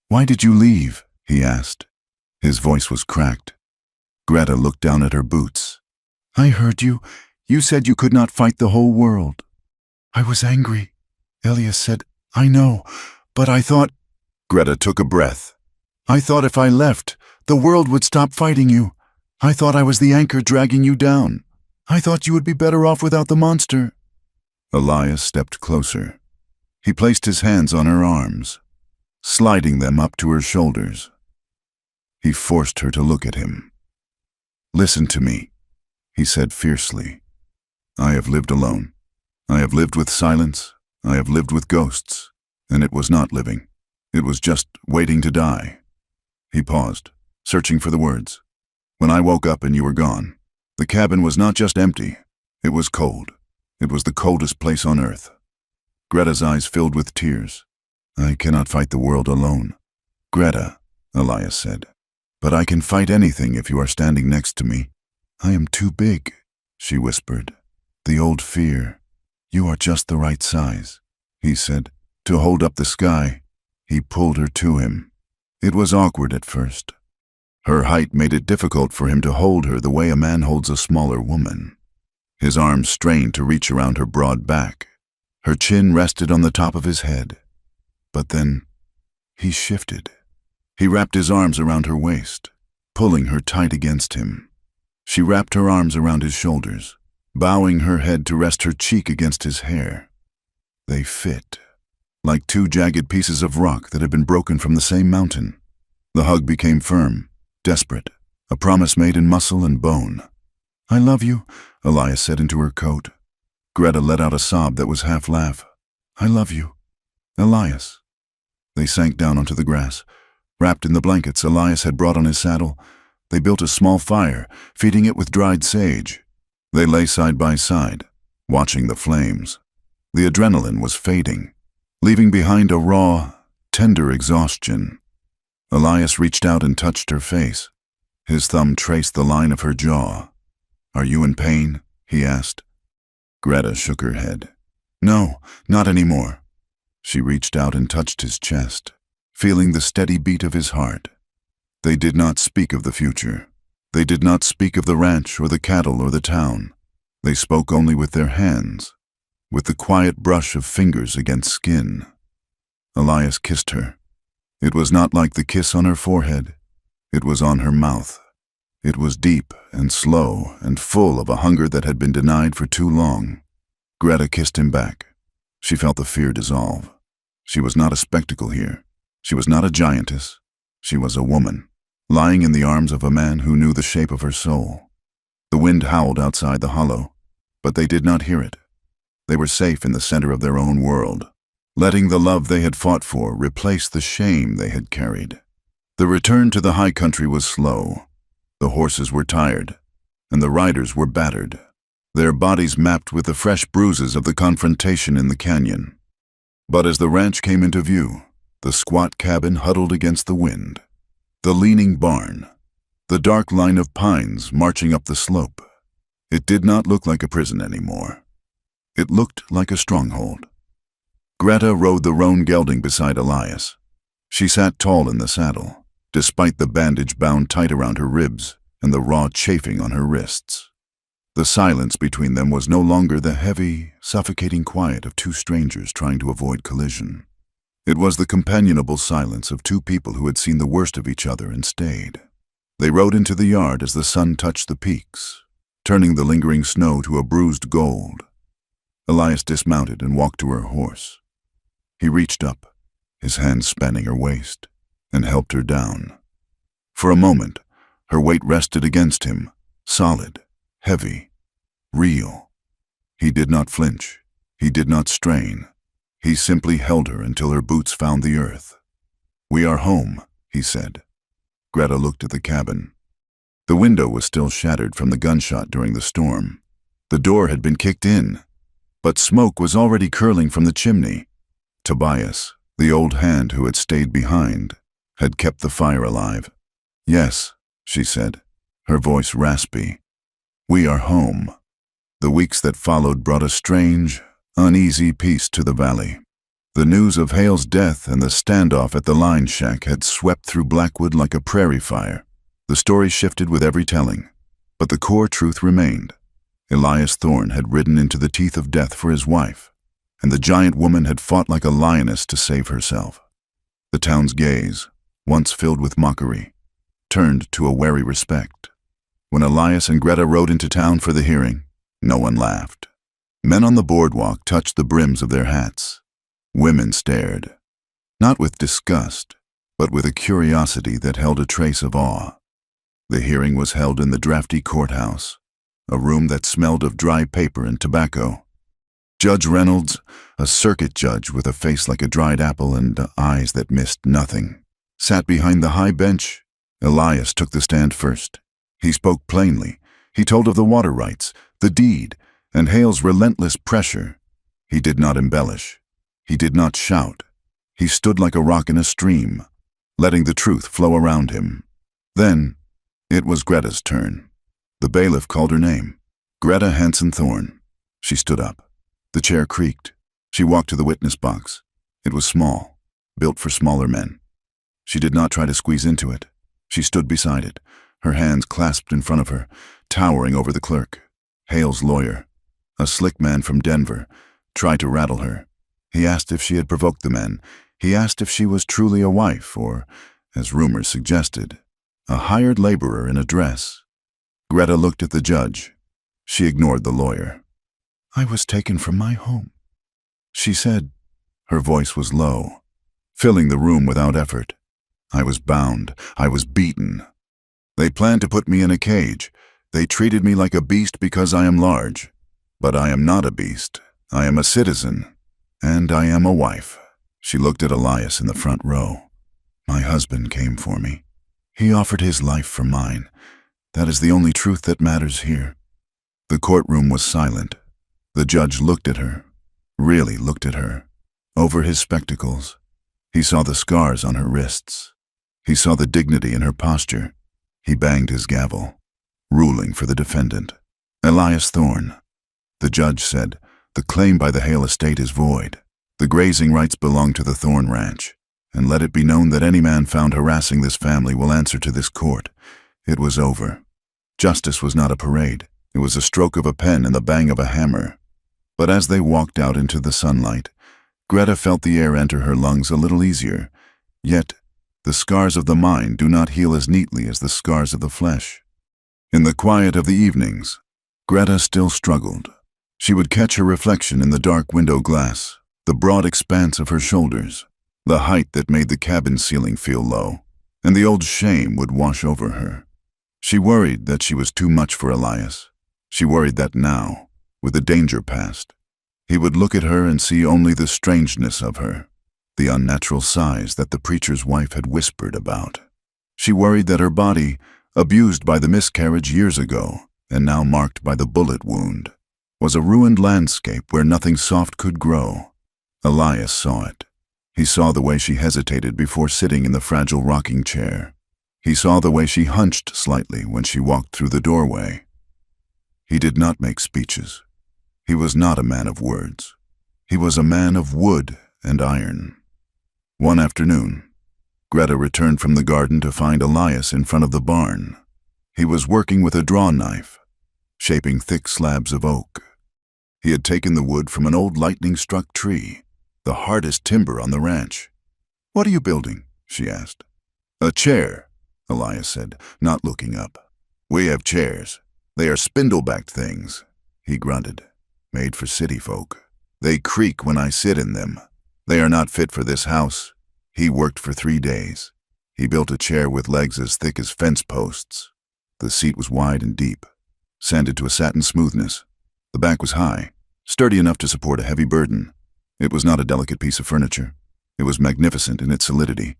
"Why did you leave?" he asked. His voice was cracked. Greta looked down at her boots. "I heard you. You said you could not fight the whole world." "I was angry." Elias said, "I know, but I thought—" Greta took a breath. "I thought if I left, the world would stop fighting you. I thought I was the anchor dragging you down. I thought you would be better off without the monster." Elias stepped closer. He placed his hands on her arms, sliding them up to her shoulders. He forced her to look at him. "Listen to me," he said fiercely. "I have lived alone. I have lived with silence. I have lived with ghosts. And it was not living. It was just waiting to die." He paused, searching for the words. "When I woke up and you were gone, the cabin was not just empty. It was cold. It was the coldest place on earth." Greta's eyes filled with tears. "I cannot fight the world alone." "Greta," Elias said, "but I can fight anything if you are standing next to me." "I am too big," she whispered. "The old fear. You are just the right size," he said, to hold up the sky. He pulled her to him. It was awkward at first. Her height made it difficult for him to hold her the way a man holds a smaller woman. His arms strained to reach around her broad back. Her chin rested on the top of his head. But then he shifted. He wrapped his arms around her waist, pulling her tight against him. She wrapped her arms around his shoulders, bowing her head to rest her cheek against his hair. They fit, like two jagged pieces of rock that had been broken from the same mountain. The hug became firm, desperate, a promise made in muscle and bone. I love you, Elias said into her coat. Greta let out a sob that was half laugh. I love you, Elias. They sank down onto the grass. Wrapped in the blankets Elias had brought on his saddle, they built a small fire, feeding it with dried sage. They lay side by side, watching the flames. The adrenaline was fading, leaving behind a raw, tender exhaustion. Elias reached out and touched her face. His thumb traced the line of her jaw. Are you in pain? He asked. Greta shook her head. No, not anymore. She reached out and touched his chest, feeling the steady beat of his heart. They did not speak of the future. They did not speak of the ranch or the cattle or the town. They spoke only with their hands, with the quiet brush of fingers against skin. Elias kissed her. It was not like the kiss on her forehead. It was on her mouth. It was deep and slow and full of a hunger that had been denied for too long. Greta kissed him back. She felt the fear dissolve. She was not a spectacle here. She was not a giantess. She was a woman, lying in the arms of a man who knew the shape of her soul. The wind howled outside the hollow, but they did not hear it. They were safe in the center of their own world, letting the love they had fought for replace the shame they had carried. The return to the high country was slow. The horses were tired, and the riders were battered, their bodies mapped with the fresh bruises of the confrontation in the canyon. But as the ranch came into view, the squat cabin huddled against the wind, the leaning barn, the dark line of pines marching up the slope. It did not look like a prison anymore. It looked like a stronghold. Greta rode the roan gelding beside Elias. She sat tall in the saddle, despite the bandage bound tight around her ribs and the raw chafing on her wrists. The silence between them was no longer the heavy, suffocating quiet of two strangers trying to avoid collision. It was the companionable silence of two people who had seen the worst of each other and stayed. They rode into the yard as the sun touched the peaks, turning the lingering snow to a bruised gold. Elias dismounted and walked to her horse. He reached up, his hand spanning her waist, and helped her down. For a moment, her weight rested against him, solid, heavy, real. He did not flinch. He did not strain. He simply held her until her boots found the earth. We are home, he said. Greta looked at the cabin. The window was still shattered from the gunshot during the storm. The door had been kicked in, but smoke was already curling from the chimney. Tobias, the old hand who had stayed behind, had kept the fire alive. Yes, she said, her voice raspy. We are home. The weeks that followed brought a strange, uneasy peace to the valley. The news of Hale's death and the standoff at the line shack had swept through Blackwood like a prairie fire. The story shifted with every telling, but the core truth remained. Elias Thorne had ridden into the teeth of death for his wife, and the giant woman had fought like a lioness to save herself. The town's gaze, once filled with mockery, turned to a wary respect. When Elias and Greta rode into town for the hearing, no one laughed. Men on the boardwalk touched the brims of their hats. Women stared, not with disgust, but with a curiosity that held a trace of awe. The hearing was held in the drafty courthouse, a room that smelled of dry paper and tobacco. Judge Reynolds, a circuit judge with a face like a dried apple and eyes that missed nothing, sat behind the high bench. Elias took the stand first. He spoke plainly. He told of the water rights, the deed, and Hale's relentless pressure. He did not embellish. He did not shout. He stood like a rock in a stream, letting the truth flow around him. Then, it was Greta's turn. The bailiff called her name. Greta Hanson Thorne. She stood up. The chair creaked. She walked to the witness box. It was small, built for smaller men. She did not try to squeeze into it. She stood beside it, her hands clasped in front of her, towering over the clerk. Hale's lawyer, a slick man from Denver, tried to rattle her. He asked if she had provoked the men. He asked if she was truly a wife or, as rumors suggested, a hired laborer in a dress. Greta looked at the judge. She ignored the lawyer. I was taken from my home, she said. Her voice was low, filling the room without effort. I was bound. I was beaten. They planned to put me in a cage. They treated me like a beast because I am large. But I am not a beast. I am a citizen. And I am a wife. She looked at Elias in the front row. My husband came for me. He offered his life for mine. That is the only truth that matters here. The courtroom was silent. The judge looked at her, really looked at her. Over his spectacles, he saw the scars on her wrists. He saw the dignity in her posture. He banged his gavel, ruling for the defendant, Elias Thorne. The judge said, "The claim by the Hale estate is void. The grazing rights belong to the Thorne Ranch, and let it be known that any man found harassing this family will answer to this court." It was over. Justice was not a parade. It was a stroke of a pen and the bang of a hammer. But as they walked out into the sunlight, Greta felt the air enter her lungs a little easier. Yet, the scars of the mind do not heal as neatly as the scars of the flesh. In the quiet of the evenings, Greta still struggled. She would catch her reflection in the dark window glass, the broad expanse of her shoulders, the height that made the cabin ceiling feel low, and the old shame would wash over her. She worried that she was too much for Elias. She worried that now, with the danger past, he would look at her and see only the strangeness of her, the unnatural size that the preacher's wife had whispered about. She worried that her body, abused by the miscarriage years ago and now marked by the bullet wound, was a ruined landscape where nothing soft could grow. Elias saw it. He saw the way she hesitated before sitting in the fragile rocking chair. He saw the way she hunched slightly when she walked through the doorway. He did not make speeches. He was not a man of words. He was a man of wood and iron. One afternoon, Greta returned from the garden to find Elias in front of the barn. He was working with a draw knife, shaping thick slabs of oak. He had taken the wood from an old lightning-struck tree, the hardest timber on the ranch. "What are you building?" she asked. "A chair," Elias said, not looking up. "We have chairs. They are spindle-backed things," he grunted, "made for city folk. They creak when I sit in them. They are not fit for this house." He worked for 3 days. He built a chair with legs as thick as fence posts. The seat was wide and deep, sanded to a satin smoothness. The back was high, sturdy enough to support a heavy burden. It was not a delicate piece of furniture. It was magnificent in its solidity.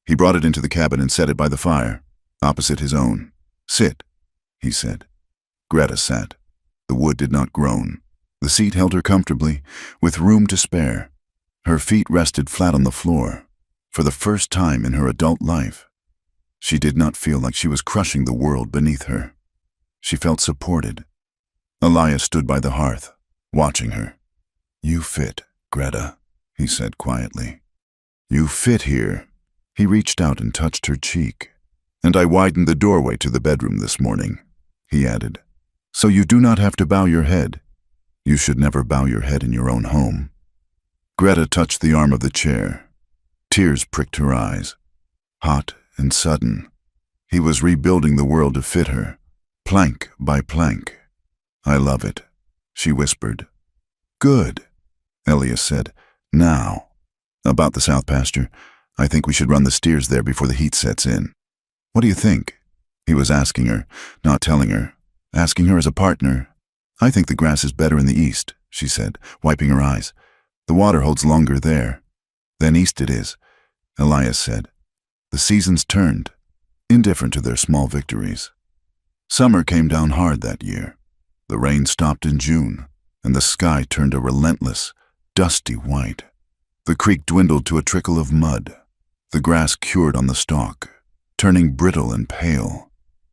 He brought it into the cabin and set it by the fire, opposite his own. "Sit," he said. Greta sat. The wood did not groan. The seat held her comfortably, with room to spare. Her feet rested flat on the floor. For the first time in her adult life, she did not feel like she was crushing the world beneath her. She felt supported. Elias stood by the hearth, watching her. "You fit, Greta," he said quietly. "You fit here." He reached out and touched her cheek. "And I widened the doorway to the bedroom this morning," he added. "So you do not have to bow your head. You should never bow your head in your own home." Greta touched the arm of the chair. Tears pricked her eyes. Hot and sudden, he was rebuilding the world to fit her, plank by plank. "I love it," she whispered. "Good," Elias said. "Now, about the south pasture, I think we should run the steers there before the heat sets in." "What do you think?" He was asking her, not telling her, asking her as a partner. "I think the grass is better in the east," she said, wiping her eyes. "The water holds longer there." "Then east it is," Elias said. The seasons turned, indifferent to their small victories. Summer came down hard that year. The rain stopped in June, and the sky turned a relentless, dusty white. The creek dwindled to a trickle of mud. The grass cured on the stalk, turning brittle and pale.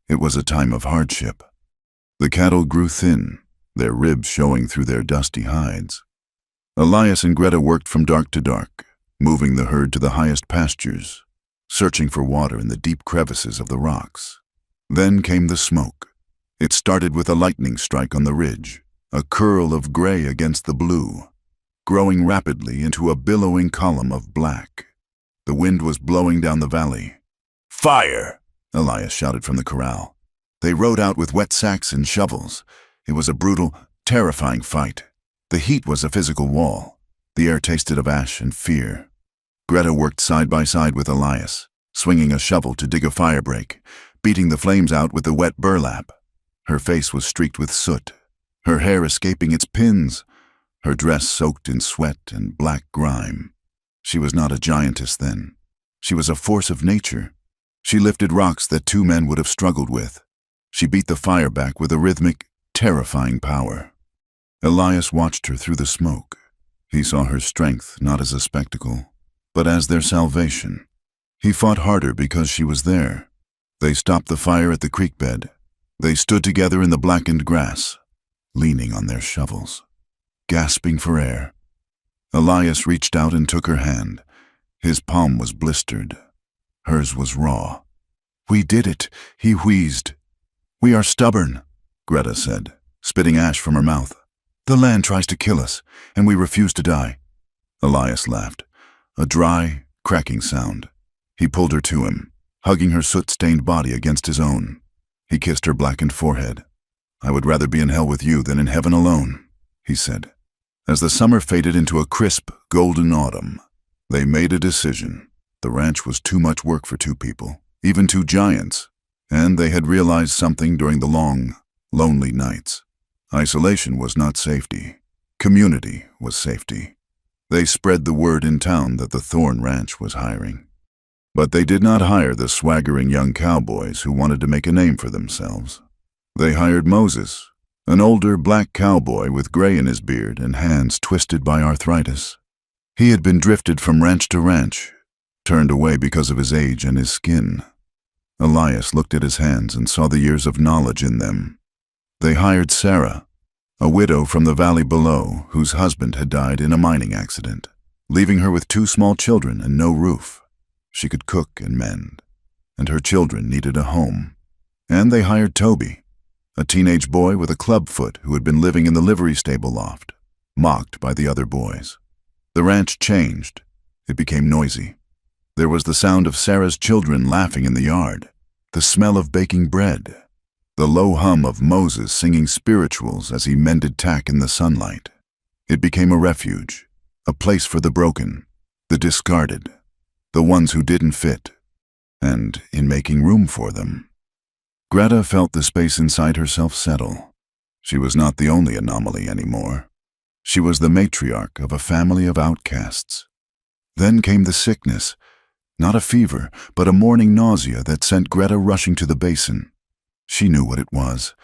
It was a time of hardship. The cattle grew thin, their ribs showing through their dusty hides. Elias and Greta worked from dark to dark, moving the herd to the highest pastures, searching for water in the deep crevices of the rocks. Then came the smoke. It started with a lightning strike on the ridge, a curl of gray against the blue, growing rapidly into a billowing column of black. The wind was blowing down the valley. "Fire!" Elias shouted from the corral. They rode out with wet sacks and shovels. It was a brutal, terrifying fight. The heat was a physical wall. The air tasted of ash and fear. Greta worked side by side with Elias, swinging a shovel to dig a firebreak, beating the flames out with the wet burlap. Her face was streaked with soot, her hair escaping its pins, her dress soaked in sweat and black grime. She was not a giantess then. She was a force of nature. She lifted rocks that two men would have struggled with. She beat the fire back with a rhythmic, terrifying power. Elias watched her through the smoke. He saw her strength not as a spectacle, but as their salvation. He fought harder because she was there. They stopped the fire at the creek bed. They stood together in the blackened grass, leaning on their shovels, gasping for air. Elias reached out and took her hand. His palm was blistered. Hers was raw. "We did it," he wheezed. "We are stubborn," Greta said, spitting ash from her mouth. "The land tries to kill us, and we refuse to die." Elias laughed, a dry, cracking sound. He pulled her to him, hugging her soot-stained body against his own. He kissed her blackened forehead. "I would rather be in hell with you than in heaven alone," he said. As the summer faded into a crisp, golden autumn, they made a decision. The ranch was too much work for two people, even two giants, and they had realized something during the long, lonely nights. Isolation was not safety. Community was safety. They spread the word in town that the Thorn Ranch was hiring. But they did not hire the swaggering young cowboys who wanted to make a name for themselves. They hired Moses, an older black cowboy with gray in his beard and hands twisted by arthritis. He had been drifted from ranch to ranch, turned away because of his age and his skin. Elias looked at his hands and saw the years of knowledge in them. They hired Sarah, a widow from the valley below whose husband had died in a mining accident, leaving her with two small children and no roof. She could cook and mend, and her children needed a home. And they hired Toby, a teenage boy with a clubfoot who had been living in the livery stable loft, mocked by the other boys. The ranch changed. It became noisy. There was the sound of Sarah's children laughing in the yard, the smell of baking bread, the low hum of Moses singing spirituals as he mended tack in the sunlight. It became a refuge, a place for the broken, the discarded, the ones who didn't fit, and in making room for them. Greta felt the space inside herself settle. She was not the only anomaly anymore. She was the matriarch of a family of outcasts. Then came the sickness, not a fever, but a morning nausea that sent Greta rushing to the basin. She knew what it was,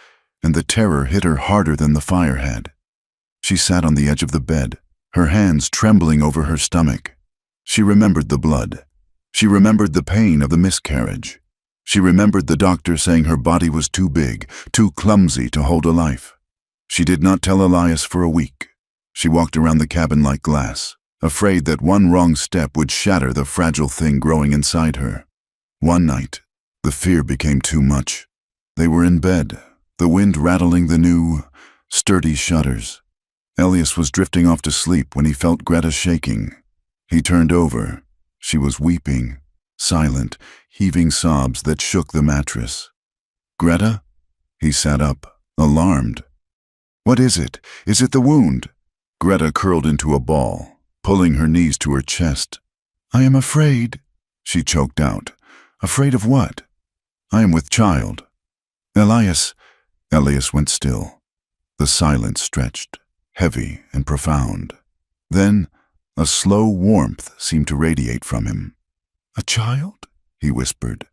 and the terror hit her harder than the fire had. She sat on the edge of the bed, her hands trembling over her stomach. She remembered the blood. She remembered the pain of the miscarriage. She remembered the doctor saying her body was too big, too clumsy to hold a life. She did not tell Elias for a week. She walked around the cabin like glass, afraid that one wrong step would shatter the fragile thing growing inside her. One night, the fear became too much. They were in bed, the wind rattling the new, sturdy shutters. Elias was drifting off to sleep when he felt Greta shaking. He turned over. She was weeping, silent, heaving sobs that shook the mattress. "Greta?" He sat up, alarmed. "What is it? Is it the wound?" Greta curled into a ball, pulling her knees to her chest. "I am afraid," she choked out. "Afraid of what?" "I am with child." "Elias." Elias went still. The silence stretched, heavy and profound. Then a slow warmth seemed to radiate from him. "A child?" he whispered.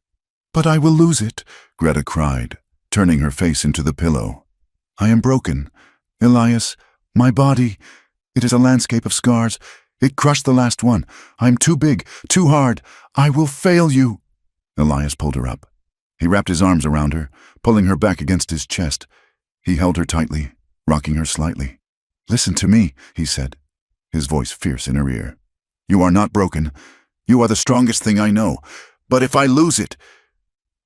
"But I will lose it," Greta cried, turning her face into the pillow. "I am broken. Elias, my body, it is a landscape of scars. It crushed the last one. I am too big, too hard. I will fail you." Elias pulled her up. He wrapped his arms around her, pulling her back against his chest. He held her tightly, rocking her slightly. "Listen to me," he said, his voice fierce in her ear. "You are not broken. You are the strongest thing I know. But if I lose it—"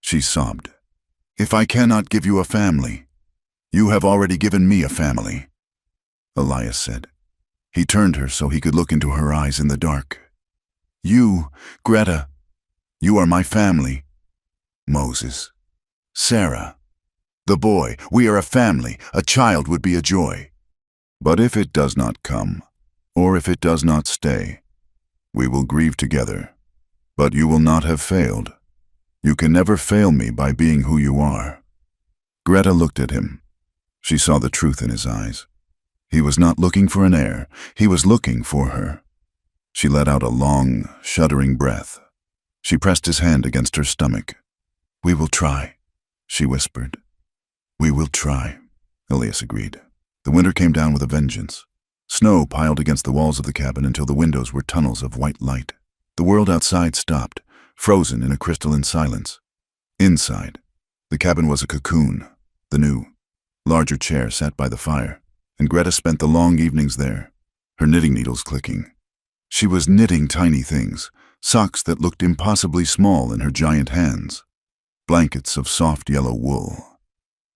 She sobbed. "If I cannot give you a family, you have already given me a family," Elias said. He turned her so he could look into her eyes in the dark. "You, Greta, you are my family. Moses, Sarah, the boy, we are a family. A child would be a joy. But if it does not come, or if it does not stay, we will grieve together. But you will not have failed. You can never fail me by being who you are." Greta looked at him. She saw the truth in his eyes. He was not looking for an heir. He was looking for her. She let out a long, shuddering breath. She pressed his hand against her stomach. "We will try," she whispered. "We will try," Elias agreed. The winter came down with a vengeance. Snow piled against the walls of the cabin until the windows were tunnels of white light. The world outside stopped, frozen in a crystalline silence. Inside, the cabin was a cocoon. The new, larger chair sat by the fire, and Greta spent the long evenings there, her knitting needles clicking. She was knitting tiny things, socks that looked impossibly small in her giant hands, blankets of soft yellow wool.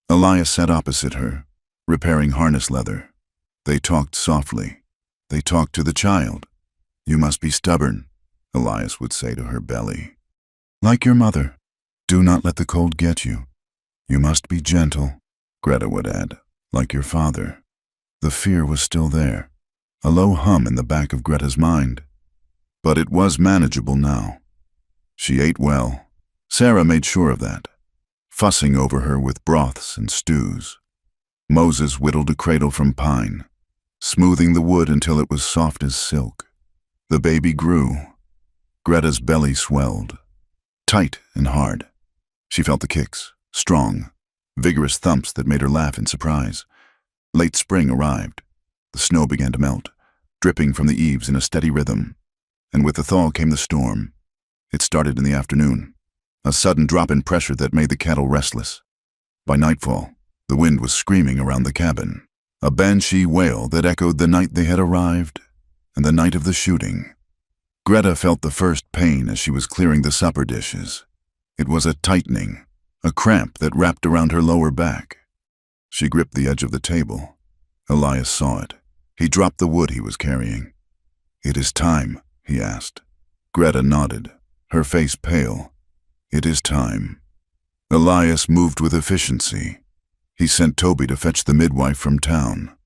Elias sat opposite her, repairing harness leather. They talked softly. They talked to the child. "You must be stubborn," Elias would say to her belly. "Like your mother. Do not let the cold get you. You must be gentle," Greta would add, "like your father." The fear was still there, a low hum in the back of Greta's mind. But it was manageable now. She ate well. Sarah made sure of that, fussing over her with broths and stews. Moses whittled a cradle from pine, smoothing the wood until it was soft as silk. The baby grew. Greta's belly swelled, tight and hard. She felt the kicks, strong, vigorous thumps that made her laugh in surprise. Late spring arrived. The snow began to melt, dripping from the eaves in a steady rhythm. And with the thaw came the storm. It started in the afternoon, a sudden drop in pressure that made the cattle restless. By nightfall, the wind was screaming around the cabin, a banshee wail that echoed the night they had arrived and the night of the shooting. Greta felt the first pain as she was clearing the supper dishes. It was a tightening, a cramp that wrapped around her lower back. She gripped the edge of the table. Elias saw it. He dropped the wood he was carrying. "It is time," he asked. Greta nodded, her face pale. "It is time." Elias moved with efficiency. He sent Toby to fetch the midwife from town.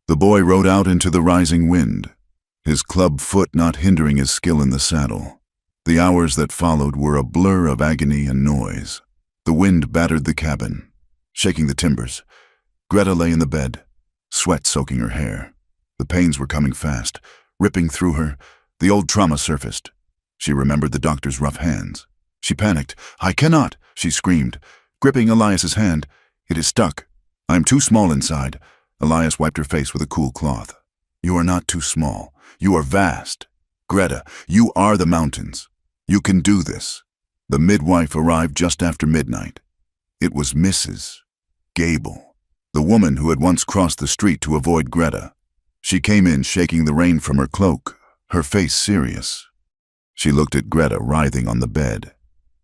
The boy rode out into the rising wind, his club foot not hindering his skill in the saddle. The hours that followed were a blur of agony and noise. The wind battered the cabin, shaking the timbers. Greta lay in the bed, sweat soaking her hair. The pains were coming fast, ripping through her. The old trauma surfaced. She remembered the doctor's rough hands. She panicked. "I cannot," she screamed, gripping Elias's hand. "It is stuck. I am too small inside." Elias wiped her face with a cool cloth. "You are not too small. You are vast. Greta, you are the mountains. You can do this." The midwife arrived just after midnight. It was Mrs. Gable, the woman who had once crossed the street to avoid Greta. She came in shaking the rain from her cloak, her face serious. She looked at Greta writhing on the bed.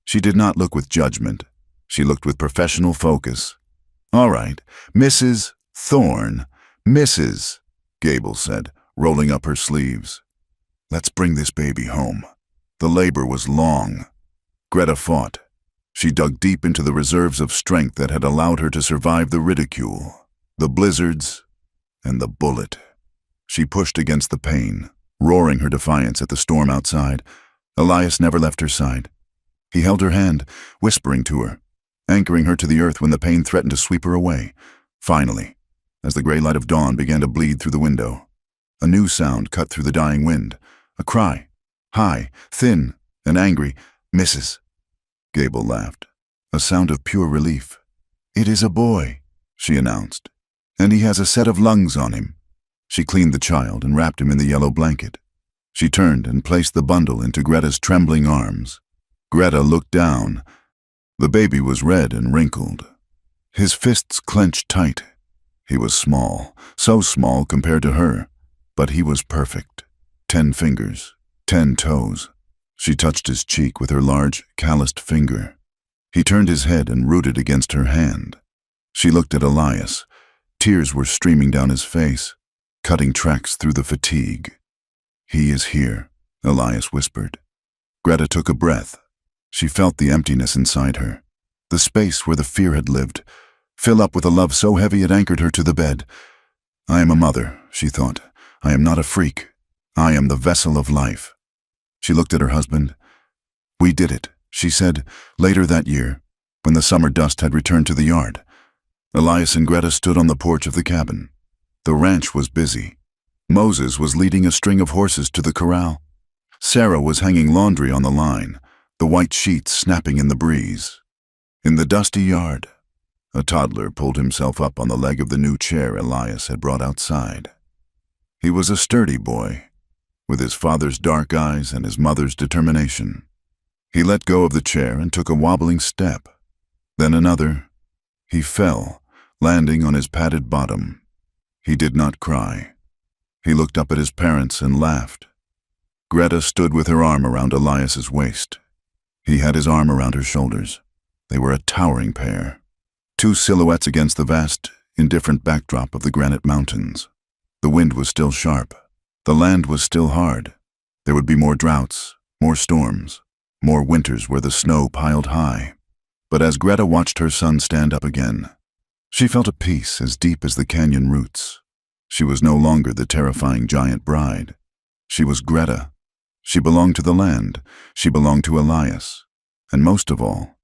She did not look with judgment. She looked with professional focus. "All right, Mrs. Thorne, Mrs." Gable said, rolling up her sleeves. "Let's bring this baby home." The labor was long. Greta fought. She dug deep into the reserves of strength that had allowed her to survive the ridicule, the blizzards, and the bullet. She pushed against the pain, roaring her defiance at the storm outside. Elias never left her side. He held her hand, whispering to her, anchoring her to the earth when the pain threatened to sweep her away. Finally, as the gray light of dawn began to bleed through the window, a new sound cut through the dying wind, a cry, high, thin, and angry. "Mrs." Gable laughed, a sound of pure relief. "It is a boy," she announced, "and he has a set of lungs on him." She cleaned the child and wrapped him in the yellow blanket. She turned and placed the bundle into Greta's trembling arms. Greta looked down. The baby was red and wrinkled. His fists clenched tight. He was small, so small compared to her, but he was perfect. 10 fingers, 10 toes. She touched his cheek with her large, calloused finger. He turned his head and rooted against her hand. She looked at Elias. Tears were streaming down his face, cutting tracks through the fatigue. "He is here," Elias whispered. Greta took a breath. She felt the emptiness inside her, the space where the fear had lived, fill up with a love so heavy it anchored her to the bed. "I am a mother," she thought. "I am not a freak. I am the vessel of life." She looked at her husband. "We did it," she said, later that year, when the summer dust had returned to the yard. Elias and Greta stood on the porch of the cabin. The ranch was busy. Moses was leading a string of horses to the corral. Sarah was hanging laundry on the line, the white sheets snapping in the breeze. In the dusty yard, a toddler pulled himself up on the leg of the new chair Elias had brought outside. He was a sturdy boy, with his father's dark eyes and his mother's determination. He let go of the chair and took a wobbling step. Then another. He fell, landing on his padded bottom. He did not cry. He looked up at his parents and laughed. Greta stood with her arm around Elias's waist. He had his arm around her shoulders. They were a towering pair, two silhouettes against the vast, indifferent backdrop of the granite mountains. The wind was still sharp. The land was still hard. There would be more droughts, more storms, more winters where the snow piled high. But as Greta watched her son stand up again, she felt a peace as deep as the canyon roots. She was no longer the terrifying giant bride. She was Greta. She belonged to the land. She belonged to Elias. And most of all,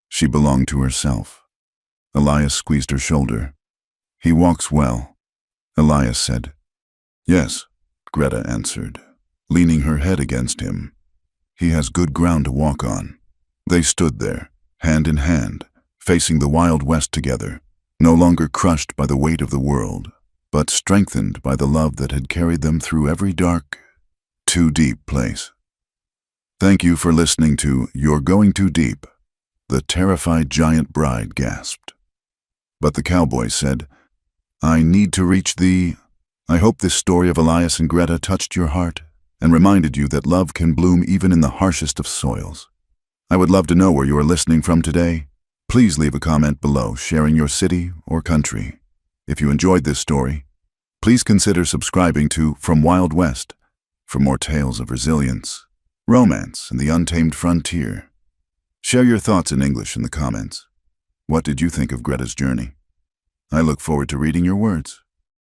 she belonged to herself. Elias squeezed her shoulder. "He walks well," Elias said. "Yes," Greta answered, leaning her head against him. "He has good ground to walk on." They stood there, hand in hand, facing the Wild West together, no longer crushed by the weight of the world, but strengthened by the love that had carried them through every dark, too deep place. Thank you for listening to You're Going Too Deep. The terrified giant bride gasped. But the cowboy said, "I need to reach the..." I hope this story of Elias and Greta touched your heart and reminded you that love can bloom even in the harshest of soils. I would love to know where you are listening from today. Please leave a comment below sharing your city or country. If you enjoyed this story, please consider subscribing to From Wild West for more tales of resilience, romance, and the untamed frontier. Share your thoughts in English in the comments. What did you think of Greta's journey? I look forward to reading your words.